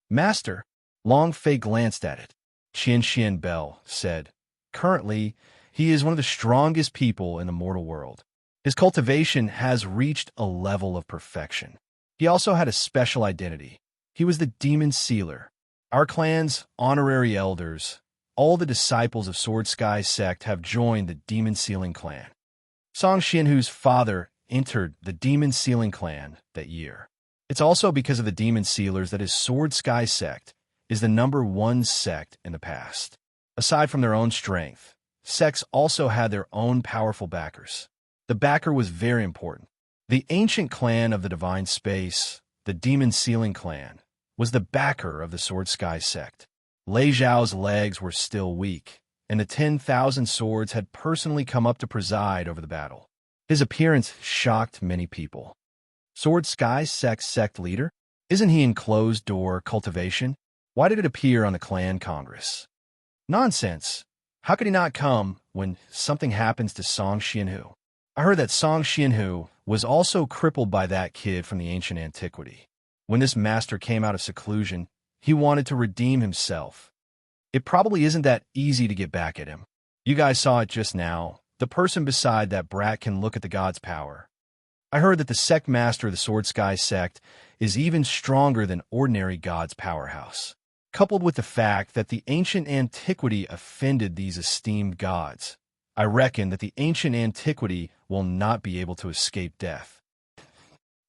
"Master?" Long Fei glanced at it. Qian Bell said, "Currently, he is one of the strongest people in the mortal world. His cultivation has reached a level of perfection. He also had a special identity. He was the Demon Sealer. Our clan's honorary elders, all the disciples of Sword Sky sect, have joined the Demon Sealing clan. Song Xianhu's father entered the Demon Sealing clan that year. It's also because of the Demon Sealers that his Sword Sky sect is the #1 sect in the past. Aside from their own strength, sects also had their own powerful backers. The backer was very important. The ancient clan of the Divine Space, the Demon Sealing clan, was the backer of the Sword Sky sect. Lei Zhao's legs were still weak, and the 10,000 swords had personally come up to preside over the battle. His appearance shocked many people. Sword Sky sect leader? Isn't he in closed-door cultivation? Why did it appear on the clan congress? Nonsense. How could he not come when something happens to Song Xianhu? I heard that Song Xianhu was also crippled by that kid from the ancient antiquity. When this master came out of seclusion, he wanted to redeem himself. It probably isn't that easy to get back at him. You guys saw it just now. The person beside that brat can look at the god's power. I heard that the sect master of the Sword Sky sect is even stronger than ordinary god's powerhouse. Coupled with the fact that the ancient antiquity offended these esteemed gods, I reckon that the ancient antiquity will not be able to escape death."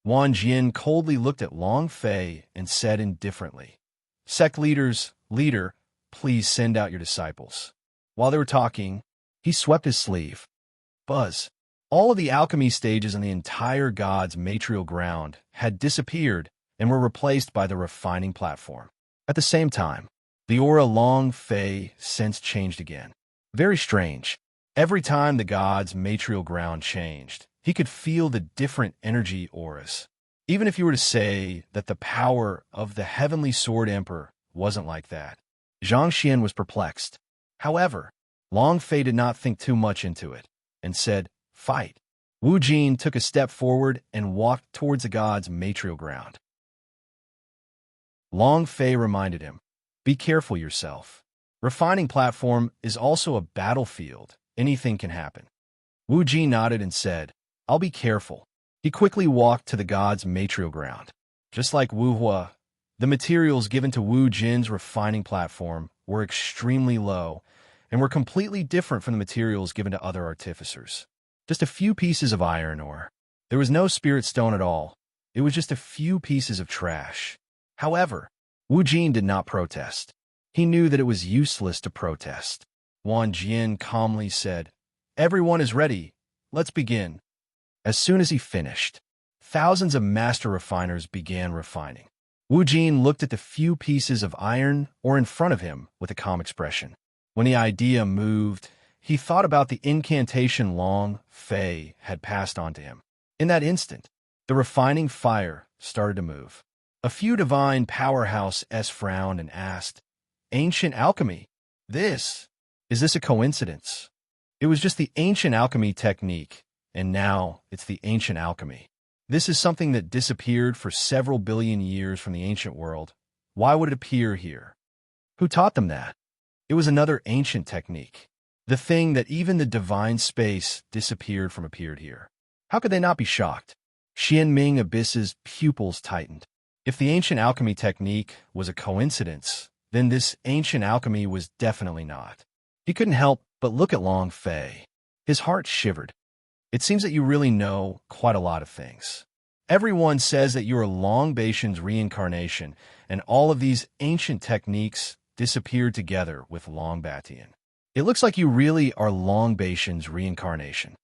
Wang Jin coldly looked at Long Fei and said indifferently, "Sect leader, please send out your disciples." While they were talking, he swept his sleeve. Buzz. All of the alchemy stages on the entire god's material ground had disappeared and were replaced by the refining platform. At the same time, the aura Long Fei sensed changed again. Very strange. Every time the god's material ground changed, he could feel the different energy auras. Even if you were to say that the power of the Heavenly Sword Emperor wasn't like that. Zhang Xian was perplexed. However, Long Fei did not think too much into it and said, "Fight." Wu Jin took a step forward and walked towards the god's material ground. Long Fei reminded him, "Be careful yourself. Refining platform is also a battlefield. Anything can happen." Wu Jin nodded and said, "I'll be careful." He quickly walked to the god's material ground. Just like Wu Hua, the materials given to Wu Jin's refining platform were extremely low and were completely different from the materials given to other artificers. Just a few pieces of iron ore. There was no spirit stone at all. It was just a few pieces of trash. However, Wu Jin did not protest. He knew that it was useless to protest. Wang Jian calmly said, "Everyone is ready. Let's begin." As soon as he finished, thousands of master refiners began refining. Wu Jin looked at the few pieces of iron ore in front of him with a calm expression. When the idea moved, he thought about the incantation Long Fei had passed on to him. In that instant, the refining fire started to move. A few divine powerhouses frowned and asked, "Ancient alchemy? Is this a coincidence?" It was just the ancient alchemy technique, and now it's the ancient alchemy. This is something that disappeared for several billion years from the ancient world. Why would it appear here? Who taught them that? It was another ancient technique. The thing that even the divine space disappeared from appeared here. How could they not be shocked? Xianming Abyss's pupils tightened. If the ancient alchemy technique was a coincidence, then this ancient alchemy was definitely not. He couldn't help but look at Long Fei. His heart shivered. It seems that you really know quite a lot of things. Everyone says that you are Long Baishan's reincarnation, and all of these ancient techniques disappeared together with Long Batian. It looks like you really are Long Baishan's reincarnation.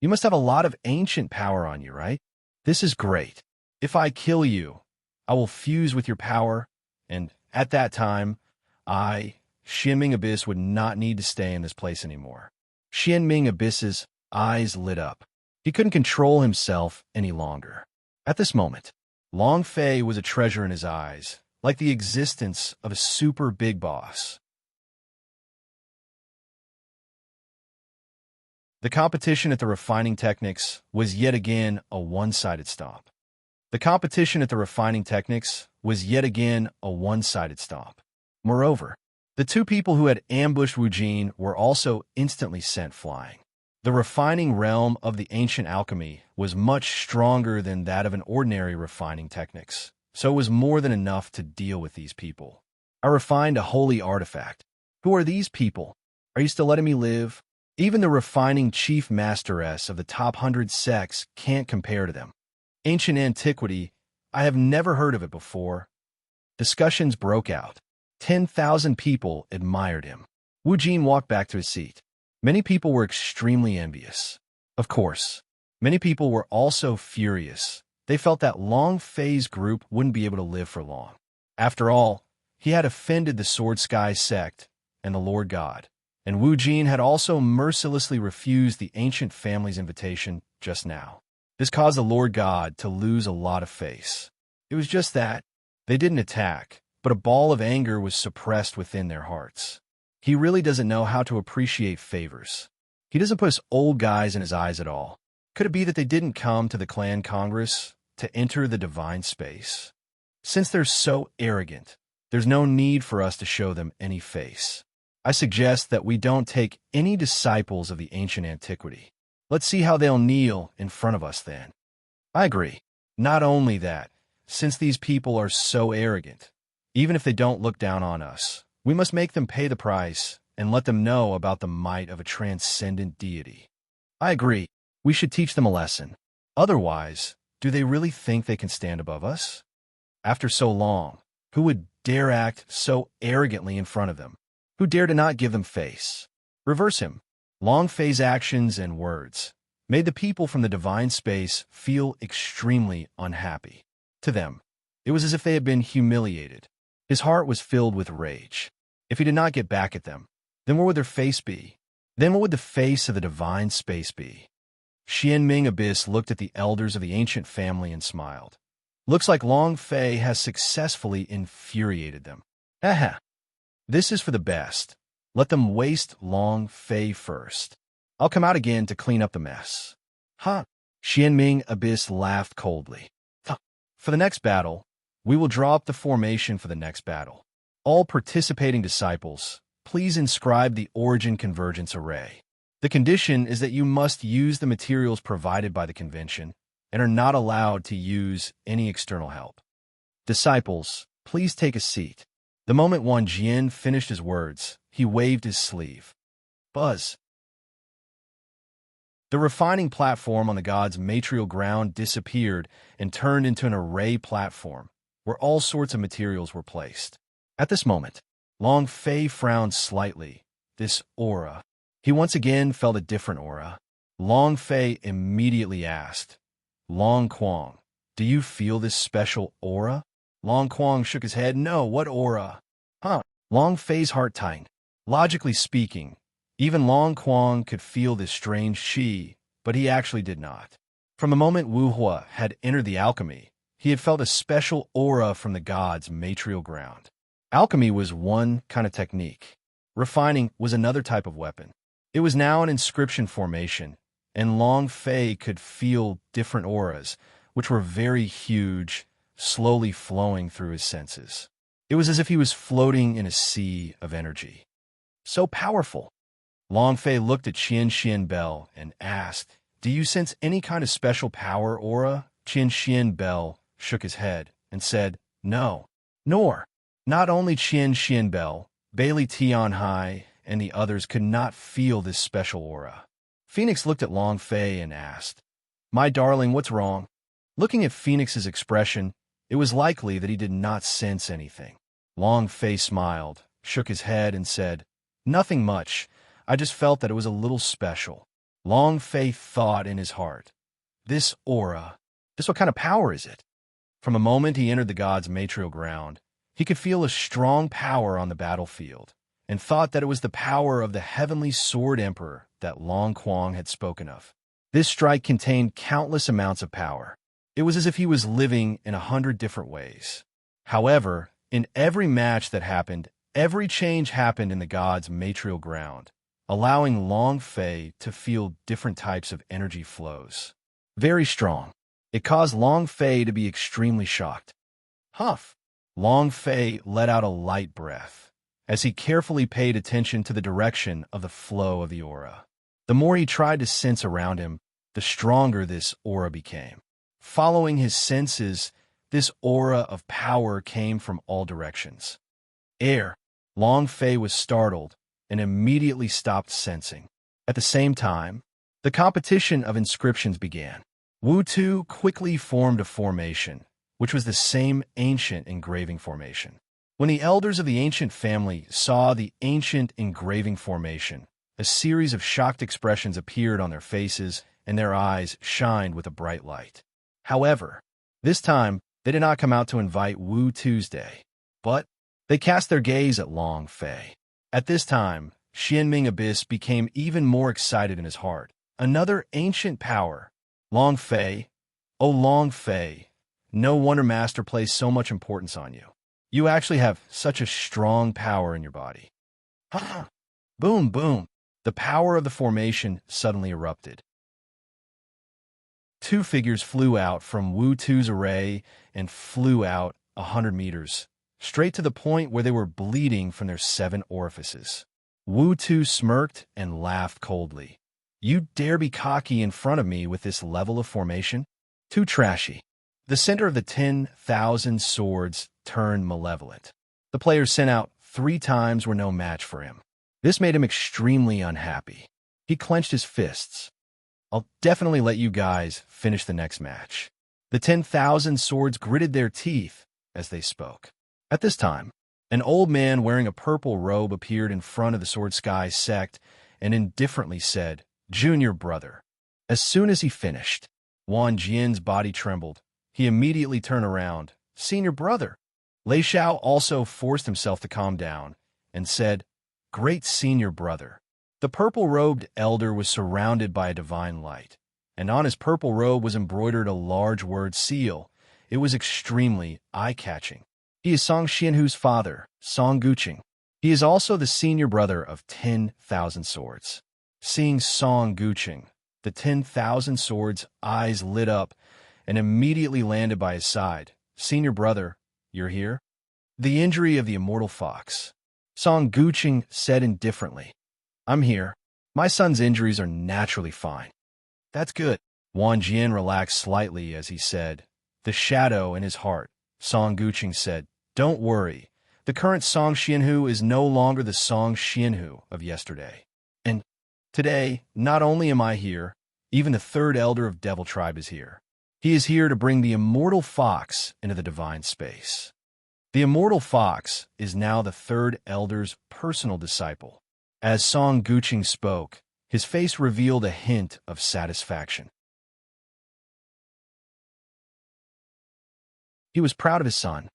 You must have a lot of ancient power on you, right? This is great. If I kill you, I will fuse with your power, and at that time, Xianming Abyss, would not need to stay in this place anymore. Xianming Abyss's eyes lit up. He couldn't control himself any longer. At this moment, Long Fei was a treasure in his eyes, like the existence of a super big boss. The competition at the refining techniques was yet again a one-sided stomp. Moreover, the two people who had ambushed Wu Jin were also instantly sent flying. The refining realm of the ancient alchemy was much stronger than that of an ordinary refining techniques, so it was more than enough to deal with these people. I refined a holy artifact. Who are these people? Are you still letting me live? Even the refining chief masteress of the top 100 sects can't compare to them. Ancient antiquity, I have never heard of it before. Discussions broke out. 10,000 people admired him. Wu Jin walked back to his seat. Many people were extremely envious. Of course, many people were also furious. They felt that Long Fei's group wouldn't be able to live for long. After all, he had offended the Sword Sky sect and the Lord God, and Wu Jin had also mercilessly refused the ancient family's invitation just now. This caused the Lord God to lose a lot of face. It was just that they didn't attack, but a ball of anger was suppressed within their hearts. He really doesn't know how to appreciate favors. He doesn't put his old guys in his eyes at all. Could it be that they didn't come to the clan congress to enter the divine space? Since they're so arrogant, there's no need for us to show them any face. I suggest that we don't take any disciples of the ancient antiquity. Let's see how they'll kneel in front of us then. I agree. Not only that, since these people are so arrogant, even if they don't look down on us, we must make them pay the price and let them know about the might of a transcendent deity. I agree. We should teach them a lesson. Otherwise, do they really think they can stand above us? After so long, who would dare act so arrogantly in front of them? Who dare to not give them face? Reverse him. Long Fei's actions and words made the people from the divine space feel extremely unhappy. To them, it was as if they had been humiliated. His heart was filled with rage. If he did not get back at them, then what would their face be? Then what would the face of the divine space be? Xianming Abyss looked at the elders of the ancient family and smiled. Looks like Long Fei has successfully infuriated them. Aha! This is for the best. Let them waste Long Fei first. I'll come out again to clean up the mess. Huh? Xianming Abyss laughed coldly. For the next battle, we will draw up the formation for the next battle. All participating disciples, please inscribe the origin convergence array. The condition is that you must use the materials provided by the convention and are not allowed to use any external help. Disciples, please take a seat. The moment Wang Jian finished his words, he waved his sleeve. Buzz. The refining platform on the god's material ground disappeared and turned into an array platform, where all sorts of materials were placed. At this moment, Long Fei frowned slightly, this aura. He once again felt a different aura. Long Fei immediately asked, Long Quang, do you feel this special aura? Long Quang shook his head. No, what aura? Huh. Long Fei's heart tightened. Logically speaking, even Long Quang could feel this strange qi, but he actually did not. From the moment Wu Hua had entered the alchemy, he had felt a special aura from the god's material ground. Alchemy was one kind of technique. Refining was another type of weapon. It was now an inscription formation, and Long Fei could feel different auras, which were very huge, slowly flowing through his senses. It was as if he was floating in a sea of energy. So powerful. Long Fei looked at Qian Bell and asked, do you sense any kind of special power aura? Qian Bell shook his head and said, no. Nor. Not only Qian Bell, Bailey Tianhai, and the others could not feel this special aura. Phoenix looked at Long Fei and asked, my darling, what's wrong? Looking at Phoenix's expression, it was likely that he did not sense anything. Long Fei smiled, shook his head, and said, nothing much. I just felt that it was a little special. Long Fei thought in his heart, this aura, just what kind of power is it? From the moment he entered the god's material ground, he could feel a strong power on the battlefield, and thought that it was the power of the heavenly sword emperor that Long Quang had spoken of. This strike contained countless amounts of power. It was as if he was living in 100 different ways. However, in every match that happened, every change happened in the god's material ground, allowing Long Fei to feel different types of energy flows. Very strong. It caused Long Fei to be extremely shocked. Huff! Long Fei let out a light breath as he carefully paid attention to the direction of the flow of the aura. The more he tried to sense around him, the stronger this aura became. Following his senses, this aura of power came from all directions. Air. Long Fei was startled and immediately stopped sensing. At the same time, the competition of inscriptions began. Wu Tu quickly formed a formation, which was the same ancient engraving formation. When the elders of the ancient family saw the ancient engraving formation, a series of shocked expressions appeared on their faces, and their eyes shined with a bright light. However, this time, they did not come out to invite Wu Tuesday, but they cast their gaze at Long Fei. At this time, Xianming Abyss became even more excited in his heart. Another ancient power. Long Fei, oh Long Fei, no wonder Master placed so much importance on you. You actually have such a strong power in your body. Ha! Boom, boom. The power of the formation suddenly erupted. Two figures flew out from Wu Tu's array and flew out 100 meters, straight to the point where they were bleeding from their 7 orifices. Wu Tu smirked and laughed coldly. You dare be cocky in front of me with this level of formation? Too trashy. The center of the 10,000 swords turned malevolent. The players sent out 3 times were no match for him. This made him extremely unhappy. He clenched his fists. I'll definitely let you guys finish the next match. The 10,000 swords gritted their teeth as they spoke. At this time, an old man wearing a purple robe appeared in front of the Sword Sky sect and indifferently said, Junior brother. As soon as he finished, Wan Jian's body trembled. He immediately turned around. Senior brother. Lei Xiao also forced himself to calm down and said, Great senior brother. The purple-robed elder was surrounded by a divine light, and on his purple robe was embroidered a large word seal. It was extremely eye-catching. He is Song Xianhu's father, Song Guqing. He is also the senior brother of 10,000 swords. Seeing Song Guqing, the 10,000 swords' eyes lit up and immediately landed by his side. Senior brother, you're here? The injury of the immortal fox. Song Guqing said indifferently. I'm here. My son's injuries are naturally fine. That's good. Wan Jian relaxed slightly as he said, the shadow in his heart. Song Guqing said, Don't worry. The current Song Xianhu is no longer the Song Xianhu of yesterday. And today, not only am I here, even the 3rd elder of Devil Tribe is here. He is here to bring the immortal fox into the divine space. The immortal fox is now the 3rd elder's personal disciple. As Song Guqing spoke, his face revealed a hint of satisfaction. He was proud of his son.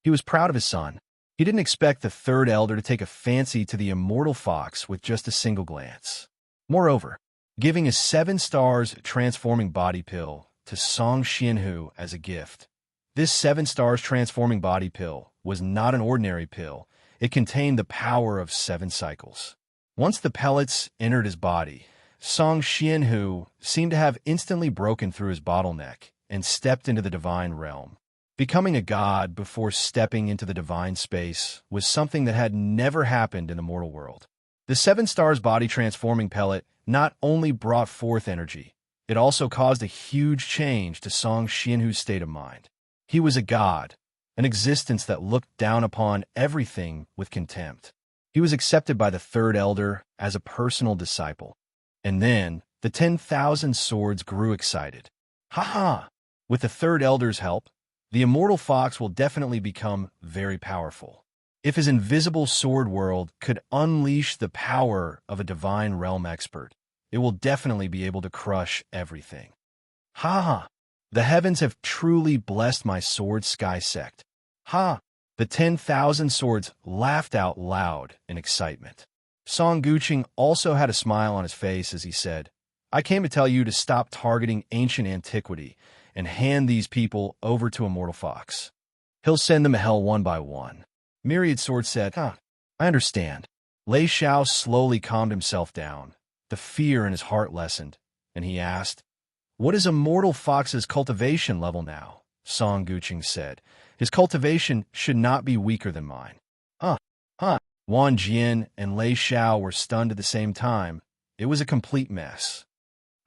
He was proud of his son. He didn't expect the third elder to take a fancy to the immortal fox with just a single glance. Moreover, giving a 7 stars transforming body pill to Song Xianhu as a gift. This 7 stars transforming body pill was not an ordinary pill. It contained the power of 7 cycles. Once the pellets entered his body, Song Xianhu seemed to have instantly broken through his bottleneck and stepped into the divine realm. Becoming a god before stepping into the divine space was something that had never happened in the mortal world. The 7 stars body transforming pellet not only brought forth energy, it also caused a huge change to Song Xianhu's state of mind. He was a god, an existence that looked down upon everything with contempt. He was accepted by the third elder as a personal disciple. And then, the 10,000 swords grew excited. Ha ha! With the third elder's help, the immortal fox will definitely become very powerful. If his invisible sword world could unleash the power of a divine realm expert, it will definitely be able to crush everything. Ha ha! The heavens have truly blessed my sword sky sect. Ha! The 10,000 swords laughed out loud in excitement. Song Guqing also had a smile on his face as he said, I came to tell you to stop targeting ancient antiquity and hand these people over to Immortal Fox. He'll send them to hell one by one. Myriad Sword said, I understand. Lei Xiao slowly calmed himself down. The fear in his heart lessened, and he asked, What is Immortal Fox's cultivation level now? Song Guqing said, His cultivation should not be weaker than mine. Wan Jian and Lei Xiao were stunned at the same time. It was a complete mess.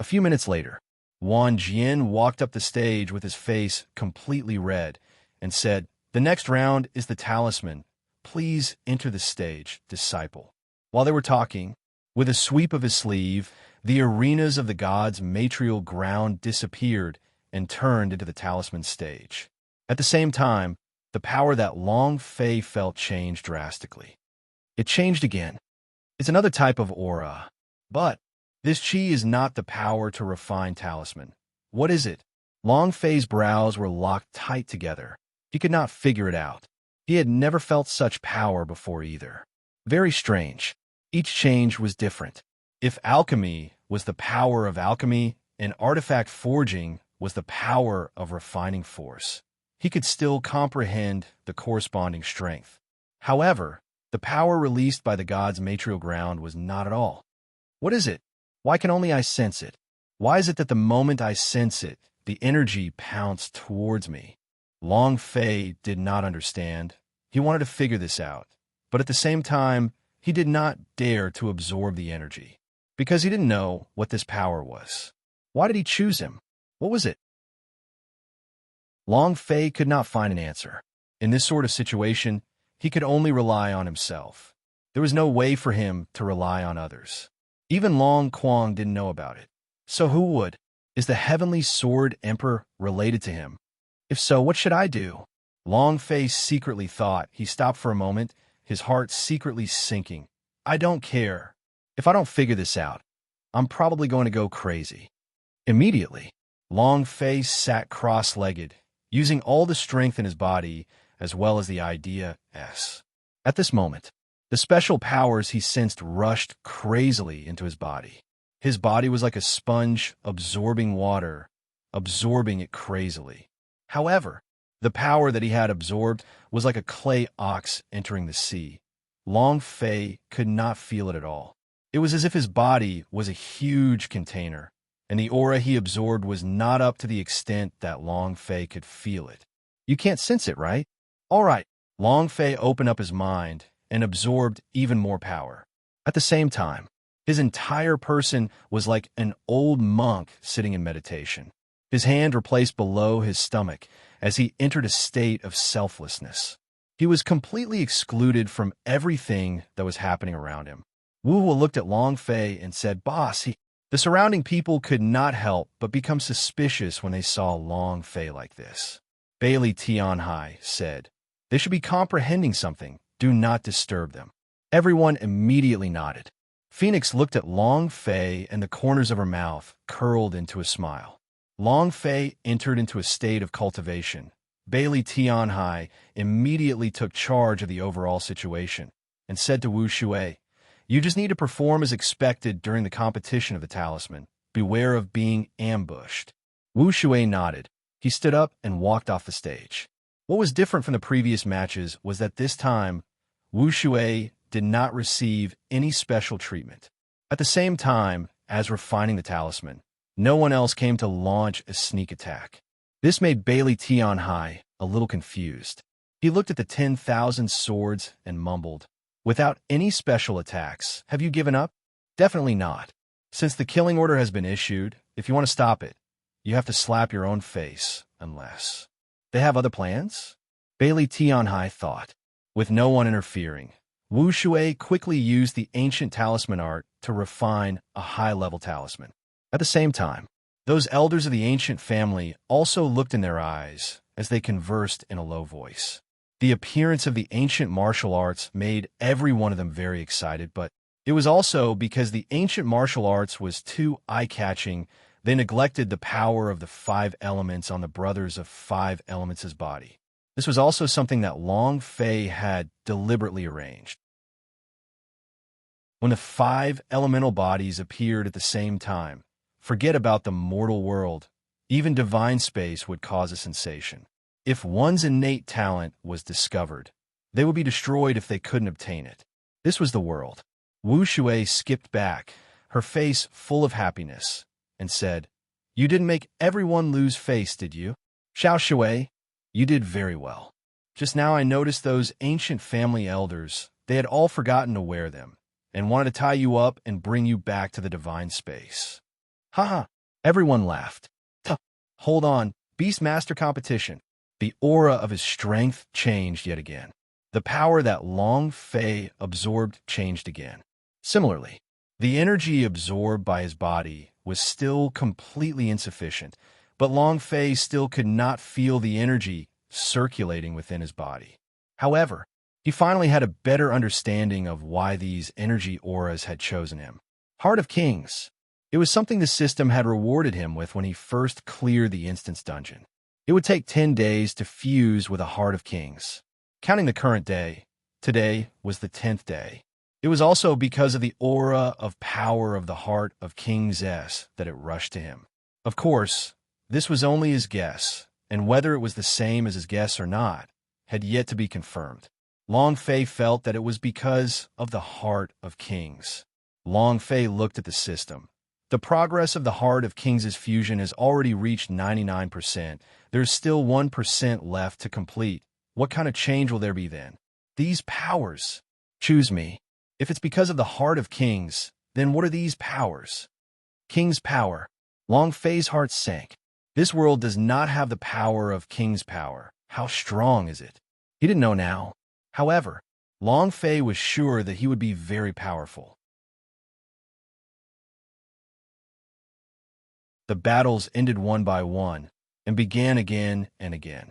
A few minutes later, Wan Jian walked up the stage with his face completely red and said, The next round is the talisman. Please enter the stage, disciple. While they were talking, with a sweep of his sleeve, the arenas of the gods' matrial ground disappeared and turned into the talisman stage. At the same time, the power that Long Fei felt changed drastically. It changed again. It's another type of aura. But this chi is not the power to refine talisman. What is it? Long Fei's brows were locked tight together. He could not figure it out. He had never felt such power before either. Very strange. Each change was different. If alchemy was the power of alchemy and artifact forging was the power of refining force, he could still comprehend the corresponding strength. However, the power released by the god's matrial ground was not at all. What is it? Why can only I sense it? Why is it that the moment I sense it, the energy pounced towards me? Long Fei did not understand. He wanted to figure this out, but at the same time, he did not dare to absorb the energy, because he didn't know what this power was. Why did he choose him? What was it? Long Fei could not find an answer. In this sort of situation, he could only rely on himself. There was no way for him to rely on others. Even Long Quang didn't know about it. So who would? Is the Heavenly Sword Emperor related to him? If so, what should I do? Long Fei secretly thought. He stopped for a moment, his heart secretly sinking. I don't care. If I don't figure this out, I'm probably going to go crazy. Immediately, Long Fei sat cross-legged, using all the strength in his body as well as the idea S. At this moment, the special powers he sensed rushed crazily into his body. His body was like a sponge absorbing water, absorbing it crazily. However, the power that he had absorbed was like a clay ox entering the sea. Long Fei could not feel it at all. It was as if his body was a huge container, and the aura he absorbed was not up to the extent that Long Fei could feel it. You can't sense it, right? All right. Long Fei opened up his mind and absorbed even more power. At the same time, his entire person was like an old monk sitting in meditation. His hand were placed below his stomach as he entered a state of selflessness. He was completely excluded from everything that was happening around him. Wu Wu looked at Long Fei and said, Boss, the surrounding people could not help but become suspicious when they saw Long Fei like this. Bailey Tianhai said, They should be comprehending something. Do not disturb them. Everyone immediately nodded. Phoenix looked at Long Fei, and the corners of her mouth curled into a smile. Long Fei entered into a state of cultivation. Bailey Tianhai immediately took charge of the overall situation and said to Wu Shui, "You just need to perform as expected during the competition of the talisman. Beware of being ambushed." Wu Shui nodded. He stood up and walked off the stage. What was different from the previous matches was that this time, Wu Shui did not receive any special treatment. At the same time as refining the talisman, no one else came to launch a sneak attack. This made Bailey Tianhai a little confused. He looked at the 10,000 swords and mumbled, "Without any special attacks, have you given up?" "Definitely not. Since the killing order has been issued, if you want to stop it, you have to slap your own face, unless they have other plans?" Bailey Tianhai thought. With no one interfering, Wu Shui quickly used the ancient talisman art to refine a high-level talisman. At the same time, those elders of the ancient family also looked in their eyes as they conversed in a low voice. The appearance of the ancient martial arts made every one of them very excited, but it was also because the ancient martial arts was too eye-catching. They neglected the power of the 5 elements on the brothers of 5 elements' body. This was also something that Long Fei had deliberately arranged. When the 5 elemental bodies appeared at the same time, forget about the mortal world. Even divine space would cause a sensation. If one's innate talent was discovered, they would be destroyed if they couldn't obtain it. This was the world. Wu Shui skipped back, her face full of happiness, and said, "You didn't make everyone lose face, did you? Xiao Shui, you did very well. Just now I noticed those ancient family elders. They had all forgotten to wear them, and wanted to tie you up and bring you back to the divine space." Haha, everyone laughed. Tuh. Hold on, Beastmaster competition. The aura of his strength changed yet again. The power that Long Fei absorbed changed again. Similarly, the energy absorbed by his body was still completely insufficient, but Long Fei still could not feel the energy circulating within his body. However, he finally had a better understanding of why these energy auras had chosen him. Heart of Kings. It was something the system had rewarded him with when he first cleared the instance dungeon. It would take 10 days to fuse with a Heart of Kings. Counting the current day, today was the 10th day. It was also because of the aura of power of the Heart of Kings S that it rushed to him. Of course, this was only his guess, and whether it was the same as his guess or not had yet to be confirmed. Long Fei felt that it was because of the Heart of Kings. Long Fei looked at the system. The progress of the Heart of Kings' fusion has already reached 99%. There's still 1% left to complete. What kind of change will there be then? These powers. Choose me. If it's because of the Heart of Kings, then what are these powers? King's power. Long Fei's heart sank. This world does not have the power of King's power. How strong is it? He didn't know now. However, Long Fei was sure that he would be very powerful. The battles ended one by one and began again and again.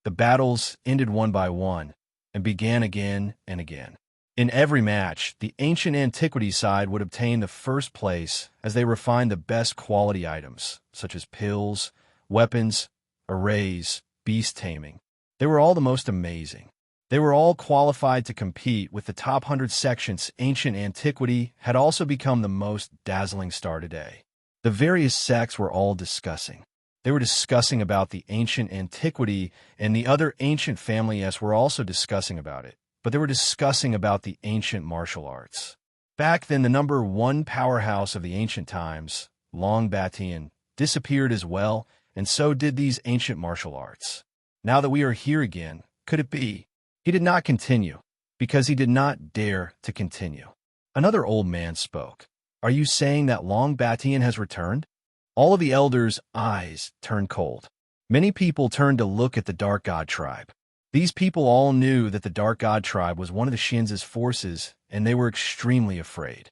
The battles ended one by one and began again and again. In every match, the ancient antiquity side would obtain the first place as they refined the best quality items, such as pills, weapons, arrays, beast taming. They were all the most amazing. They were all qualified to compete with the top 100 sections. Ancient antiquity had also become the most dazzling star today. The various sects were all discussing. They were discussing about the ancient antiquity, and the other ancient families were also discussing about it. But they were discussing about the ancient martial arts. Back then, the number 1 powerhouse of the ancient times, Long Batian, disappeared as well, and so did these ancient martial arts. Now that we are here again, could it be? He did not continue, because he did not dare to continue. Another old man spoke. Are you saying that Long Batian has returned? All of the elders' eyes turned cold. Many people turned to look at the Dark God tribe. These people all knew that the Dark God tribe was one of the Shin's forces, and they were extremely afraid.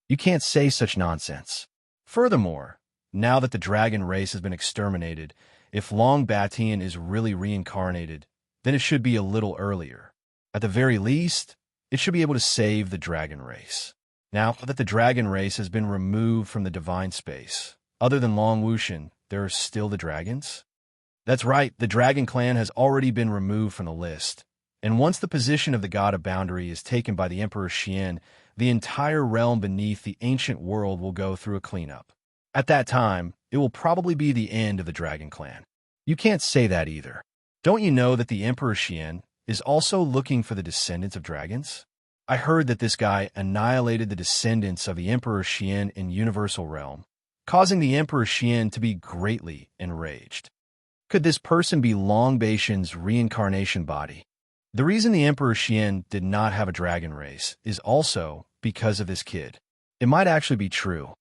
You can't say such nonsense. Furthermore, now that the dragon race has been exterminated, if Long Batian is really reincarnated, then it should be a little earlier. At the very least, it should be able to save the dragon race. Now that the dragon race has been removed from the divine space, other than Long Wushan, there are still the dragons? That's right, the dragon clan has already been removed from the list. And once the position of the god of boundary is taken by the Emperor Xian, the entire realm beneath the ancient world will go through a cleanup. At that time, it will probably be the end of the dragon clan. You can't say that either. Don't you know that the Emperor Xian is also looking for the descendants of dragons? I heard that this guy annihilated the descendants of the Emperor Xian in Universal Realm, causing the Emperor Xian to be greatly enraged. Could this person be Long Beishan's reincarnation body? The reason the Emperor Xian did not have a dragon race is also because of this kid. It might actually be true.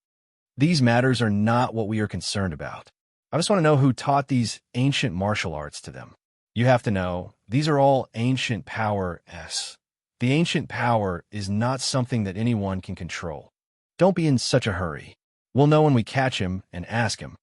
These matters are not what we are concerned about. I just want to know who taught these ancient martial arts to them. You have to know, these are all ancient power-s. The ancient power is not something that anyone can control. Don't be in such a hurry. We'll know when we catch him and ask him.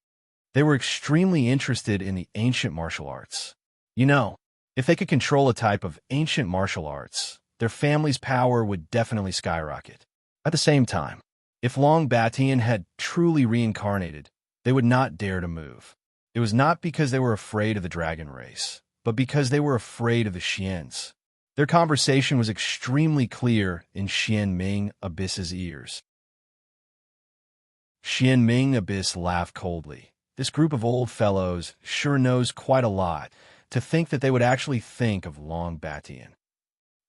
They were extremely interested in the ancient martial arts. You know, if they could control a type of ancient martial arts, their family's power would definitely skyrocket. At the same time, if Long Batian had truly reincarnated, they would not dare to move. It was not because they were afraid of the dragon race, but because they were afraid of the Xians. Their conversation was extremely clear in Xian Ming Abyss's ears. Xian Ming Abyss laughed coldly. This group of old fellows sure knows quite a lot, to think that they would actually think of Long Batian.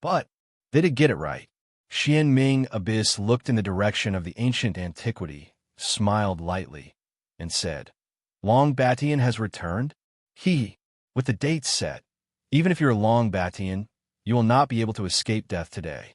But they did get it right. Xian Ming Abyss looked in the direction of the ancient antiquity, smiled lightly, and said, Long Batian has returned? With the date set, even if you're Long Batian, you will not be able to escape death today.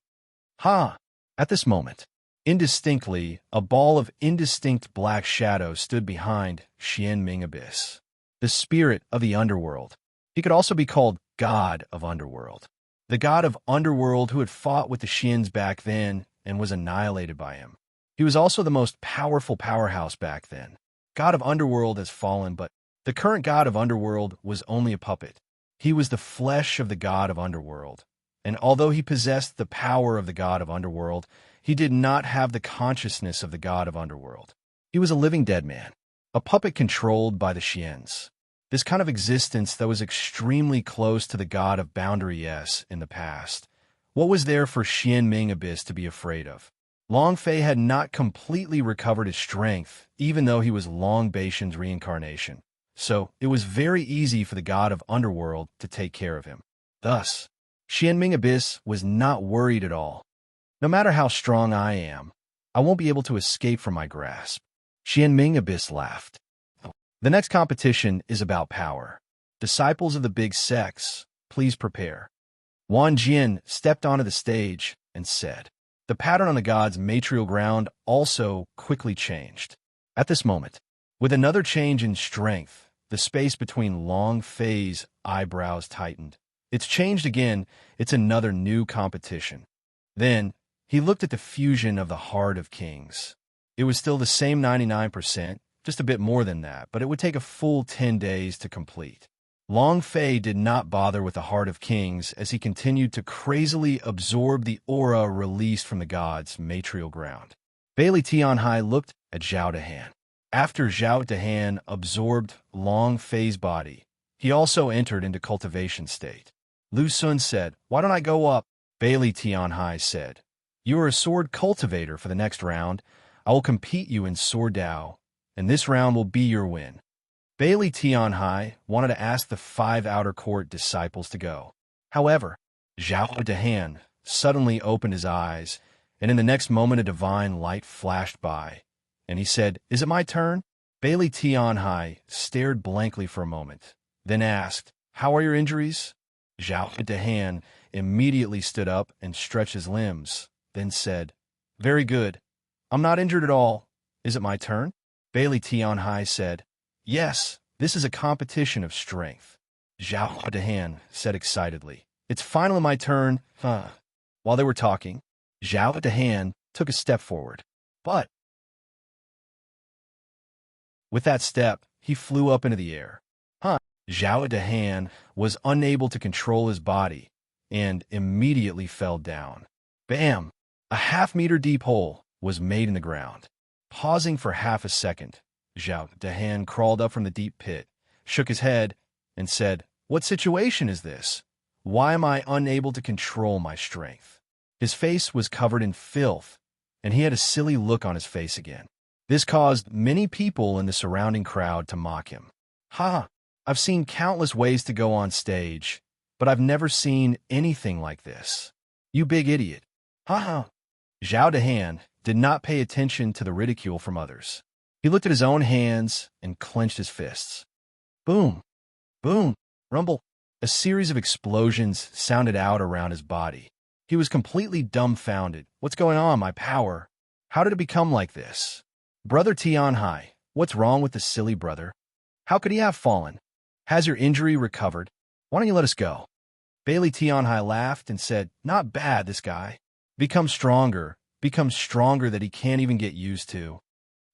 At this moment, indistinctly, a ball of indistinct black shadow stood behind Xian Ming Abyss, the spirit of the underworld. He could also be called God of Underworld. The God of Underworld who had fought with the Xians back then and was annihilated by him. He was also the most powerful powerhouse back then. God of Underworld has fallen, but the current God of Underworld was only a puppet. He was the flesh of the God of Underworld. And although he possessed the power of the God of Underworld, he did not have the consciousness of the God of Underworld. He was a living dead man, a puppet controlled by the Xians. This kind of existence that was extremely close to the God of Boundary in the past. What was there for Xian Ming Abyss to be afraid of? Long Fei had not completely recovered his strength, even though he was Long Beishan's reincarnation. So it was very easy for the God of Underworld to take care of him. Thus, Xian Ming Abyss was not worried at all. No matter how strong I am, I won't be able to escape from my grasp. Xian Ming Abyss laughed. The next competition is about power. Disciples of the big sects, please prepare. Wan Jian stepped onto the stage and said. The pattern on the god's material ground also quickly changed. At this moment, with another change in strength, the space between Long Fei's eyebrows tightened. It's changed again. It's another new competition. Then, he looked at the fusion of the Heart of Kings. It was still the same 99%, just a bit more than that, but it would take a full 10 days to complete. Long Fei did not bother with the Heart of Kings as he continued to crazily absorb the aura released from the god's material ground. Bailey Tianhai looked at Zhao Dehan. After Zhao Dehan absorbed Long Fei's body, he also entered into cultivation state. Lu Sun said, "Why don't I go up?" Bailey Tianhai said, "You are a sword cultivator for the next round. I will compete you in Sword Dao, and this round will be your win." Bailey Tianhai wanted to ask the 5 outer court disciples to go. However, Zhao Dehan suddenly opened his eyes, and in the next moment a divine light flashed by, and he said, "Is it my turn?" Bailey Tianhai stared blankly for a moment, then asked, "How are your injuries?" Zhao Dehan immediately stood up and stretched his limbs, then said, "Very good. I'm not injured at all. Is it my turn?" Bailey Tianhai said, "Yes, this is a competition of strength." Zhao Dehan said excitedly, "It's finally my turn, huh?" While they were talking, Zhao Dehan took a step forward. But with that step, he flew up into the air. Zhao Dehan was unable to control his body and immediately fell down. Bam! A half-meter deep hole was made in the ground. Pausing for half a second, Zhao Dahan crawled up from the deep pit, shook his head, and said, "What situation is this? Why am I unable to control my strength?" His face was covered in filth, and he had a silly look on his face again. This caused many people in the surrounding crowd to mock him. "Ha! I've seen countless ways to go on stage, but I've never seen anything like this. You big idiot. Ha ha." Zhao Dahan did not pay attention to the ridicule from others. He looked at his own hands and clenched his fists. Boom! Boom! Rumble! A series of explosions sounded out around his body. He was completely dumbfounded. What's going on, my power? How did it become like this? Brother Tianhai, what's wrong with the silly brother? How could he have fallen? Has your injury recovered? Why don't you let us go? Bailey Tianhai laughed and said, "Not bad, this guy. Become stronger that he can't even get used to."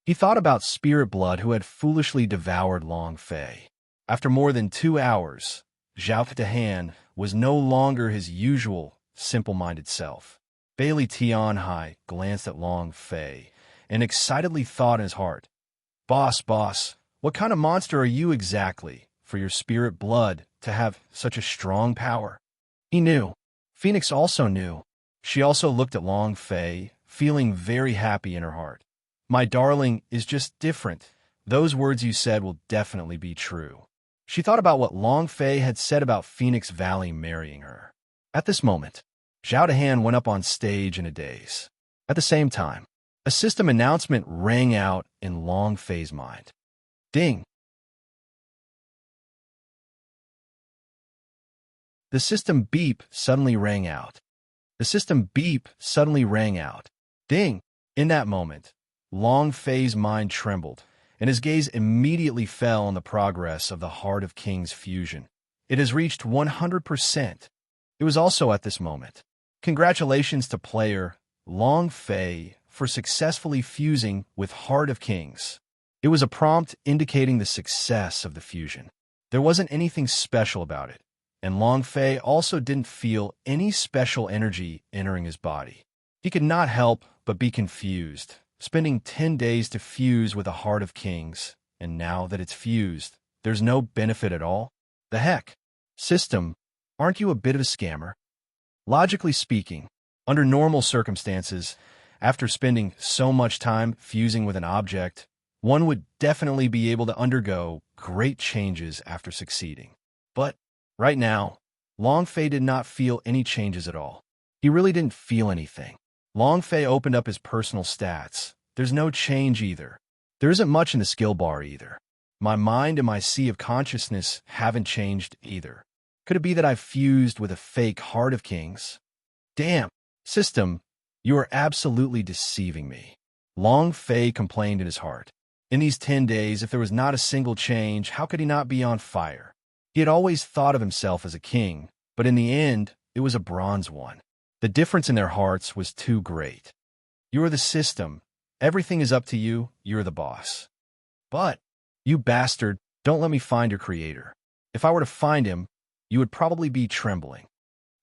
He thought about Spirit Blood, who had foolishly devoured Long Fei. After more than 2 hours, Zhao Dahan was no longer his usual simple-minded self. Bailey Tianhai glanced at Long Fei and excitedly thought in his heart, Boss, what kind of monster are you exactly for your Spirit Blood to have such a strong power?" He knew. Phoenix also knew. She also looked at Long Fei, feeling very happy in her heart. "My darling is just different. Those words you said will definitely be true." She thought about what Long Fei had said about Phoenix Valley marrying her. At this moment, Zhao Dahan went up on stage in a daze. At the same time, a system announcement rang out in Long Fei's mind. Ding! The system beep suddenly rang out. The system beep suddenly rang out. Ding! In that moment, Long Fei's mind trembled, and his gaze immediately fell on the progress of the Heart of Kings fusion. It has reached 100%. It was also at this moment. Congratulations to player Long Fei for successfully fusing with Heart of Kings. It was a prompt indicating the success of the fusion. There wasn't anything special about it, and Long Fei also didn't feel any special energy entering his body. He could not help but be confused, spending 10 days to fuse with a Heart of Kings, and now that it's fused, there's no benefit at all? The heck? System, aren't you a bit of a scammer? Logically speaking, under normal circumstances, after spending so much time fusing with an object, one would definitely be able to undergo great changes after succeeding. But right now, Long Fei did not feel any changes at all. He really didn't feel anything. Long Fei opened up his personal stats. There's no change either. There isn't much in the skill bar either. My mind and my sea of consciousness haven't changed either. Could it be that I've fused with a fake Heart of Kings? Damn, system, you are absolutely deceiving me. Long Fei complained in his heart. In these 10 days, if there was not a single change, how could he not be on fire? He had always thought of himself as a king, but in the end, it was a bronze one. The difference in their hearts was too great. You are the system. Everything is up to you. You're the boss. But, you bastard, don't let me find your creator. If I were to find him, you would probably be trembling.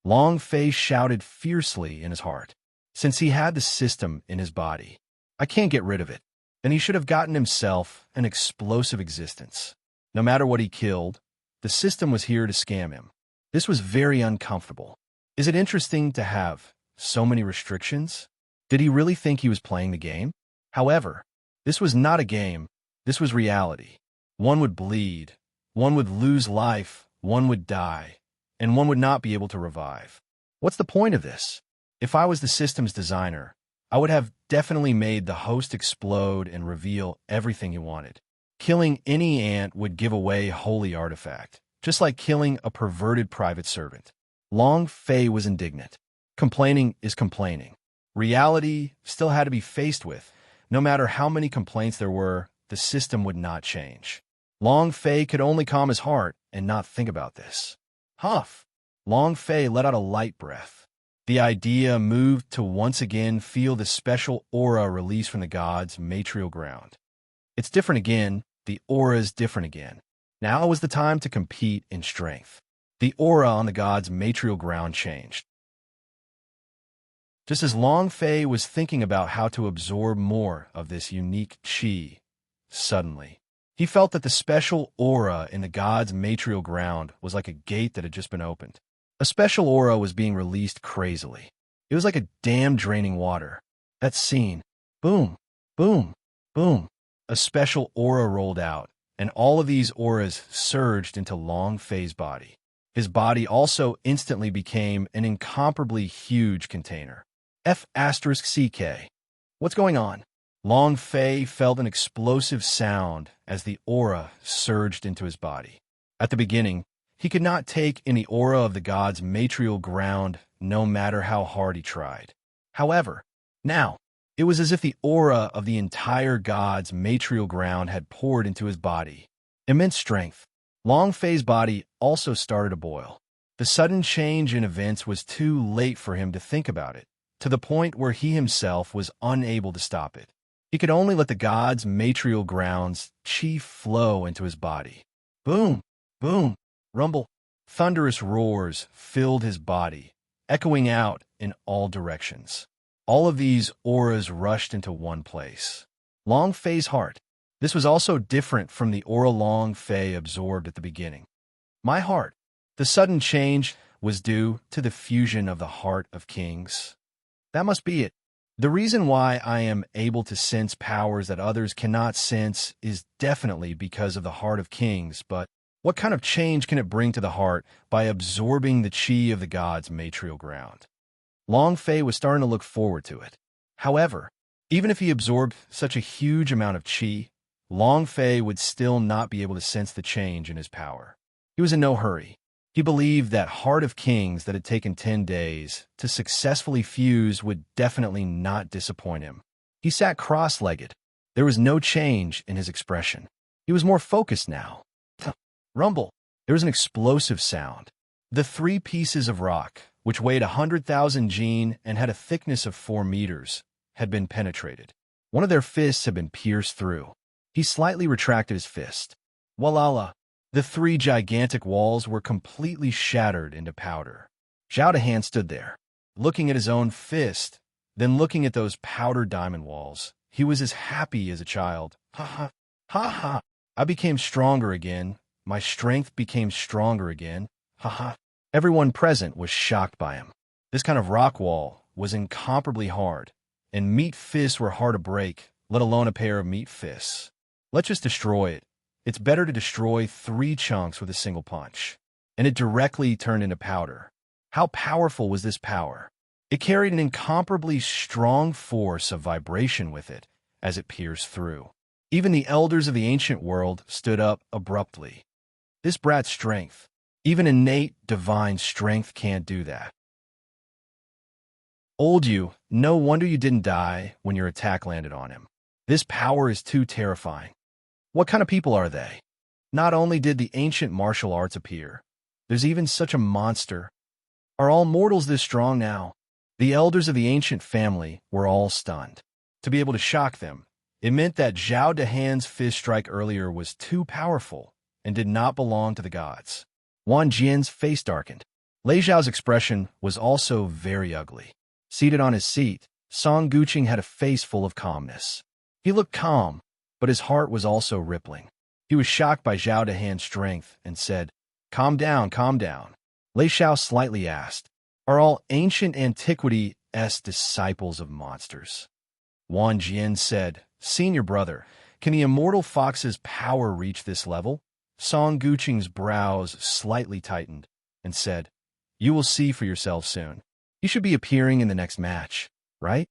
Long Fei shouted fiercely in his heart. Since he had the system in his body, I can't get rid of it. Then he should have gotten himself an explosive existence. No matter what he killed, the system was here to scam him. This was very uncomfortable. Is it interesting to have so many restrictions? Did he really think he was playing the game? However, this was not a game. This was reality. One would bleed, one would lose life, one would die, and one would not be able to revive. What's the point of this? If I was the system's designer, I would have definitely made the host explode and reveal everything he wanted. Killing any ant would give away holy artifact, just like killing a perverted private servant. Long Fei was indignant. Complaining is complaining. Reality still had to be faced with. No matter how many complaints there were, the system would not change. Long Fei could only calm his heart and not think about this. Huff! Long Fei let out a light breath. The idea moved to once again feel the special aura released from the god's material ground. It's different again. The aura is different again. Now was the time to compete in strength. The aura on the god's material ground changed. Just as Long Fei was thinking about how to absorb more of this unique qi, suddenly, he felt that the special aura in the god's material ground was like a gate that had just been opened. A special aura was being released crazily. It was like a dam draining water. That scene. Boom, boom, boom. A special aura rolled out, and all of these auras surged into Long Fei's body. His body also instantly became an incomparably huge container. F***CK. What's going on? Long Fei felt an explosive sound as the aura surged into his body. At the beginning, he could not take in the aura of the god's material ground no matter how hard he tried. However, now, it was as if the aura of the entire god's material ground had poured into his body. Immense strength. Long Fei's body also started to boil. The sudden change in events was too late for him to think about it, to the point where he himself was unable to stop it. He could only let the god's material ground's qi flow into his body. Boom, boom, rumble. Thunderous roars filled his body, echoing out in all directions. All of these auras rushed into one place. Long Fei's heart. This was also different from the aura Long Fei absorbed at the beginning. My heart. The sudden change was due to the fusion of the heart of kings. That must be it. The reason why I am able to sense powers that others cannot sense is definitely because of the heart of kings, but what kind of change can it bring to the heart by absorbing the qi of the god's material ground? Long Fei was starting to look forward to it. However, even if he absorbed such a huge amount of qi, Long Fei would still not be able to sense the change in his power. He was in no hurry. He believed that Heart of Kings that had taken 10 days to successfully fuse would definitely not disappoint him. He sat cross-legged. There was no change in his expression. He was more focused now. Rumble. There was an explosive sound. The 3 pieces of rock, which weighed 100,000 jin and had a thickness of 4 meters, had been penetrated. One of their fists had been pierced through. He slightly retracted his fist. Walala. The 3 gigantic walls were completely shattered into powder. Zhao Dahan stood there, looking at his own fist, then looking at those powdered diamond walls. He was as happy as a child. Ha ha. Ha ha. I became stronger again. My strength became stronger again. Ha ha. Everyone present was shocked by him. This kind of rock wall was incomparably hard, and meat fists were hard to break, let alone a pair of meat fists. Let's just destroy it. It's better to destroy 3 chunks with a single punch. And it directly turned into powder. How powerful was this power? It carried an incomparably strong force of vibration with it as it pierced through. Even the elders of the ancient world stood up abruptly. This brat's strength, even innate divine strength, can't do that. Old you, no wonder you didn't die when your attack landed on him. This power is too terrifying. What kind of people are they? Not only did the ancient martial arts appear, there's even such a monster. Are all mortals this strong now? The elders of the ancient family were all stunned. To be able to shock them, it meant that Zhao Dahan's fist strike earlier was too powerful and did not belong to the gods. Wang Jian's face darkened. Lei Zhao's expression was also very ugly. Seated on his seat, Song Guqing had a face full of calmness. He looked calm, but his heart was also rippling. He was shocked by Zhao Dahan's strength and said, calm down, calm down. Lei Xiao slightly asked, are all ancient antiquity's disciples of monsters? Wang Jian said, senior brother, can the immortal fox's power reach this level? Song Guqing's brows slightly tightened and said, you will see for yourself soon. You should be appearing in the next match, right?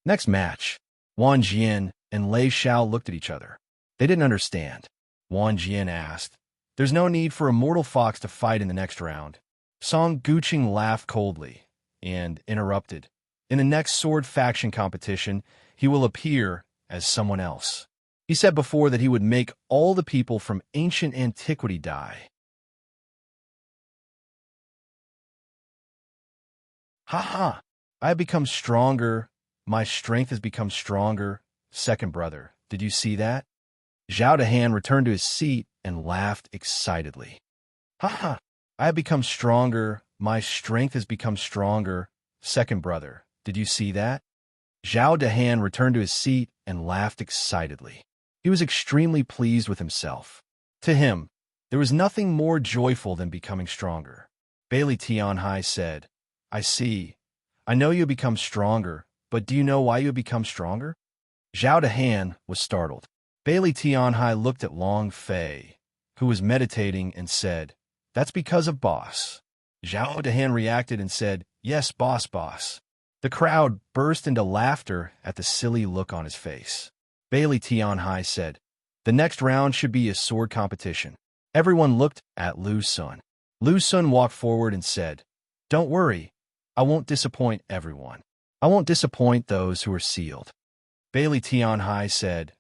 Next match. Wang Jian and Lei Xiao looked at each other. They didn't understand. Wang Jian asked, there's no need for a mortal fox to fight in the next round. Song Guqing laughed coldly and interrupted. In the next sword faction competition, he will appear as someone else. He said before that he would make all the people from ancient antiquity die. Ha ha! I have become stronger. My strength has become stronger. Second brother, did you see that? Zhao Dahan returned to his seat and laughed excitedly. Ha ha! I have become stronger. My strength has become stronger. Second brother, Did you see that? Zhao Dehan returned to his seat and laughed excitedly. He was extremely pleased with himself. To him, there was nothing more joyful than becoming stronger. Bailey Tianhai said, I see. I know you have become stronger, but do you know why you have become stronger? Zhao Dehan was startled. Bailey Tianhai looked at Long Fei, who was meditating, and said, That's because of boss. Zhao Dehan reacted and said, Yes, boss. The crowd burst into laughter at the silly look on his face. Bailey Tianhai said, The next round should be a sword competition. Everyone looked at Lu Sun. Lu Sun walked forward and said, Don't worry, I won't disappoint everyone. I won't disappoint those who are sealed. Bailey Tianhai said,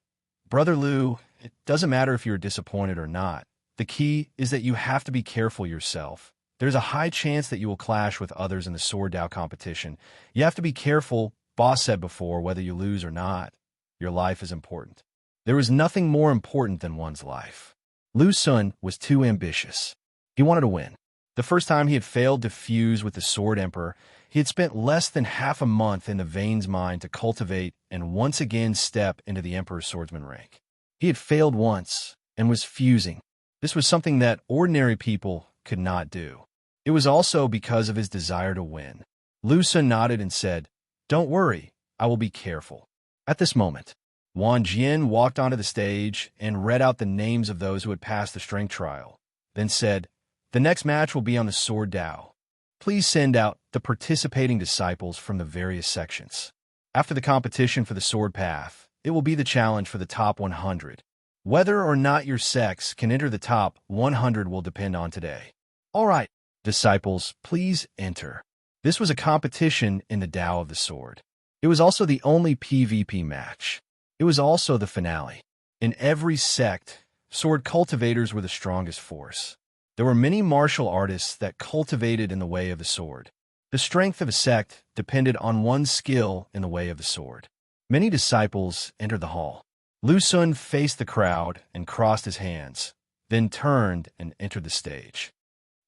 Brother Lu, it doesn't matter if you're disappointed or not. The key is that you have to be careful yourself. There's a high chance that you will clash with others in the sword Dao competition. You have to be careful, boss said before, whether you lose or not. Your life is important. There is nothing more important than one's life. Lu Sun was too ambitious. He wanted to win. The first time he had failed to fuse with the Sword Emperor, he had spent less than half a month in the Vane's mind to cultivate and once again step into the Emperor's swordsman rank. He had failed once and was fusing. This was something that ordinary people could not do. It was also because of his desire to win. Lu Sun nodded and said, Don't worry, I will be careful. At this moment, Wang Jian walked onto the stage and read out the names of those who had passed the strength trial, then said, The next match will be on the Sword Dao. Please send out the participating disciples from the various sections. After the competition for the Sword Path, it will be the challenge for the top 100. Whether or not your sex can enter the top 100 will depend on today. All right, disciples, please enter. This was a competition in the Dao of the Sword. It was also the only PvP match. It was also the finale. In every sect, sword cultivators were the strongest force. There were many martial artists that cultivated in the way of the sword. The strength of a sect depended on one's skill in the way of the sword. Many disciples entered the hall. Lu Sun faced the crowd and crossed his hands, then turned and entered the stage.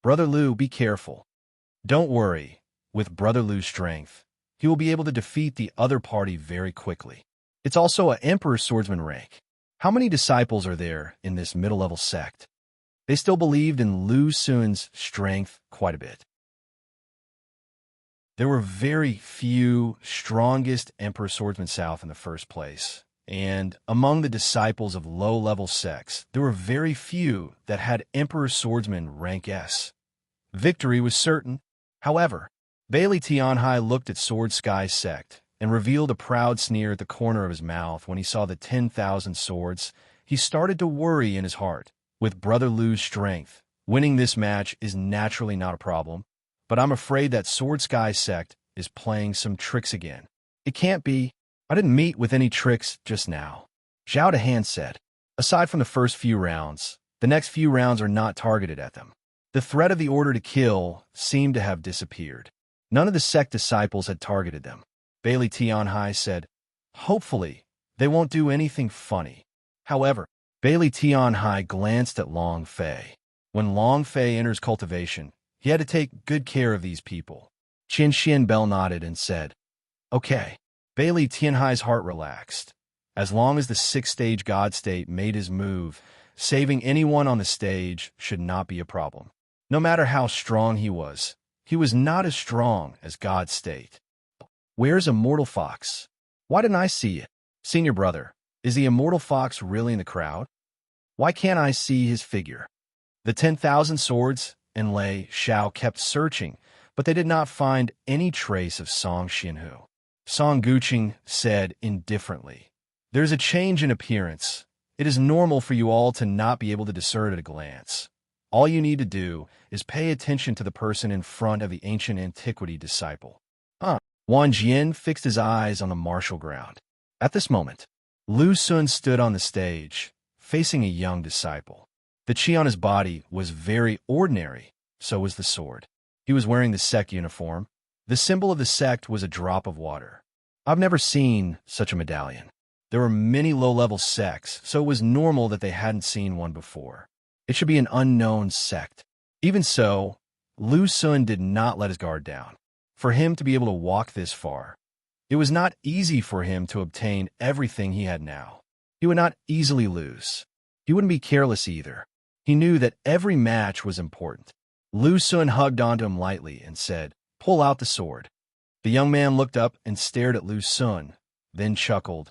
Brother Lu, be careful. Don't worry. With Brother Lu's strength, he will be able to defeat the other party very quickly. It's also an Emperor's swordsman rank. How many disciples are there in this middle-level sect? They still believed in Lu Sun's strength quite a bit. There were very few strongest Emperor swordsmen south in the first place, and among the disciples of low-level sects, there were very few that had Emperor swordsman rank S. Victory was certain. However, Bailey Tianhai looked at Sword Sky sect and revealed a proud sneer at the corner of his mouth when he saw the 10,000 swords. He started to worry in his heart. With Brother Lu's strength, winning this match is naturally not a problem, but I'm afraid that Sword Sky sect is playing some tricks again. It can't be. I didn't meet with any tricks just now. Zhao Dehan said. Aside from the first few rounds, the next few rounds are not targeted at them. The threat of the order to kill seemed to have disappeared. None of the sect disciples had targeted them. Bailey Tianhai said, Hopefully, they won't do anything funny. However, Bailey Tianhai glanced at Long Fei. When Long Fei enters cultivation, he had to take good care of these people. Qin Xian Bell nodded and said, Okay. Bailey Tianhai's heart relaxed. As long as the sixth-stage God State made his move, saving anyone on the stage should not be a problem. No matter how strong he was not as strong as God State. Where's Immortal Fox? Why didn't I see it? Senior brother, is the Immortal Fox really in the crowd? Why can't I see his figure? The 10,000 swords and Lei Xiao kept searching, but they did not find any trace of Song Xinhu. Song Guqing said indifferently, There's a change in appearance. It is normal for you all to not be able to discern at a glance. All you need to do is pay attention to the person in front of the ancient antiquity disciple. Wang Jian fixed his eyes on the martial ground. At this moment, Lu Sun stood on the stage, facing a young disciple. The chi on his body was very ordinary, so was the sword. He was wearing the sect uniform. The symbol of the sect was a drop of water. I've never seen such a medallion. There were many low-level sects, so it was normal that they hadn't seen one before. It should be an unknown sect. Even so, Lu Sun did not let his guard down. For him to be able to walk this far, It was not easy for him to obtain everything he had now. He would not easily lose. He wouldn't be careless either. He knew that every match was important. Lu Xun hugged onto him lightly and said, "Pull out the sword." The young man looked up and stared at Lu Xun, then chuckled.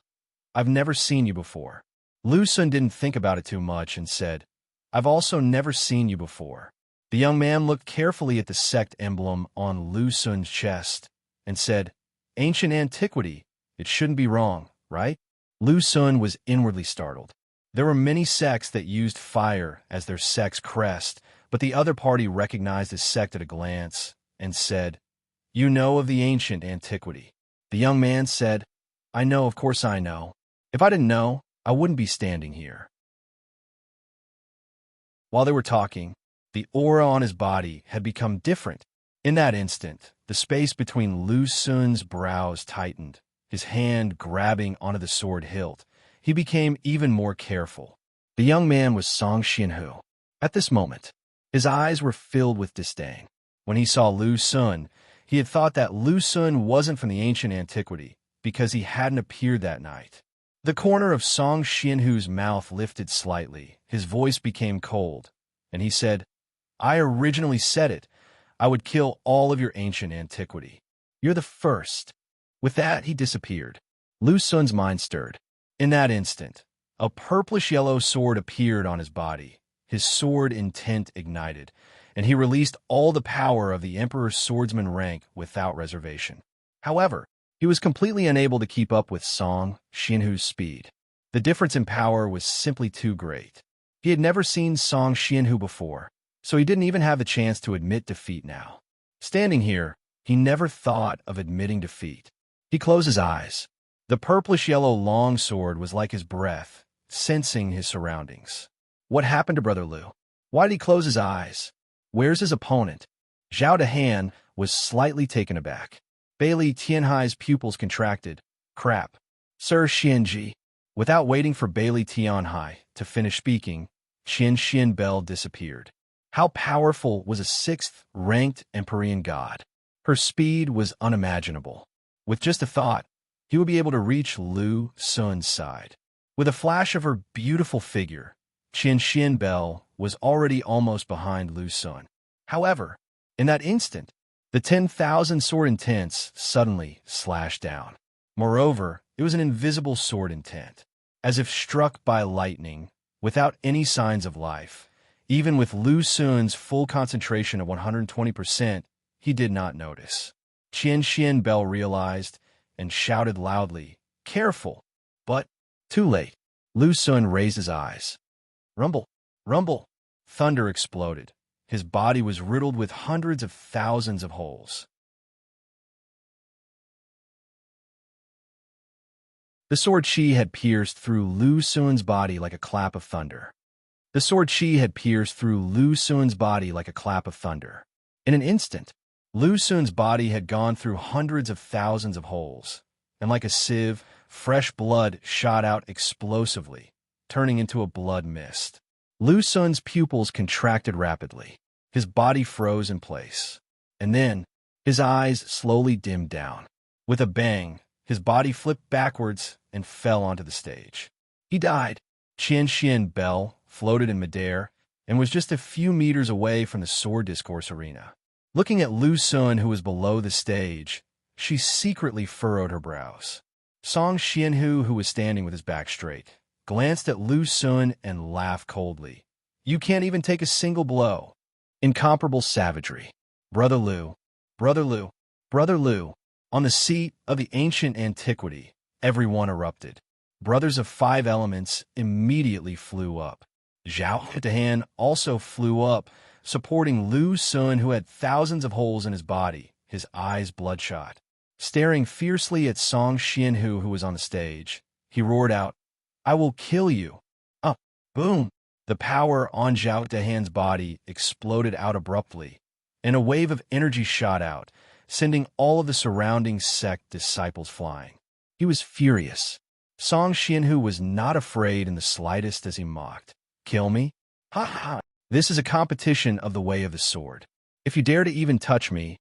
"I've never seen you before." Lu Xun didn't think about it too much and said, "I've also never seen you before." The young man looked carefully at the sect emblem on Lu Xun's chest and said, "Ancient antiquity, it shouldn't be wrong, right?" Lu Xun was inwardly startled. There were many sects that used fire as their sect's crest, but the other party recognized his sect at a glance and said, "You know of the ancient antiquity." The young man said, "I know, of course I know. If I didn't know, I wouldn't be standing here." While they were talking, the aura on his body had become different. In that instant, the space between Lu Xun's brows tightened, his hand grabbing onto the sword hilt. He became even more careful. The young man was Song Xianhu. At this moment, his eyes were filled with disdain. When he saw Lu Xun, he had thought that Lu Xun wasn't from the ancient antiquity because he hadn't appeared that night. The corner of Song Xianhu's mouth lifted slightly. His voice became cold, and he said, "I originally said it. I would kill all of your ancient antiquity. You're the first." With that, he disappeared. Lu Xun's mind stirred. In that instant, a purplish-yellow sword appeared on his body. His sword intent ignited, and he released all the power of the Emperor's swordsman rank without reservation. However, he was completely unable to keep up with Song Xianhu's speed. The difference in power was simply too great. He had never seen Song Xianhu before, so he didn't even have the chance to admit defeat now. Standing here, he never thought of admitting defeat. He closed his eyes. The purplish-yellow longsword was like his breath, sensing his surroundings. What happened to Brother Lu? Why did he close his eyes? Where's his opponent? Zhao Dehan was slightly taken aback. Bailey Tianhai's pupils contracted. Crap. Sir Xianji. Without waiting for Bailey Tianhai to finish speaking, Qian Bell disappeared. How powerful was a sixth-ranked Empyrean god? Her speed was unimaginable. With just a thought, he would be able to reach Lu Xun's side. With a flash of her beautiful figure, Qian Bell was already almost behind Lu Xun. However, in that instant, the 10,000 sword intents suddenly slashed down. Moreover, it was an invisible sword intent, as if struck by lightning, without any signs of life. Even with Lu Xun's full concentration of 120%, he did not notice. Qian Bell realized and shouted loudly, "Careful!" But, too late. Lu Xun raised his eyes. Rumble! Rumble! Thunder exploded. His body was riddled with hundreds of thousands of holes. The sword Qi had pierced through Lu Xun's body like a clap of thunder. The sword Qi had pierced through Lu Xun's body like a clap of thunder. In an instant, Lu Xun's body had gone through hundreds of thousands of holes, and like a sieve, fresh blood shot out explosively, turning into a blood mist. Lu Xun's pupils contracted rapidly. His body froze in place. And then, his eyes slowly dimmed down. With a bang, his body flipped backwards and fell onto the stage. He died. Qian Bell floated in midair and was just a few meters away from the sword discourse arena. Looking at Lu Xun, who was below the stage, she secretly furrowed her brows. Song Xianhu, who was standing with his back straight, glanced at Lu Xun and laughed coldly. "You can't even take a single blow." Incomparable savagery. Brother Lu, Brother Lu, Brother Lu. On the seat of the ancient antiquity, everyone erupted. Brothers of 5 elements immediately flew up. Zhao Dehan also flew up, supporting Lu Xun, who had thousands of holes in his body, his eyes bloodshot. Staring fiercely at Song Xianhu, who was on the stage, he roared out, "I will kill you." Boom! The power on Zhao Dehan's body exploded out abruptly, and a wave of energy shot out, sending all of the surrounding sect disciples flying. He was furious. Song Xianhu was not afraid in the slightest as he mocked. "Kill me? Ha ha! This is a competition of the way of the sword. If you dare to even touch me,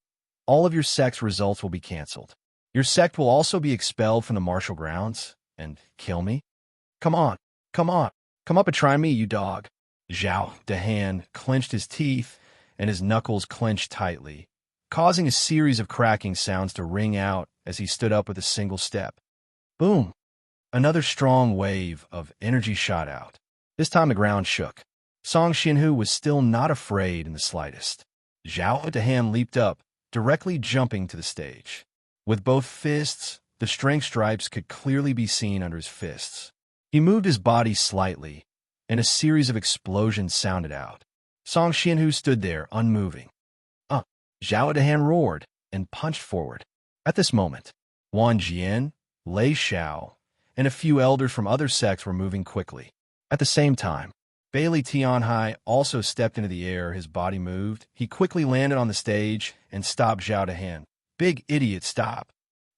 all of your sect's results will be cancelled." Your sect will also be expelled from the martial grounds and kill me? Come on, come on, come up and try me, you dog. Zhao Dahan clenched his teeth and his knuckles clenched tightly, causing a series of cracking sounds to ring out as he stood up with a single step. Boom! Another strong wave of energy shot out. This time the ground shook. Song Xianhu was still not afraid in the slightest. Zhao Dahan leaped up, directly jumping to the stage. With both fists, the strength stripes could clearly be seen under his fists. He moved his body slightly, and a series of explosions sounded out. Song Xianhu stood there, unmoving. Zhao Dahan roared and punched forward. At this moment, Wang Jian, Lei Xiao, and a few elders from other sects were moving quickly. At the same time, Bailey Tianhai also stepped into the air. His body moved. He quickly landed on the stage and stopped Zhao Dahan. Big idiot, stop.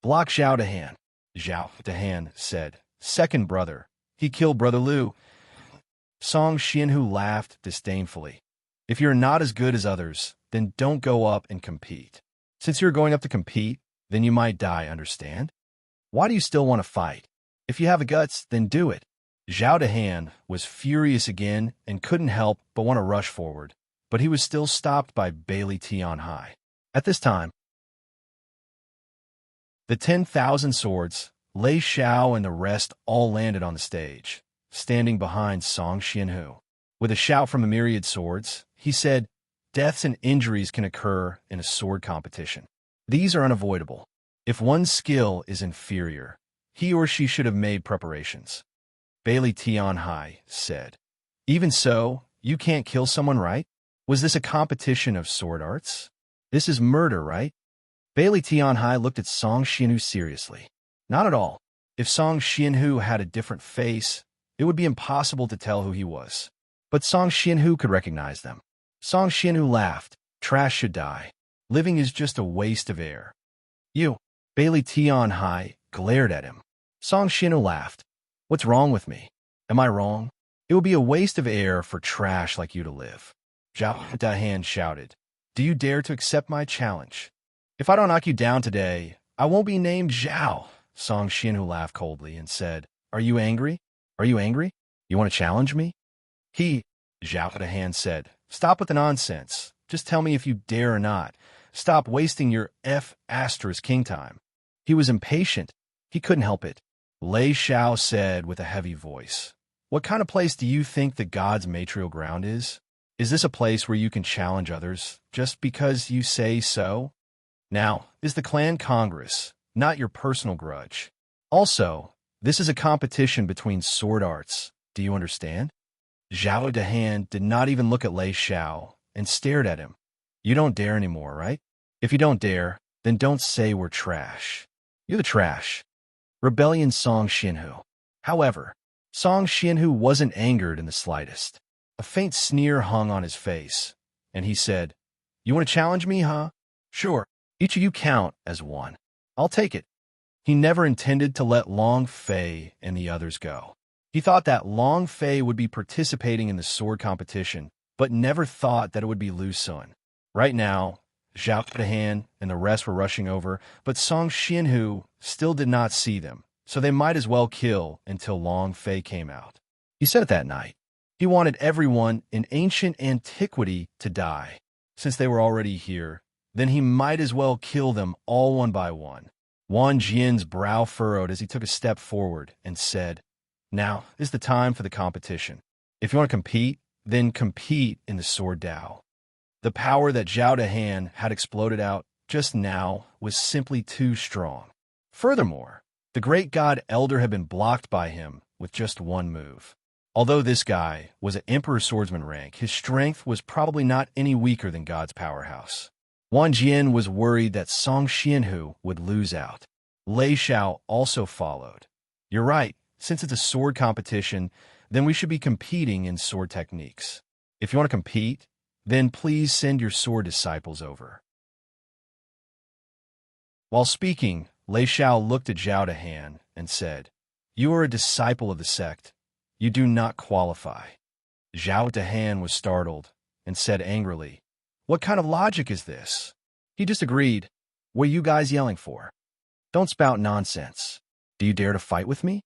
Block Zhao Dahan. Zhao Dahan said, second brother. He killed Brother Liu. Song Xianhu laughed disdainfully. If you're not as good as others, then don't go up and compete. Since you're going up to compete, then you might die, understand? Why do you still want to fight? If you have the guts, then do it. Zhao Dahan was furious again and couldn't help but want to rush forward, but he was still stopped by Bailey Tianhai. At this time, the 10,000 swords, Lei Xiao and the rest all landed on the stage, standing behind Song Xianhu. With a shout from a myriad swords, he said, deaths and injuries can occur in a sword competition. These are unavoidable. If one's skill is inferior, he or she should have made preparations. Bailey Tianhai said, even so, you can't kill someone, right? Was this a competition of sword arts? This is murder, right? Bailey Tianhai looked at Song Xianhu seriously. Not at all. If Song Xianhu had a different face, it would be impossible to tell who he was. But Song Xianhu could recognize them. Song Xianhu laughed. Trash should die. Living is just a waste of air. You, Bailey Tianhai, glared at him. Song Xianhu laughed. What's wrong with me? Am I wrong? It would be a waste of air for trash like you to live. Zhao Dahan shouted. Do you dare to accept my challenge? If I don't knock you down today, I won't be named Zhao. Song Xianhu laughed coldly and said, are you angry? Are you angry? You want to challenge me? Zhao Dahan said, stop with the nonsense. Just tell me if you dare or not. Stop wasting your king time. He was impatient. He couldn't help it. Lei Xiao said with a heavy voice, what kind of place do you think the gods' material ground is? Is this a place where you can challenge others just because you say so? Now, is the clan congress, not your personal grudge. Also, this is a competition between sword arts. Do you understand? Zhao Dahan did not even look at Lei Xiao and stared at him. You don't dare anymore, right? If you don't dare, then don't say we're trash. You're the trash. Rebellion Song Xianhu. However, Song Xianhu wasn't angered in the slightest. A faint sneer hung on his face, and he said, you want to challenge me, huh? Sure. Each of you count as one. I'll take it. He never intended to let Long Fei and the others go. He thought that Long Fei would be participating in the sword competition, but never thought that it would be Lu Sun. Right now, Zhao Dahan and the rest were rushing over, but Song Xianhu still did not see them, so they might as well kill until Long Fei came out. He said it that night. He wanted everyone in ancient antiquity to die. Since they were already here, then he might as well kill them all one by one. Wang Jian's brow furrowed as he took a step forward and said, now is the time for the competition. If you want to compete, then compete in the sword Dao. The power that Zhao Dahan had exploded out just now was simply too strong. Furthermore, the great god Elder had been blocked by him with just one move. Although this guy was an Emperor Swordsman rank, his strength was probably not any weaker than God's powerhouse. Wang Jian was worried that Song Xianhu would lose out. Lei Xiao also followed. You're right. Since it's a sword competition, then we should be competing in sword techniques. If you want to compete, then please send your sword disciples over. While speaking, Lei Xiao looked at Zhao Dahan and said, you are a disciple of the sect. You do not qualify. Zhao Dahan was startled and said angrily, what kind of logic is this? He disagreed. What are you guys yelling for? Don't spout nonsense. Do you dare to fight with me?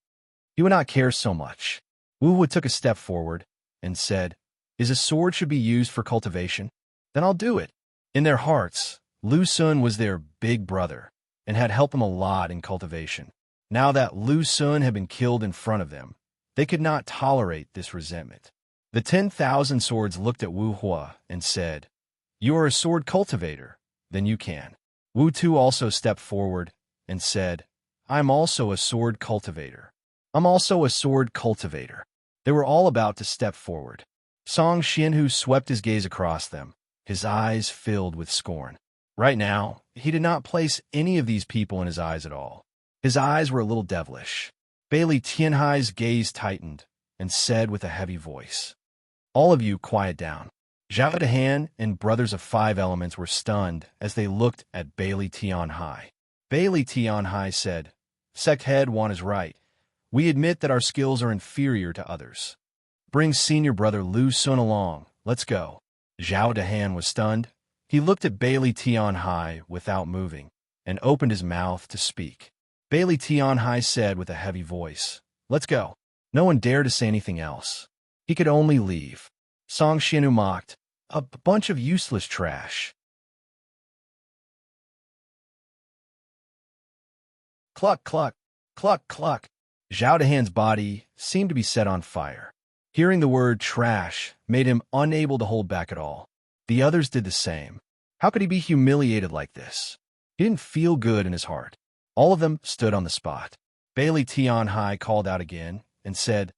He would not care so much. Wu took a step forward and said, Is a sword should be used for cultivation? Then I'll do it. In their hearts, Lu Sun was their big brother and had helped them a lot in cultivation. Now that Lu Sun had been killed in front of them, they could not tolerate this resentment. The 10,000 swords looked at Wu Hua and said, You are a sword cultivator, then you can. Wu Tu also stepped forward and said, I'm also a sword cultivator. I'm also a sword cultivator. They were all about to step forward. Song Xianhu swept his gaze across them, his eyes filled with scorn. Right now, he did not place any of these people in his eyes at all. His eyes were a little devilish. Bailey Tianhai's gaze tightened and said with a heavy voice, All of you quiet down. Zhao Dehan and Brothers of Five Elements were stunned as they looked at Bailey Tianhai. Bailey Tianhai said, Sect Head 1 is right. We admit that our skills are inferior to others. Bring senior brother Lu Sun along. Let's go. Zhao Dehan was stunned. He looked at Bailey Tianhai without moving and opened his mouth to speak. Bailey Tianhai said with a heavy voice, Let's go. No one dared to say anything else. He could only leave. Song Xianhu mocked, A bunch of useless trash. Cluck, cluck, cluck, cluck. Zhao Dehan's body seemed to be set on fire. Hearing the word trash made him unable to hold back at all. The others did the same. How could he be humiliated like this? He didn't feel good in his heart. All of them stood on the spot. Bailey Tianhai called out again and said,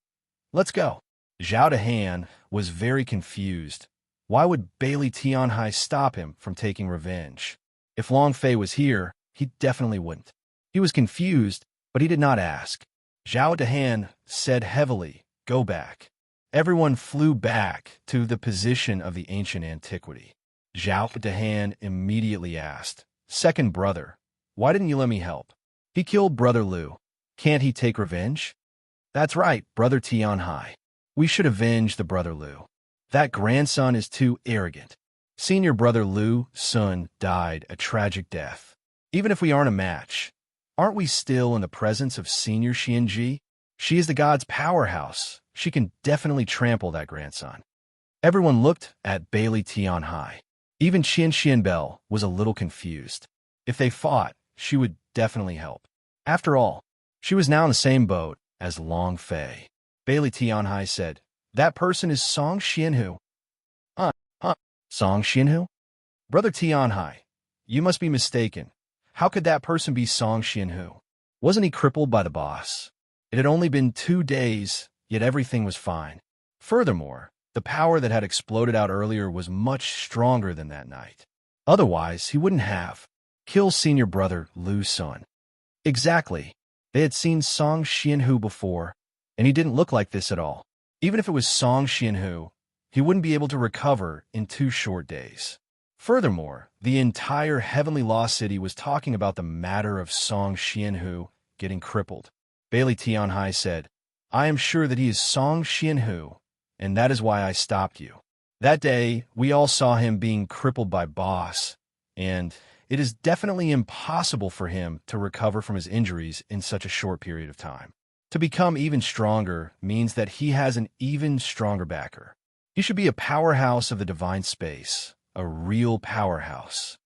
Let's go. Zhao Dehan was very confused. Why would Bailey Tianhai stop him from taking revenge? If Long Fei was here, he definitely wouldn't. He was confused, but he did not ask. Zhao Dehan said heavily, Go back. Everyone flew back to the position of the ancient antiquity. Zhao Dehan immediately asked, Second brother, why didn't you let me help? He killed Brother Lu. Can't he take revenge? That's right, Brother Tianhai. We should avenge the Brother Lu. That grandson is too arrogant. Senior Brother Lu Sun died a tragic death. Even if we aren't a match, aren't we still in the presence of Senior Xianji? She is the god's powerhouse. She can definitely trample that grandson. Everyone looked at Bailey Tianhai. Even Qian Xianbel was a little confused. If they fought, she would definitely help. After all, she was now in the same boat as Long Fei. Bailey Tianhai said, That person is Song Xianhu. Song Xianhu? Brother Tianhai, you must be mistaken. How could that person be Song Xianhu? Wasn't he crippled by the boss? It had only been 2 days, yet everything was fine. Furthermore, the power that had exploded out earlier was much stronger than that night. Otherwise, he wouldn't have killed senior brother Lu Sun. Exactly. They had seen Song Xianhu before, and he didn't look like this at all. Even if it was Song Xianhu, he wouldn't be able to recover in 2 short days. Furthermore, the entire Heavenly Law City was talking about the matter of Song Xianhu getting crippled. Bailey Tianhai said, I am sure that he is Song Xianhu, and that is why I stopped you. That day, we all saw him being crippled by boss, and it is definitely impossible for him to recover from his injuries in such a short period of time. To become even stronger means that he has an even stronger backer. He should be a powerhouse of the divine space, a real powerhouse.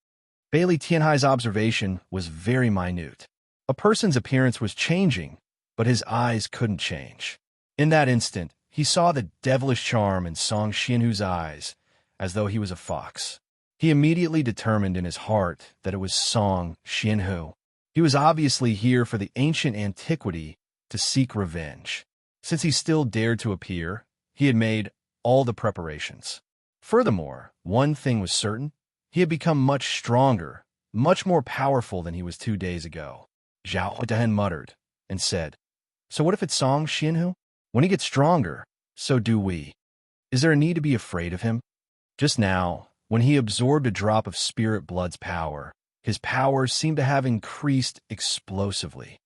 Bailey Tianhai's observation was very minute. A person's appearance was changing, but his eyes couldn't change. In that instant, he saw the devilish charm in Song Xianhu's eyes, as though he was a fox. He immediately determined in his heart that it was Song Xianhu. He was obviously here for the ancient antiquity to seek revenge. Since he still dared to appear, he had made all the preparations. Furthermore, one thing was certain. He had become much stronger, much more powerful than he was 2 days ago. Zhao Dehan muttered and said, So what if it's Song Xianhu? When he gets stronger, so do we. Is there a need to be afraid of him? Just now, when he absorbed a drop of Spirit Blood's power, his powers seemed to have increased explosively.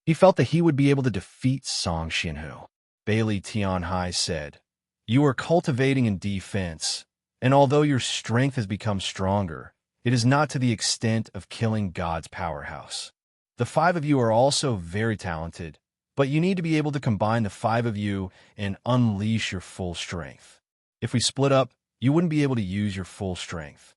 He felt that he would be able to defeat Song Xianhu. Bailey Tianhai said, You are cultivating in defense, and although your strength has become stronger, It is not to the extent of killing God's powerhouse. The five of you are also very talented, but you need to be able to combine the five of you and unleash your full strength. If we split up, you wouldn't be able to use your full strength.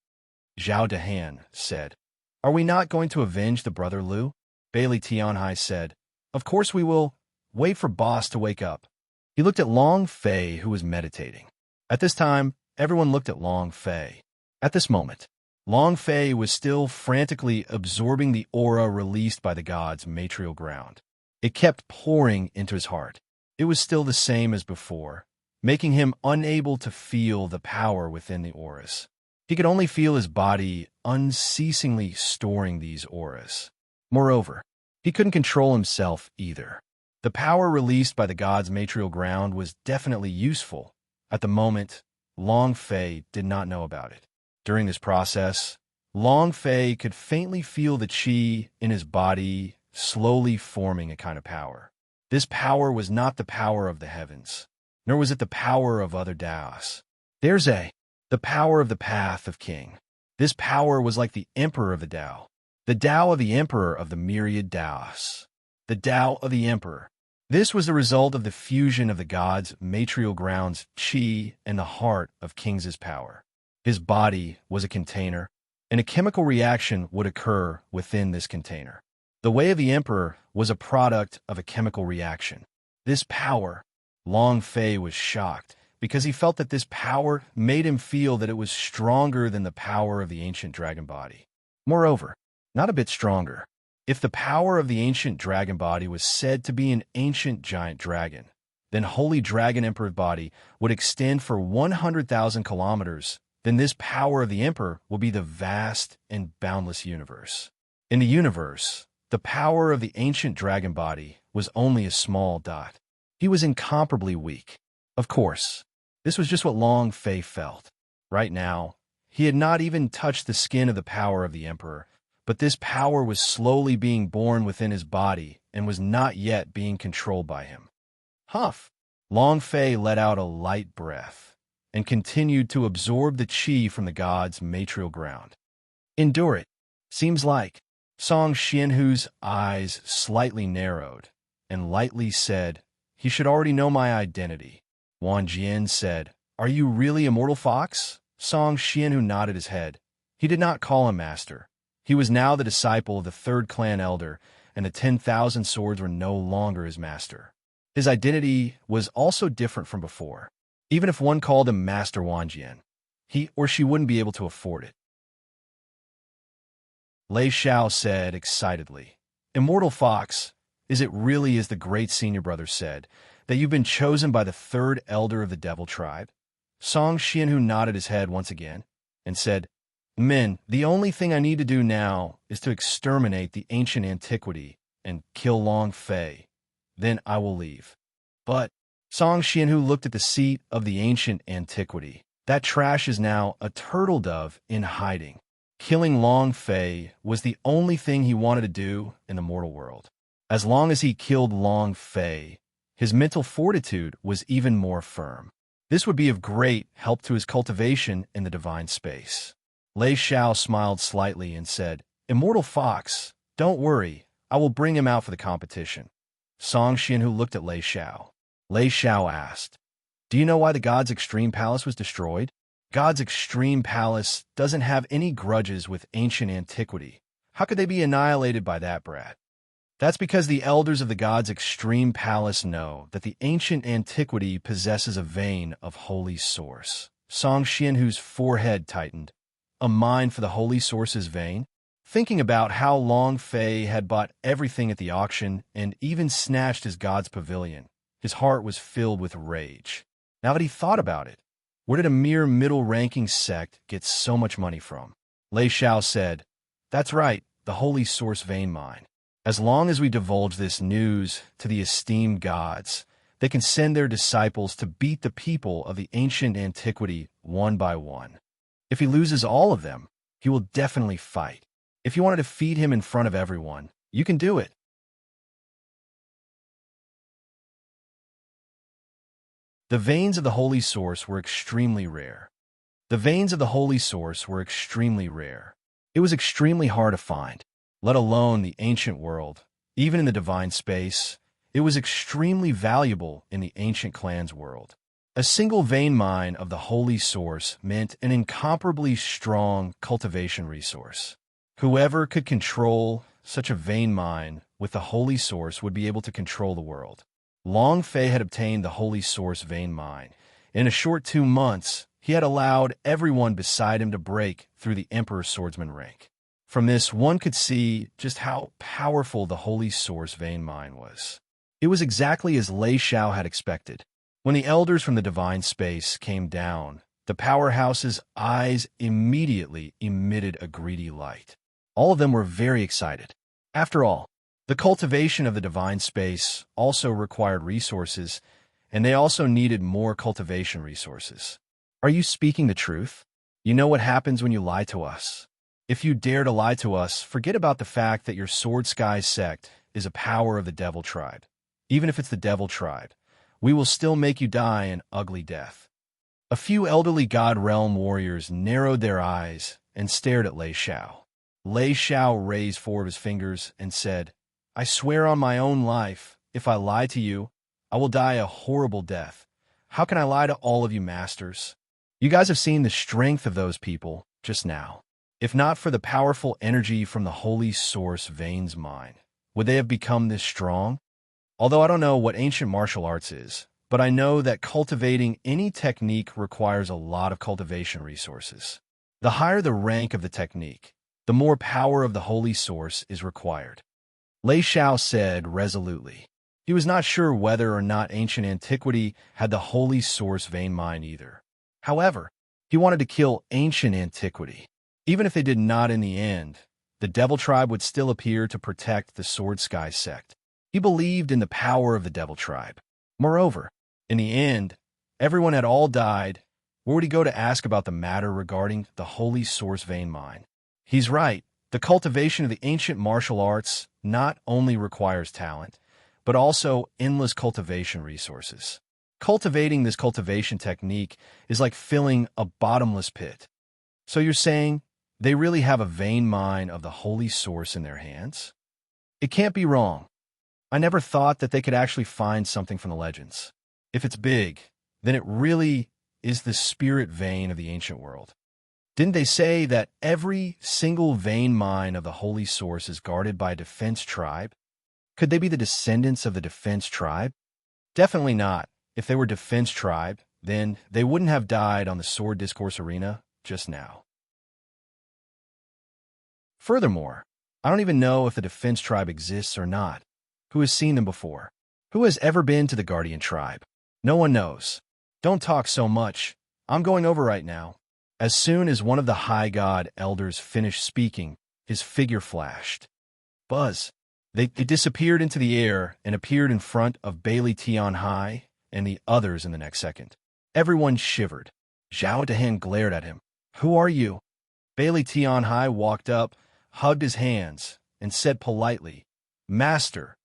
Zhao Dehan said, "Are we not going to avenge the brother Liu?" Bailey Tianhai said, "Of course we will. Wait for boss to wake up." He looked at Long Fei, who was meditating. At this time, everyone looked at Long Fei. At this moment, Long Fei was still frantically absorbing the aura released by the god's material ground. It kept pouring into his heart. It was still the same as before, making him unable to feel the power within the auras. He could only feel his body unceasingly storing these auras. Moreover, he couldn't control himself either. The power released by the god's material ground was definitely useful. At the moment, Long Fei did not know about it. During this process, Long Fei could faintly feel the qi in his body slowly forming a kind of power. This power was not the power of the heavens, nor was it the power of other Daos. The power of the path of king. This power was like the emperor of the Tao, the Tao of the emperor of the myriad Daos, the Tao of the emperor. This was the result of the fusion of the god's material ground's qi and the heart of King's power. His body was a container, and a chemical reaction would occur within this container. The way of the emperor was a product of a chemical reaction. This power, Long Fei was shocked, because he felt that this power made him feel that it was stronger than the power of the ancient dragon body. Moreover, not a bit stronger. If the power of the ancient dragon body was said to be an ancient giant dragon, then Holy Dragon Emperor's body would extend for 100,000 kilometers, then this power of the emperor will be the vast and boundless universe. In the universe, the power of the ancient dragon body was only a small dot. He was incomparably weak. Of course, this was just what Long Fei felt. Right now, he had not even touched the skin of the power of the emperor, but this power was slowly being born within his body and was not yet being controlled by him. Huff! Long Fei let out a light breath and continued to absorb the qi from the god's material ground. Endure it. Seems like. Song Xianhu's eyes slightly narrowed and lightly said, "He should already know my identity." Wang Jian said, "Are you really Immortal Fox?" Song Xianhu nodded his head. He did not call him master. He was now the disciple of the third clan elder, and the 10,000 swords were no longer his master. His identity was also different from before. Even if one called him Master Wang Jian, he or she wouldn't be able to afford it. Lei Xiao said excitedly, "Immortal Fox, is it really as the great senior brother said, that you've been chosen by the third elder of the devil tribe?" Song Xianhu nodded his head once again and said, "Men, the only thing I need to do now is to exterminate the ancient antiquity and kill Long Fei. Then I will leave." But Song Xianhu looked at the seat of the ancient antiquity. That trash is now a turtle dove in hiding. Killing Long Fei was the only thing he wanted to do in the mortal world. As long as he killed Long Fei, his mental fortitude was even more firm. This would be of great help to his cultivation in the divine space. Lei Xiao smiled slightly and said, "Immortal Fox, don't worry, I will bring him out for the competition." Song Xianhu looked at Lei Xiao. Lei Xiao asked, "Do you know why the god's extreme palace was destroyed?" God's extreme palace doesn't have any grudges with ancient antiquity. How could they be annihilated by that brat? That's because the elders of the god's extreme palace know that the ancient antiquity possesses a vein of holy source. Song Xianhu's forehead tightened. A mine for the holy source's vein? Thinking about how Long Fei had bought everything at the auction and even snatched his god's pavilion, his heart was filled with rage. Now that he thought about it, where did a mere middle-ranking sect get so much money from? Lei Xiao said, "That's right, the holy source vein mine. As long as we divulge this news to the esteemed gods, they can send their disciples to beat the people of the ancient antiquity one by one. If he loses all of them, he will definitely fight. If you want to defeat him in front of everyone, you can do it." The veins of the holy source were extremely rare. The veins of the holy source were extremely rare. It was extremely hard to find, let alone the ancient world. Even in the divine space, it was extremely valuable in the ancient clan's world. A single vein mine of the holy source meant an incomparably strong cultivation resource. Whoever could control such a vein mine with the holy source would be able to control the world. Long Fei had obtained the holy source vein mine. In a short 2 months, he had allowed everyone beside him to break through the Emperor's swordsman rank. From this, one could see just how powerful the holy source vein mine was. It was exactly as Lei Xiao had expected. When the elders from the divine space came down, the powerhouse's eyes immediately emitted a greedy light. All of them were very excited. After all, the cultivation of the divine space also required resources, and they also needed more cultivation resources. Are you speaking the truth? You know what happens when you lie to us. If you dare to lie to us, forget about the fact that your Sword Sky sect is a power of the Devil Tribe. Even if it's the Devil Tribe, we will still make you die an ugly death. A few elderly God Realm warriors narrowed their eyes and stared at Lei Xiao. Lei Xiao raised 4 of his fingers and said, I swear on my own life, if I lie to you, I will die a horrible death. How can I lie to all of you masters? You guys have seen the strength of those people just now. If not for the powerful energy from the holy source veins mine, would they have become this strong? Although I don't know what ancient martial arts is, but I know that cultivating any technique requires a lot of cultivation resources. The higher the rank of the technique, the more power of the holy source is required. Lei Xiao said resolutely. He was not sure whether or not ancient antiquity had the holy source vein mine either. However, he wanted to kill ancient antiquity. Even if they did not in the end, the Devil Tribe would still appear to protect the Sword Sky sect. He believed in the power of the Devil Tribe. Moreover, in the end, everyone had all died. Where would he go to ask about the matter regarding the holy source vein mine? He's right. The cultivation of the ancient martial arts not only requires talent, but also endless cultivation resources. Cultivating this cultivation technique is like filling a bottomless pit. So you're saying they really have a vein mine of the holy source in their hands? It can't be wrong. I never thought that they could actually find something from the legends. If it's big, then it really is the spirit vein of the ancient world. Didn't they say that every single vein mine of the holy source is guarded by a defense tribe? Could they be the descendants of the defense tribe? Definitely not. If they were defense tribe, then they wouldn't have died on the sword discourse arena just now. Furthermore, I don't even know if the defense tribe exists or not. Who has seen them before? Who has ever been to the guardian tribe? No one knows. Don't talk so much. I'm going over right now. As soon as one of the high god elders finished speaking, his figure flashed. Buzz. They disappeared into the air and appeared in front of Bailey Tian Hai and the others in the next second. Everyone shivered. Zhao Dahan glared at him. Who are you? Bailey Tian Hai walked up, hugged his hands, and said politely, Master,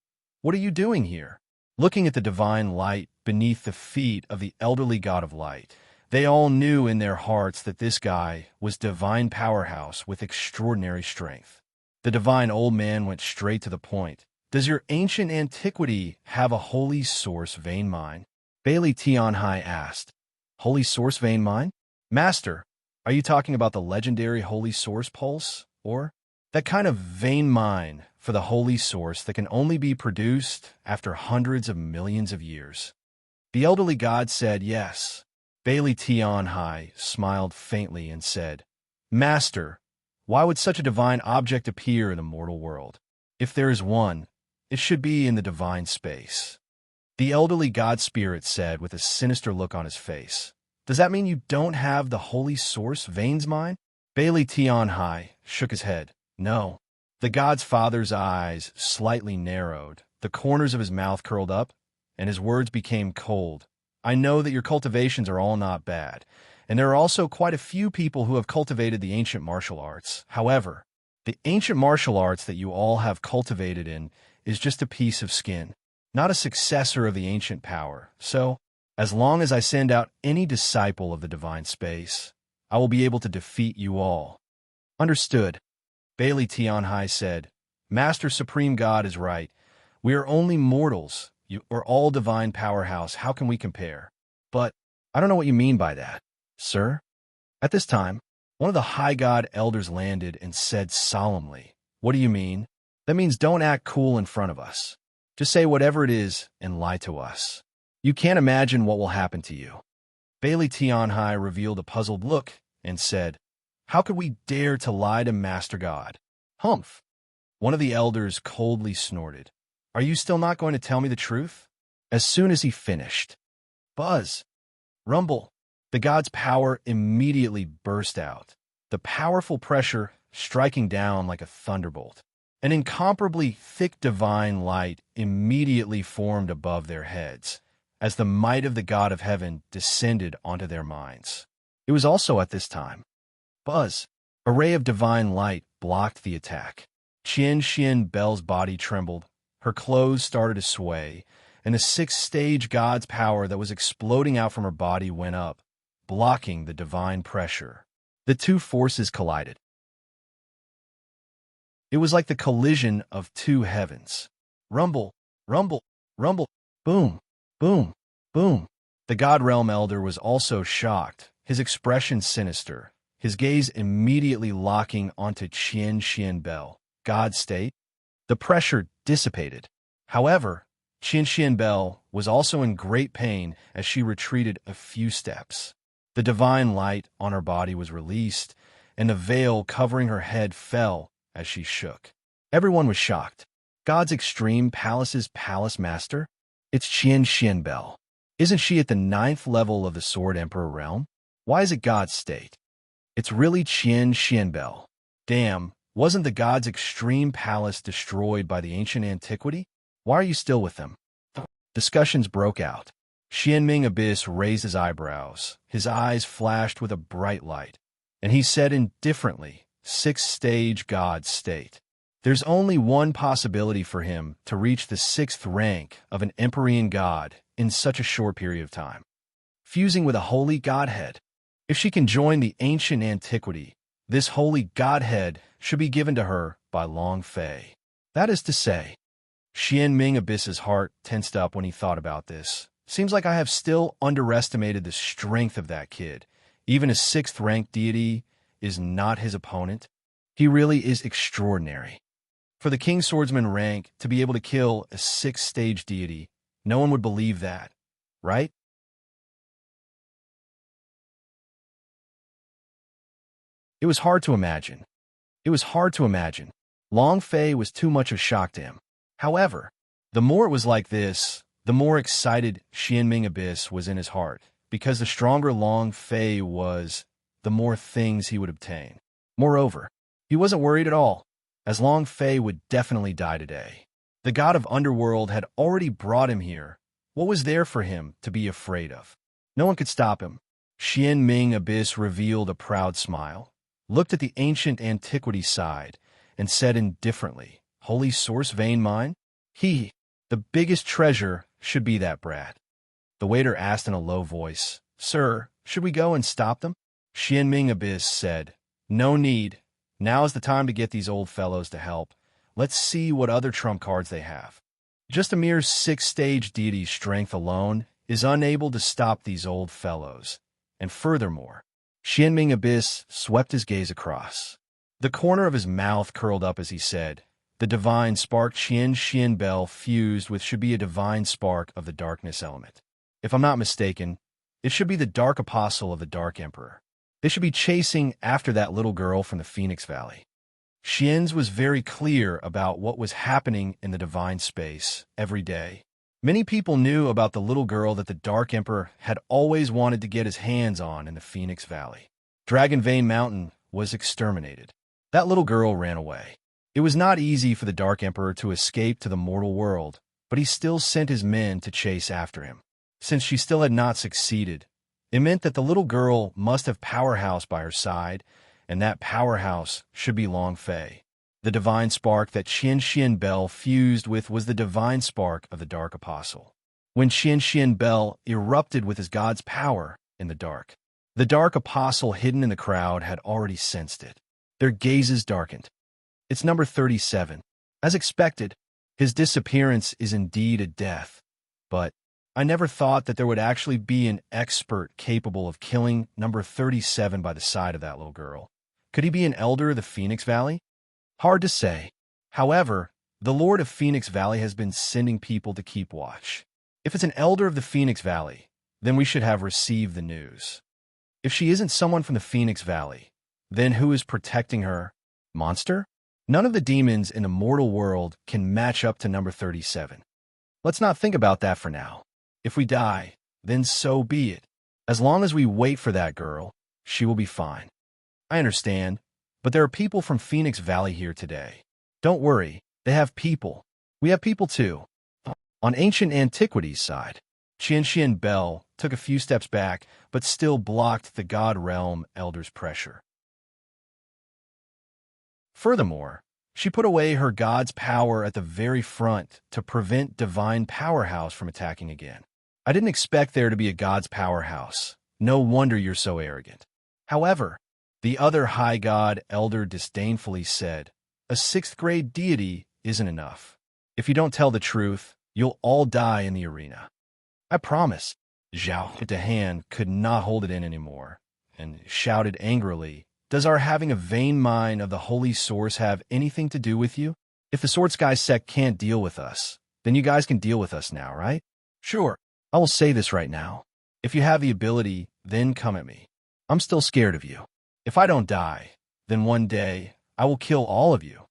what are you doing here? Looking at the divine light beneath the feet of the elderly god of light, they all knew in their hearts that this guy was divine powerhouse with extraordinary strength. The divine old man went straight to the point. Does your ancient antiquity have a holy source vein mine? Bailey Tian Hai asked. Holy source vein mine? Master, are you talking about the legendary holy source pulse? Or that kind of vein mine for the holy source that can only be produced after hundreds of millions of years? The elderly god said yes. Bailey Tian Hai smiled faintly and said, Master, why would such a divine object appear in the mortal world? If there is one, it should be in the divine space. The elderly god spirit said with a sinister look on his face. Does that mean you don't have the holy source veins mine? Bailey Tian Hai shook his head. No. The god's father's eyes slightly narrowed, the corners of his mouth curled up, and his words became cold. I know that your cultivations are all not bad, and there are also quite a few people who have cultivated the ancient martial arts. However, the ancient martial arts that you all have cultivated in is just a piece of skin, not a successor of the ancient power. So, as long as I send out any disciple of the divine space, I will be able to defeat you all. Understood. Bailey Tianhai said, Master Supreme God is right. We are only mortals. You are all divine powerhouse. How can we compare? But I don't know what you mean by that, sir. At this time, one of the high god elders landed and said solemnly, What do you mean? That means don't act cool in front of us. Just say whatever it is and lie to us. You can't imagine what will happen to you. Bailey Tianhai revealed a puzzled look and said, How could we dare to lie to Master God? Humph. One of the elders coldly snorted. Are you still not going to tell me the truth? As soon as he finished, buzz, rumble, the god's power immediately burst out, the powerful pressure striking down like a thunderbolt. An incomparably thick divine light immediately formed above their heads, as the might of the God of heaven descended onto their minds. It was also at this time. Buzz, a ray of divine light blocked the attack. Qian Xian Bell's body trembled, her clothes started to sway, and the sixth-stage god's power that was exploding out from her body went up, blocking the divine pressure. The two forces collided. It was like the collision of two heavens. Rumble, rumble, rumble, boom, boom, boom. The God Realm Elder was also shocked, his expression sinister, his gaze immediately locking onto Qian Xian Bell. God state? The pressure dissipated. However, Qian Xian Bell was also in great pain as she retreated a few steps. The divine light on her body was released, and the veil covering her head fell as she shook. Everyone was shocked. God's Extreme Palace's palace master? It's Qian Xian Bell. Isn't she at the 9th level of the Sword Emperor realm? Why is it God's state? It's really Qian Xian Bell. Damn, wasn't the God's Extreme Palace destroyed by the ancient antiquity? Why are you still with them? Discussions broke out. Xianming Abyss raised his eyebrows. His eyes flashed with a bright light, and he said indifferently, Sixth-stage God state. There's only one possibility for him to reach the 6th rank of an Empyrean god in such a short period of time. Fusing with a holy godhead. If she can join the ancient antiquity, this holy godhead should be given to her by Long Fei. That is to say, Xianming Abyss's heart tensed up when he thought about this. Seems like I have still underestimated the strength of that kid. Even a 6th-ranked deity is not his opponent. He really is extraordinary. For the King Swordsman rank to be able to kill a 6th-stage deity, no one would believe that, right? It was hard to imagine. It was hard to imagine. Long Fei was too much of a shock to him. However, the more it was like this, the more excited Xianming Abyss was in his heart, because the stronger Long Fei was, the more things he would obtain. Moreover, he wasn't worried at all, as Long Fei would definitely die today. The god of Underworld had already brought him here. What was there for him to be afraid of? No one could stop him. Xianming Abyss revealed a proud smile, looked at the ancient antiquity side, and said indifferently, Holy Source vein mine? The biggest treasure should be that brat. The waiter asked in a low voice, Sir, should we go and stop them? Xianming Abyss said, No need. Now is the time to get these old fellows to help. Let's see what other trump cards they have. Just a mere 6th-stage deity's strength alone is unable to stop these old fellows. And furthermore, Xianming Abyss swept his gaze across. The corner of his mouth curled up as he said, The divine spark Qian Xian Bell fused with should be a divine spark of the darkness element. If I'm not mistaken, it should be the Dark Apostle of the Dark Emperor. They should be chasing after that little girl from the Phoenix Valley. Xian's was very clear about what was happening in the divine space every day. Many people knew about the little girl that the Dark Emperor had always wanted to get his hands on in the Phoenix Valley. Dragon Vein Mountain was exterminated. That little girl ran away. It was not easy for the Dark Emperor to escape to the mortal world, but he still sent his men to chase after him. Since she still had not succeeded, it meant that the little girl must have Powerhouse by her side, and that Powerhouse should be Long Fei. The divine spark that Qian Xian Bell fused with was the divine spark of the Dark Apostle. When Qian Xian Bell erupted with his god's power in the dark, the Dark Apostle hidden in the crowd had already sensed it. Their gazes darkened. It's number 37. As expected, his disappearance is indeed a death, but I never thought that there would actually be an expert capable of killing number 37 by the side of that little girl. Could he be an elder of the Phoenix Valley? Hard to say. However, the Lord of Phoenix Valley has been sending people to keep watch. If it's an elder of the Phoenix Valley, then we should have received the news. If she isn't someone from the Phoenix Valley, then who is protecting her? Monster? None of the demons in the mortal world can match up to number 37. Let's not think about that for now. If we die, then so be it. As long as we wait for that girl, she will be fine. I understand, but there are people from Phoenix Valley here today. Don't worry, they have people. We have people too. On ancient antiquities side, Qian Bell took a few steps back, but still blocked the God Realm Elder's pressure. Furthermore, she put away her God's power at the very front to prevent Divine Powerhouse from attacking again. I didn't expect there to be a God's Powerhouse. No wonder you're so arrogant. However, the other High God Elder disdainfully said, a 6th grade deity isn't enough. If you don't tell the truth, you'll all die in the arena. I promise. Zhao Dahan could not hold it in anymore and shouted angrily, does our having a vain mind of the Holy Source have anything to do with you? If the Sword Sky sect can't deal with us, then you guys can deal with us now, right? Sure. I will say this right now. If you have the ability, then come at me. I'm still scared of you. If I don't die, then one day I will kill all of you.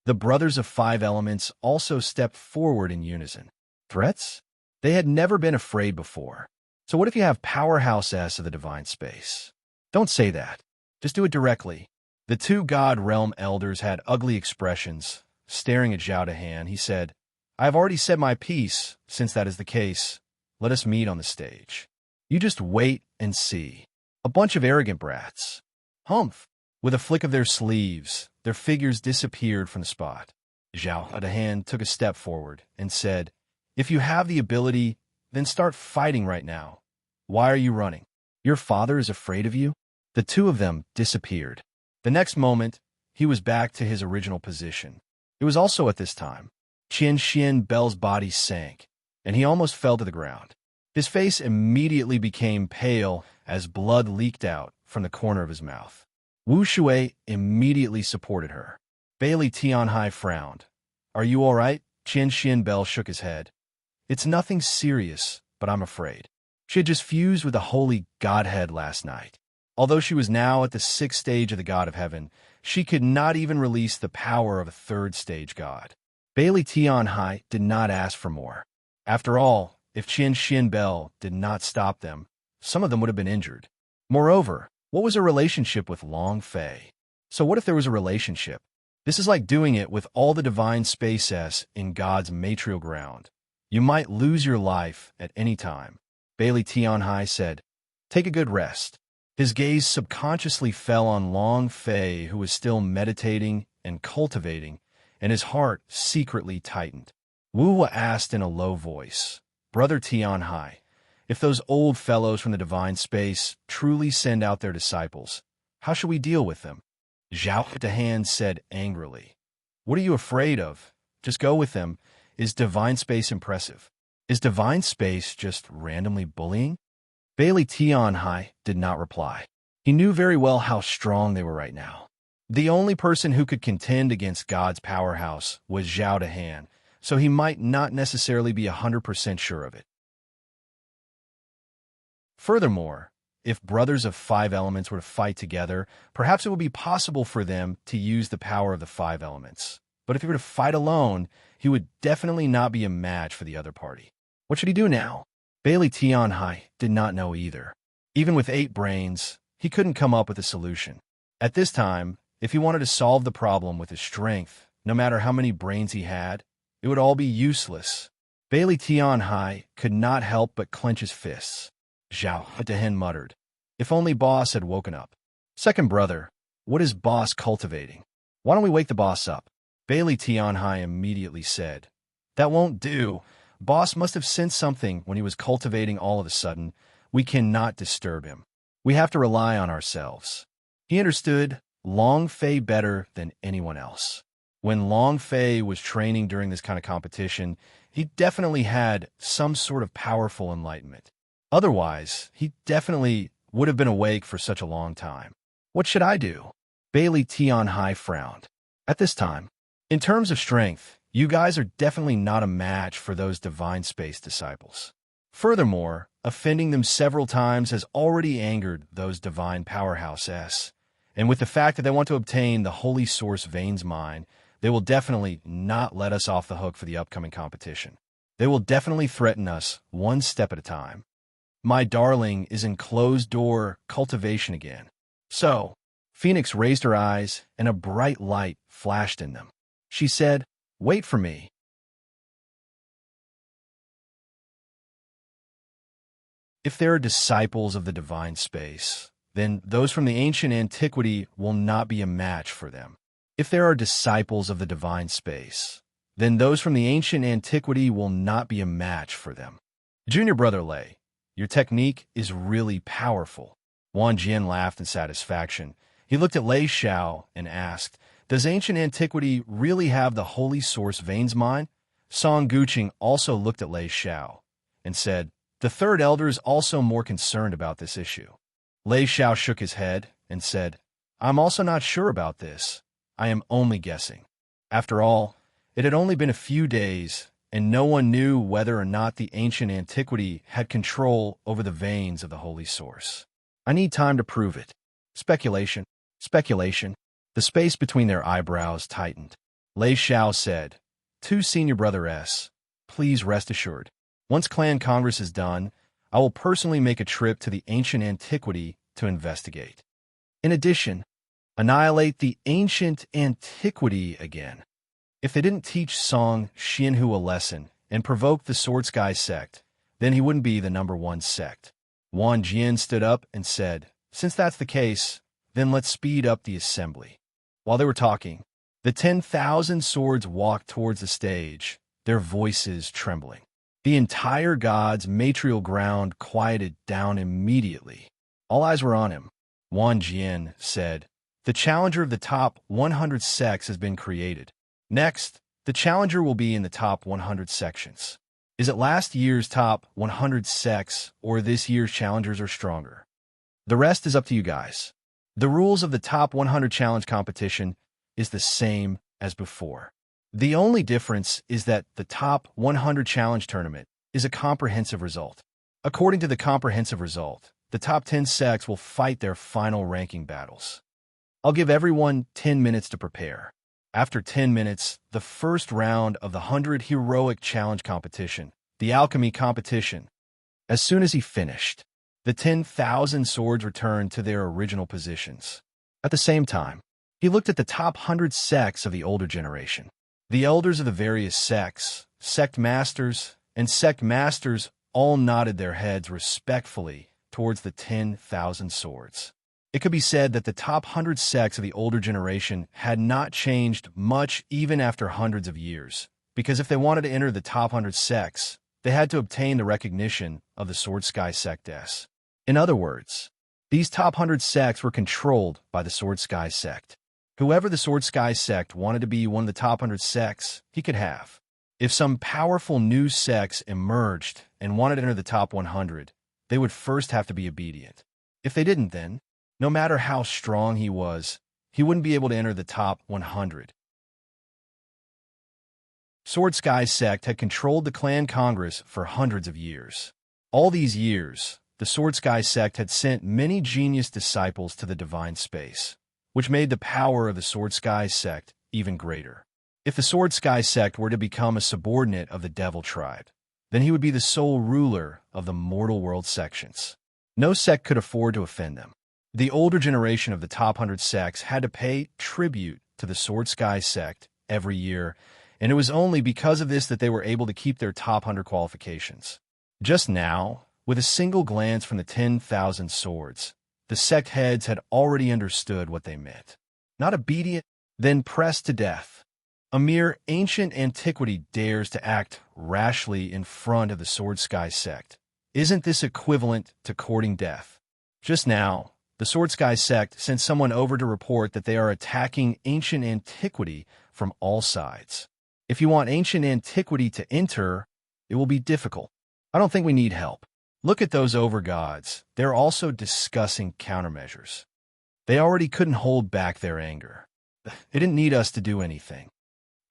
The brothers of 5 elements also stepped forward in unison. Threats? They had never been afraid before. So what if you have Powerhouse S of the Divine Space? Don't say that. Just do it directly. The 2 God Realm Elders had ugly expressions. Staring at Zhao Dahan, he said, I have already said my piece. Since that is the case, let us meet on the stage. You just wait and see. A bunch of arrogant brats. Humph. With a flick of their sleeves, their figures disappeared from the spot. Zhao Dahan took a step forward and said, if you have the ability, then start fighting right now. Why are you running? Your father is afraid of you? The 2 of them disappeared. The next moment, he was back to his original position. It was also at this time. Qian Bell's body sank, and he almost fell to the ground. His face immediately became pale as blood leaked out from the corner of his mouth. Wu Shui immediately supported her. Bailey Tianhai frowned. Are you all right? Qian Bell shook his head. It's nothing serious, but I'm afraid. She had just fused with the Holy Godhead last night. Although she was now at the 6th stage of the God of Heaven, she could not even release the power of a 3rd stage God. Bailey Tianhai did not ask for more. After all, if Qian Bell did not stop them, some of them would have been injured. Moreover, what was her relationship with Long Fei? So what if there was a relationship? This is like doing it with all the Divine Space S in God's material ground. You might lose your life at any time. Bailey Tianhai said, take a good rest. His gaze subconsciously fell on Long Fei, who was still meditating and cultivating, and his heart secretly tightened. Wu asked in a low voice, Brother Tianhai, if those old fellows from the Divine Space truly send out their disciples, how should we deal with them? Zhao Dahan said angrily, what are you afraid of? Just go with them. Is Divine Space impressive? Is Divine Space just randomly bullying? Bailey Tianhai did not reply. He knew very well how strong they were right now. The only person who could contend against God's powerhouse was Zhao Dahan, so he might not necessarily be 100% sure of it. Furthermore, if brothers of 5 elements were to fight together, perhaps it would be possible for them to use the power of the 5 elements. But if he were to fight alone, he would definitely not be a match for the other party. What should he do now? Bailey Tianhai did not know either. Even with 8 brains, he couldn't come up with a solution. At this time, if he wanted to solve the problem with his strength, no matter how many brains he had, it would all be useless. Bailey Tianhai could not help but clench his fists. Zhao Dahan muttered, if only Boss had woken up. Second brother, what is Boss cultivating? Why don't we wake the boss up? Bailey Tianhai immediately said, that won't do. Boss must have sensed something when he was cultivating all of a sudden. We cannot disturb him. We have to rely on ourselves. He understood Long Fei better than anyone else. When Long Fei was training during this kind of competition, he definitely had some sort of powerful enlightenment. Otherwise, he definitely would have been awake for such a long time. What should I do? Bailey Tian Hai frowned. At this time, in terms of strength, you guys are definitely not a match for those divine space disciples. Furthermore, offending them several times has already angered those divine powerhouses. And with the fact that they want to obtain the holy source Vane's mind, they will definitely not let us off the hook for the upcoming competition. They will definitely threaten us one step at a time. My darling is in closed-door cultivation again. So, Phoenix raised her eyes, and a bright light flashed in them. She said, "Wait for me." If there are disciples of the divine space, then those from the ancient antiquity will not be a match for them. If there are disciples of the divine space, then those from the ancient antiquity will not be a match for them. Junior brother Lei, your technique is really powerful. Wang Jian laughed in satisfaction. He looked at Lei Xiao and asked, "Does ancient antiquity really have the holy source Vane's mind?" Song Guqing also looked at Lei Xiao and said, "The third elder is also more concerned about this issue." Lei Xiao shook his head and said, "I'm also not sure about this. I am only guessing." After all, it had only been a few days, and no one knew whether or not the ancient antiquity had control over the veins of the holy source. I need time to prove it. Speculation. Speculation. The space between their eyebrows tightened. Lei Xiao said, "To Senior Brother S, please rest assured. Once Clan Congress is done, I will personally make a trip to the ancient antiquity to investigate. In addition, annihilate the ancient antiquity again. If they didn't teach Song Xianhu a lesson and provoke the Sword Sky sect, then he wouldn't be the #1 sect." Wang Jian stood up and said, "Since that's the case, then let's speed up the assembly." While they were talking, the 10,000 swords walked towards the stage, their voices trembling. The entire god's material ground quieted down immediately. All eyes were on him. Wang Jian said, "The challenger of the top 100 sects has been created. Next, the challenger will be in the top 100 sections. Is it last year's top 100 sects or this year's challengers are stronger? The rest is up to you guys. The rules of the top 100 challenge competition is the same as before. The only difference is that the top 100 challenge tournament is a comprehensive result. According to the comprehensive result, the top 10 sects will fight their final ranking battles. I'll give everyone 10 minutes to prepare. After 10 minutes, the first round of the 100 heroic challenge competition, the alchemy competition. As soon as he finished, the 10,000 swords returned to their original positions. At the same time, he looked at the top 100 sects of the older generation. The elders of the various sects, sect masters, and sect masters all nodded their heads respectfully towards the 10,000 swords. It could be said that the top 100 sects of the older generation had not changed much even after hundreds of years, because if they wanted to enter the top 100 sects, they had to obtain the recognition of the Sword Sky Sect S. In other words, these top 100 sects were controlled by the Sword Sky Sect. Whoever the Sword Sky Sect wanted to be one of the top 100 sects, he could have. If some powerful new sects emerged and wanted to enter the top 100, they would first have to be obedient. If they didn't then, no matter how strong he was, he wouldn't be able to enter the top 100. Sword Sky Sect had controlled the Clan Congress for hundreds of years. All these years, the Sword Sky Sect had sent many genius disciples to the divine space, which made the power of the Sword Sky Sect even greater. If the Sword Sky Sect were to become a subordinate of the Devil Tribe, then he would be the sole ruler of the mortal world sections. No sect could afford to offend them. The older generation of the top 100 sects had to pay tribute to the Sword Sky Sect every year, and it was only because of this that they were able to keep their top 100 qualifications. Just now, with a single glance from the 10,000 swords, the sect heads had already understood what they meant. Not obedient, then pressed to death. A mere ancient antiquity dares to act rashly in front of the Sword Sky Sect. Isn't this equivalent to courting death? Just now, the Sword Sky Sect sent someone over to report that they are attacking ancient antiquity from all sides. If you want ancient antiquity to enter, it will be difficult. I don't think we need help. Look at those over-gods. They're also discussing countermeasures. They already couldn't hold back their anger. They didn't need us to do anything.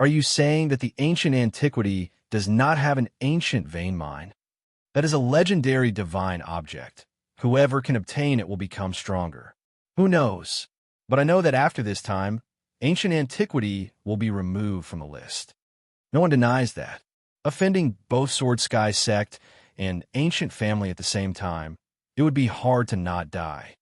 Are you saying that the ancient antiquity does not have an ancient vein mine? That is a legendary divine object. Whoever can obtain it will become stronger. Who knows? But I know that after this time, ancient antiquity will be removed from the list. No one denies that. Offending both Sword Sky sect and ancient family at the same time, it would be hard to not die.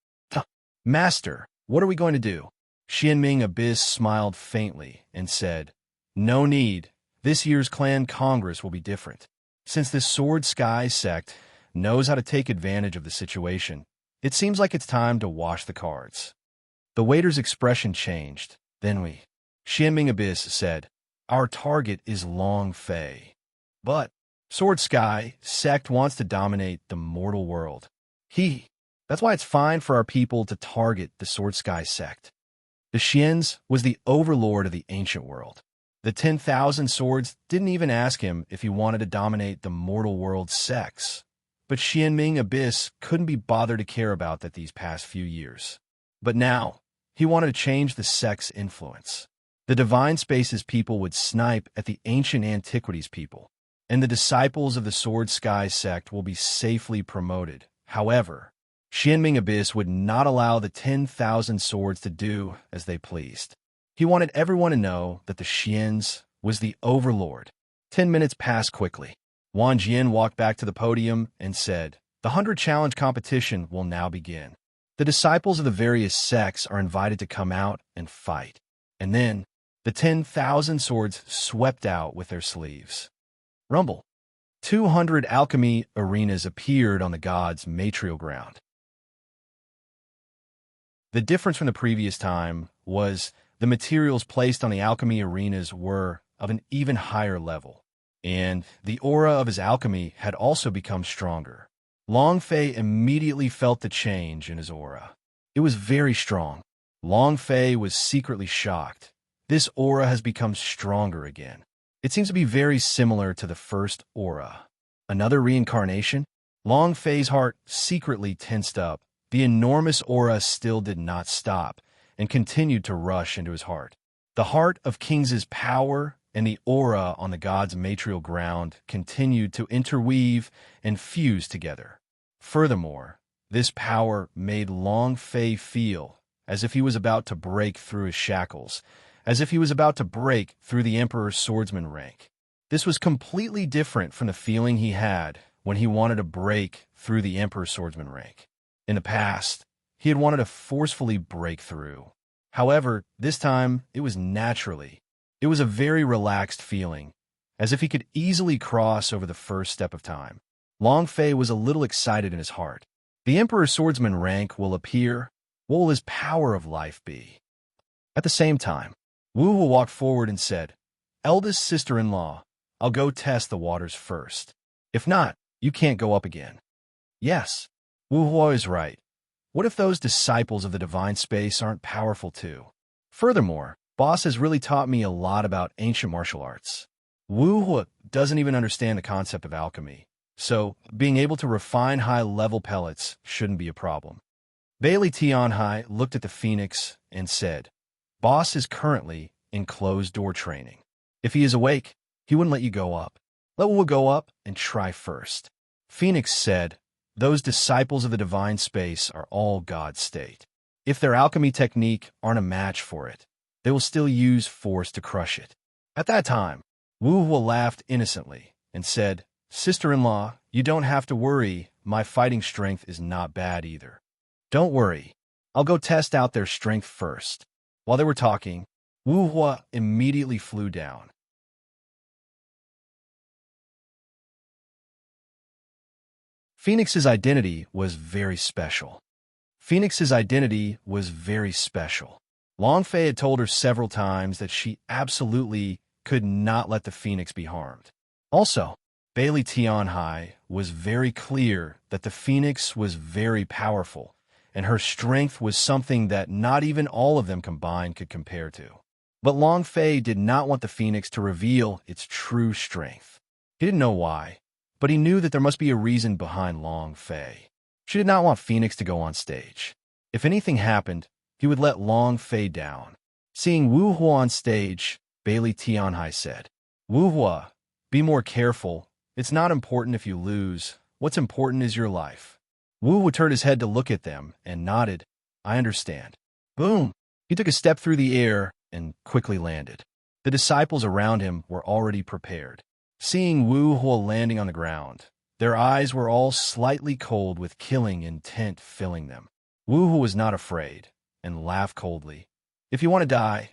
Master, what are we going to do? Xianming Abyss smiled faintly and said, No need. This year's clan congress will be different. Since this Sword Sky sect knows how to take advantage of the situation, it seems like it's time to wash the cards. The waiter's expression changed. Then Xianming Abyss said, Our target is Long Fei. But Sword Sky sect wants to dominate the mortal world. That's why it's fine for our people to target the Sword Sky sect. The Xians was the overlord of the ancient world. The 10,000 swords didn't even ask him if he wanted to dominate the mortal world's sects. But Xianming Abyss couldn't be bothered to care about that these past few years. But now, he wanted to change the sect's influence. The Divine Spaces people would snipe at the ancient antiquities people, and the disciples of the Sword Sky sect will be safely promoted. However, Xianming Abyss would not allow the 10,000 swords to do as they pleased. He wanted everyone to know that the Xians was the overlord. 10 minutes passed quickly. Wang Jian walked back to the podium and said, The 100 challenge competition will now begin. The disciples of the various sects are invited to come out and fight. And then, the 10,000 swords swept out with their sleeves. Rumble. 200 alchemy arenas appeared on the gods' material ground. The difference from the previous time was the materials placed on the alchemy arenas were of an even higher level, and the aura of his alchemy had also become stronger. Long Fei immediately felt the change in his aura. It was very strong. Long Fei was secretly shocked. This aura has become stronger again. It seems to be very similar to the first aura. Another reincarnation? Long Fei's heart secretly tensed up. The enormous aura still did not stop and continued to rush into his heart. The heart of King's power and the aura on the god's material ground continued to interweave and fuse together. Furthermore, this power made Long Fei feel as if he was about to break through his shackles, as if he was about to break through the Emperor's swordsman rank. This was completely different from the feeling he had when he wanted to break through the Emperor's swordsman rank. In the past, he had wanted to forcefully break through. However, this time, it was naturally. It was a very relaxed feeling, as if he could easily cross over the first step of time. Long Fei was a little excited in his heart. The Emperor's swordsman rank will appear. What will his power of life be? At the same time, Wu Hu walked forward and said, Eldest sister-in-law, I'll go test the waters first. If not, you can't go up again. Yes, Wu Hu is right. What if those disciples of the divine space aren't powerful too? Furthermore, Boss has really taught me a lot about ancient martial arts. Wu Hu doesn't even understand the concept of alchemy, so being able to refine high-level pellets shouldn't be a problem. Bailey Tianhai looked at the phoenix and said, Boss is currently in closed-door training. If he is awake, he wouldn't let you go up. Let Wu go up and try first. Phoenix said, Those disciples of the divine space are all God state. If their alchemy technique aren't a match for it, they will still use force to crush it. At that time, Wu Hu laughed innocently and said, Sister-in-law, you don't have to worry. My fighting strength is not bad either. Don't worry. I'll go test out their strength first. While they were talking, Wu Hu immediately flew down. Phoenix's identity was very special. Phoenix's identity was very special. Long Fei had told her several times that she absolutely could not let the Phoenix be harmed. Also, Bailey Tianhai was very clear that the Phoenix was very powerful, and her strength was something that not even all of them combined could compare to. But Long Fei did not want the phoenix to reveal its true strength. He didn't know why, but he knew that there must be a reason behind Long Fei. She did not want Phoenix to go on stage. If anything happened, he would let Long Fei down. Seeing Wu Hua on stage, Bailey Tianhai said, "Wu Hua, be more careful. It's not important if you lose. What's important is your life." Wu Hua turned his head to look at them and nodded. "I understand." Boom! He took a step through the air and quickly landed. The disciples around him were already prepared. Seeing Wu Hua landing on the ground, their eyes were all slightly cold with killing intent filling them. Wu Hua was not afraid and laughed coldly. "If you want to die,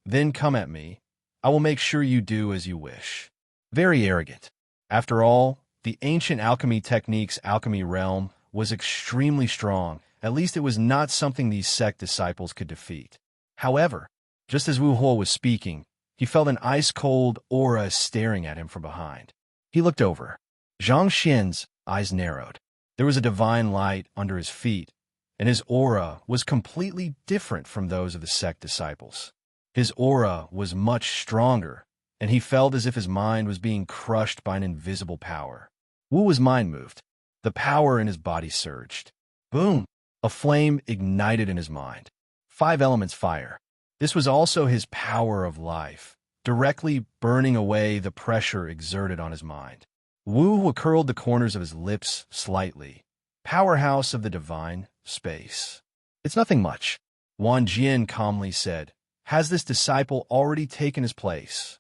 then come at me. I will make sure you do as you wish." Very arrogant. After all, the ancient alchemy technique's alchemy realm was extremely strong. At least it was not something these sect disciples could defeat. However, just as Wu Hua was speaking, he felt an ice-cold aura staring at him from behind. He looked over. Zhang Xian's eyes narrowed. There was a divine light under his feet, and his aura was completely different from those of the sect disciples. His aura was much stronger, and he felt as if his mind was being crushed by an invisible power. Wu Hua's mind moved. The power in his body surged. Boom! A flame ignited in his mind. 5 elements fire. This was also his power of life, directly burning away the pressure exerted on his mind. Wu Hua curled the corners of his lips slightly. Powerhouse of the divine space. "It's nothing much," Wan Jian calmly said. "Has this disciple already taken his place?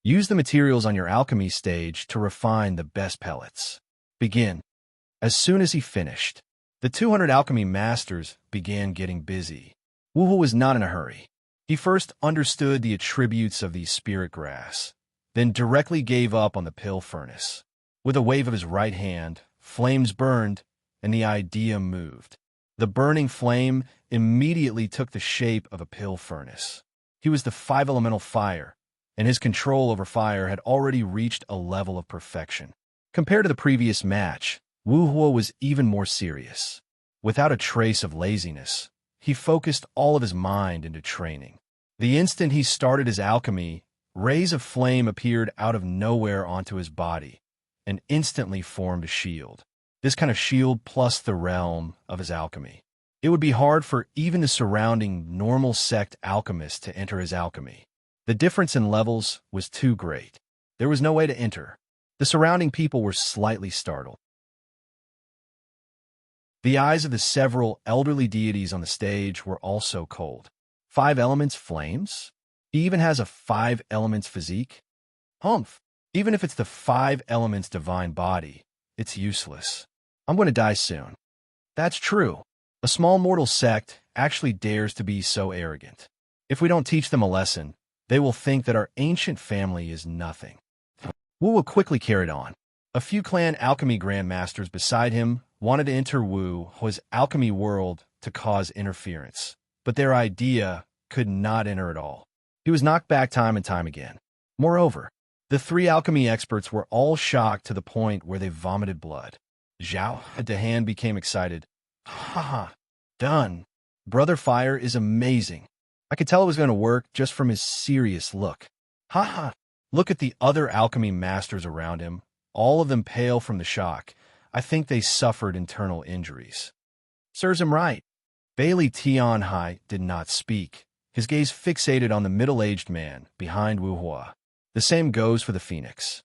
Use the materials on your alchemy stage to refine the best pellets. Begin." As soon as he finished, the 200 alchemy masters began getting busy. Wu Hua was not in a hurry. He first understood the attributes of the spirit grass, then directly gave up on the pill furnace. With a wave of his right hand, flames burned, and the idea moved. The burning flame immediately took the shape of a pill furnace. He was the 5-elemental fire, and his control over fire had already reached a level of perfection. Compared to the previous match, Wu Hua was even more serious. Without a trace of laziness, he focused all of his mind into training. The instant he started his alchemy, rays of flame appeared out of nowhere onto his body and instantly formed a shield. This kind of shield plus the realm of his alchemy. It would be hard for even the surrounding normal sect alchemists to enter his alchemy. The difference in levels was too great. There was no way to enter. The surrounding people were slightly startled. The eyes of the several elderly deities on the stage were also cold. 5 elements flames? He even has a 5 elements physique? Humph! Even if it's the 5 elements divine body, it's useless. I'm going to die soon. That's true. A small mortal sect actually dares to be so arrogant. If we don't teach them a lesson, they will think that our ancient family is nothing. Wu Hua quickly carried on. A few clan alchemy grandmasters beside him wanted to enter Wu Hua's alchemy world to cause interference, but their idea could not enter at all. He was knocked back time and time again. Moreover, the 3 alchemy experts were all shocked to the point where they vomited blood. Zhao Dahan became excited. "Ha ha! Done! Brother Fire is amazing. I could tell it was going to work just from his serious look. Ha ha! Look at the other alchemy masters around him, all of them pale from the shock. I think they suffered internal injuries." Serves him right. Bailey Tianhai did not speak, his gaze fixated on the middle-aged man behind Wu Hua. The same goes for the phoenix.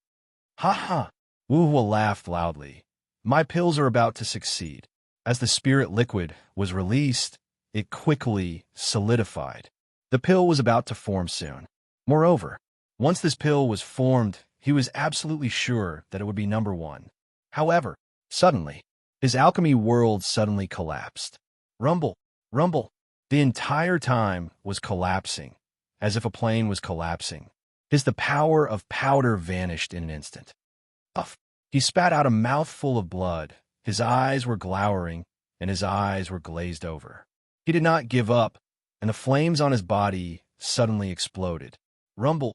"Ha ha!" Wu Hua laughed loudly. "My pills are about to succeed." As the spirit liquid was released, it quickly solidified. The pill was about to form soon. Moreover, once this pill was formed, he was absolutely sure that it would be number 1. However, suddenly, his alchemy world suddenly collapsed. Rumble, rumble. The entire time was collapsing, as if a plane was collapsing. The power of powder vanished in an instant. Puff! He spat out a mouthful of blood. His eyes were glowering, and his eyes were glazed over. He did not give up, and the flames on his body suddenly exploded. Rumble!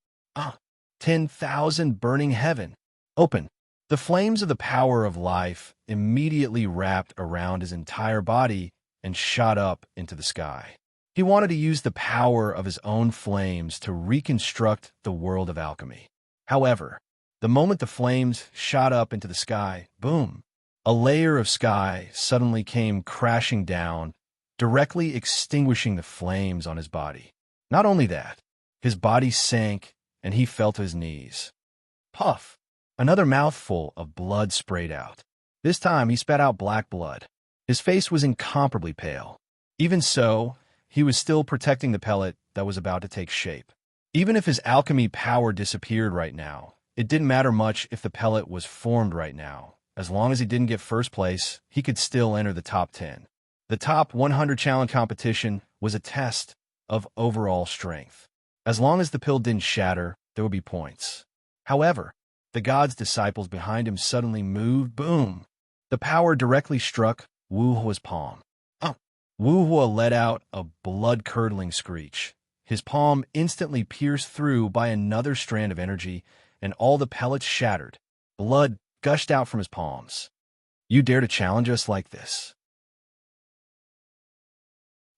10,000 burning heaven! Open! The flames of the power of life immediately wrapped around his entire body and shot up into the sky. He wanted to use the power of his own flames to reconstruct the world of alchemy. However, the moment the flames shot up into the sky, boom, a layer of sky suddenly came crashing down, directly extinguishing the flames on his body. Not only that, his body sank and he fell to his knees. Puff! Another mouthful of blood sprayed out. This time he spat out black blood. His face was incomparably pale. Even so, he was still protecting the pellet that was about to take shape. Even if his alchemy power disappeared right now, it didn't matter much if the pellet was formed right now. As long as he didn't get first place, he could still enter the top 10. The top 100 challenge competition was a test of overall strength. As long as the pill didn't shatter, there would be points. However, the god's disciples behind him suddenly moved, boom. The power directly struck Wu Hua's palm. Wu Hua let out a blood-curdling screech. His palm instantly pierced through by another strand of energy, and all the pellets shattered. Blood gushed out from his palms. You dare to challenge us like this?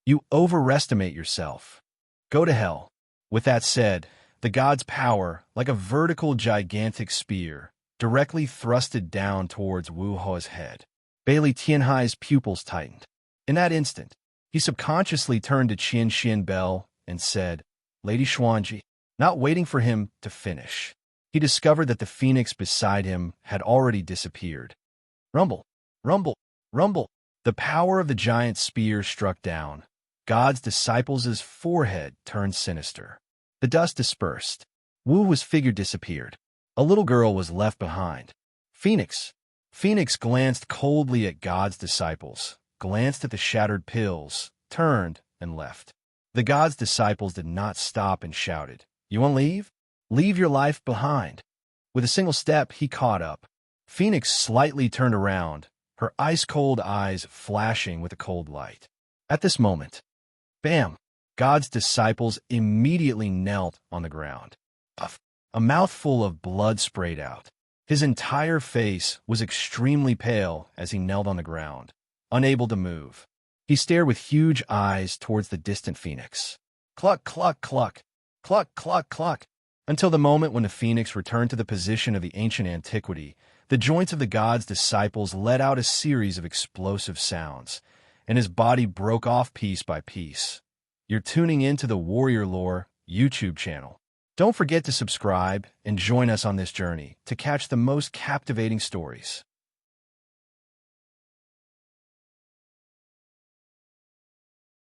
You overestimate yourself. Go to hell. With that said, the god's power, like a vertical gigantic spear, directly thrusted down towards Wu Hua's head. Bailey Tianhai's pupils tightened. In that instant, he subconsciously turned to Qian Xian Bell and said, Lady Xuanji, not waiting for him to finish. He discovered that the phoenix beside him had already disappeared. Rumble, rumble, rumble. The power of the giant spear struck down. God's disciples' forehead turned sinister. The dust dispersed. Wu Hua's figure disappeared. A little girl was left behind. Phoenix. Phoenix glanced coldly at God's disciples, glanced at the shattered pills, turned, and left. The god's disciples did not stop and shouted, You won't leave? Leave your life behind. With a single step, he caught up. Phoenix slightly turned around, her ice-cold eyes flashing with a cold light. At this moment, bam! God's disciples immediately knelt on the ground. Puff! A mouthful of blood sprayed out. His entire face was extremely pale as he knelt on the ground, unable to move. He stared with huge eyes towards the distant phoenix. Cluck, cluck, cluck, cluck, cluck, cluck. Until the moment when the phoenix returned to the position of the ancient antiquity, the joints of the god's disciples let out a series of explosive sounds, and his body broke off piece by piece. You're tuning in to the Warrior Lore YouTube channel. Don't forget to subscribe and join us on this journey to catch the most captivating stories.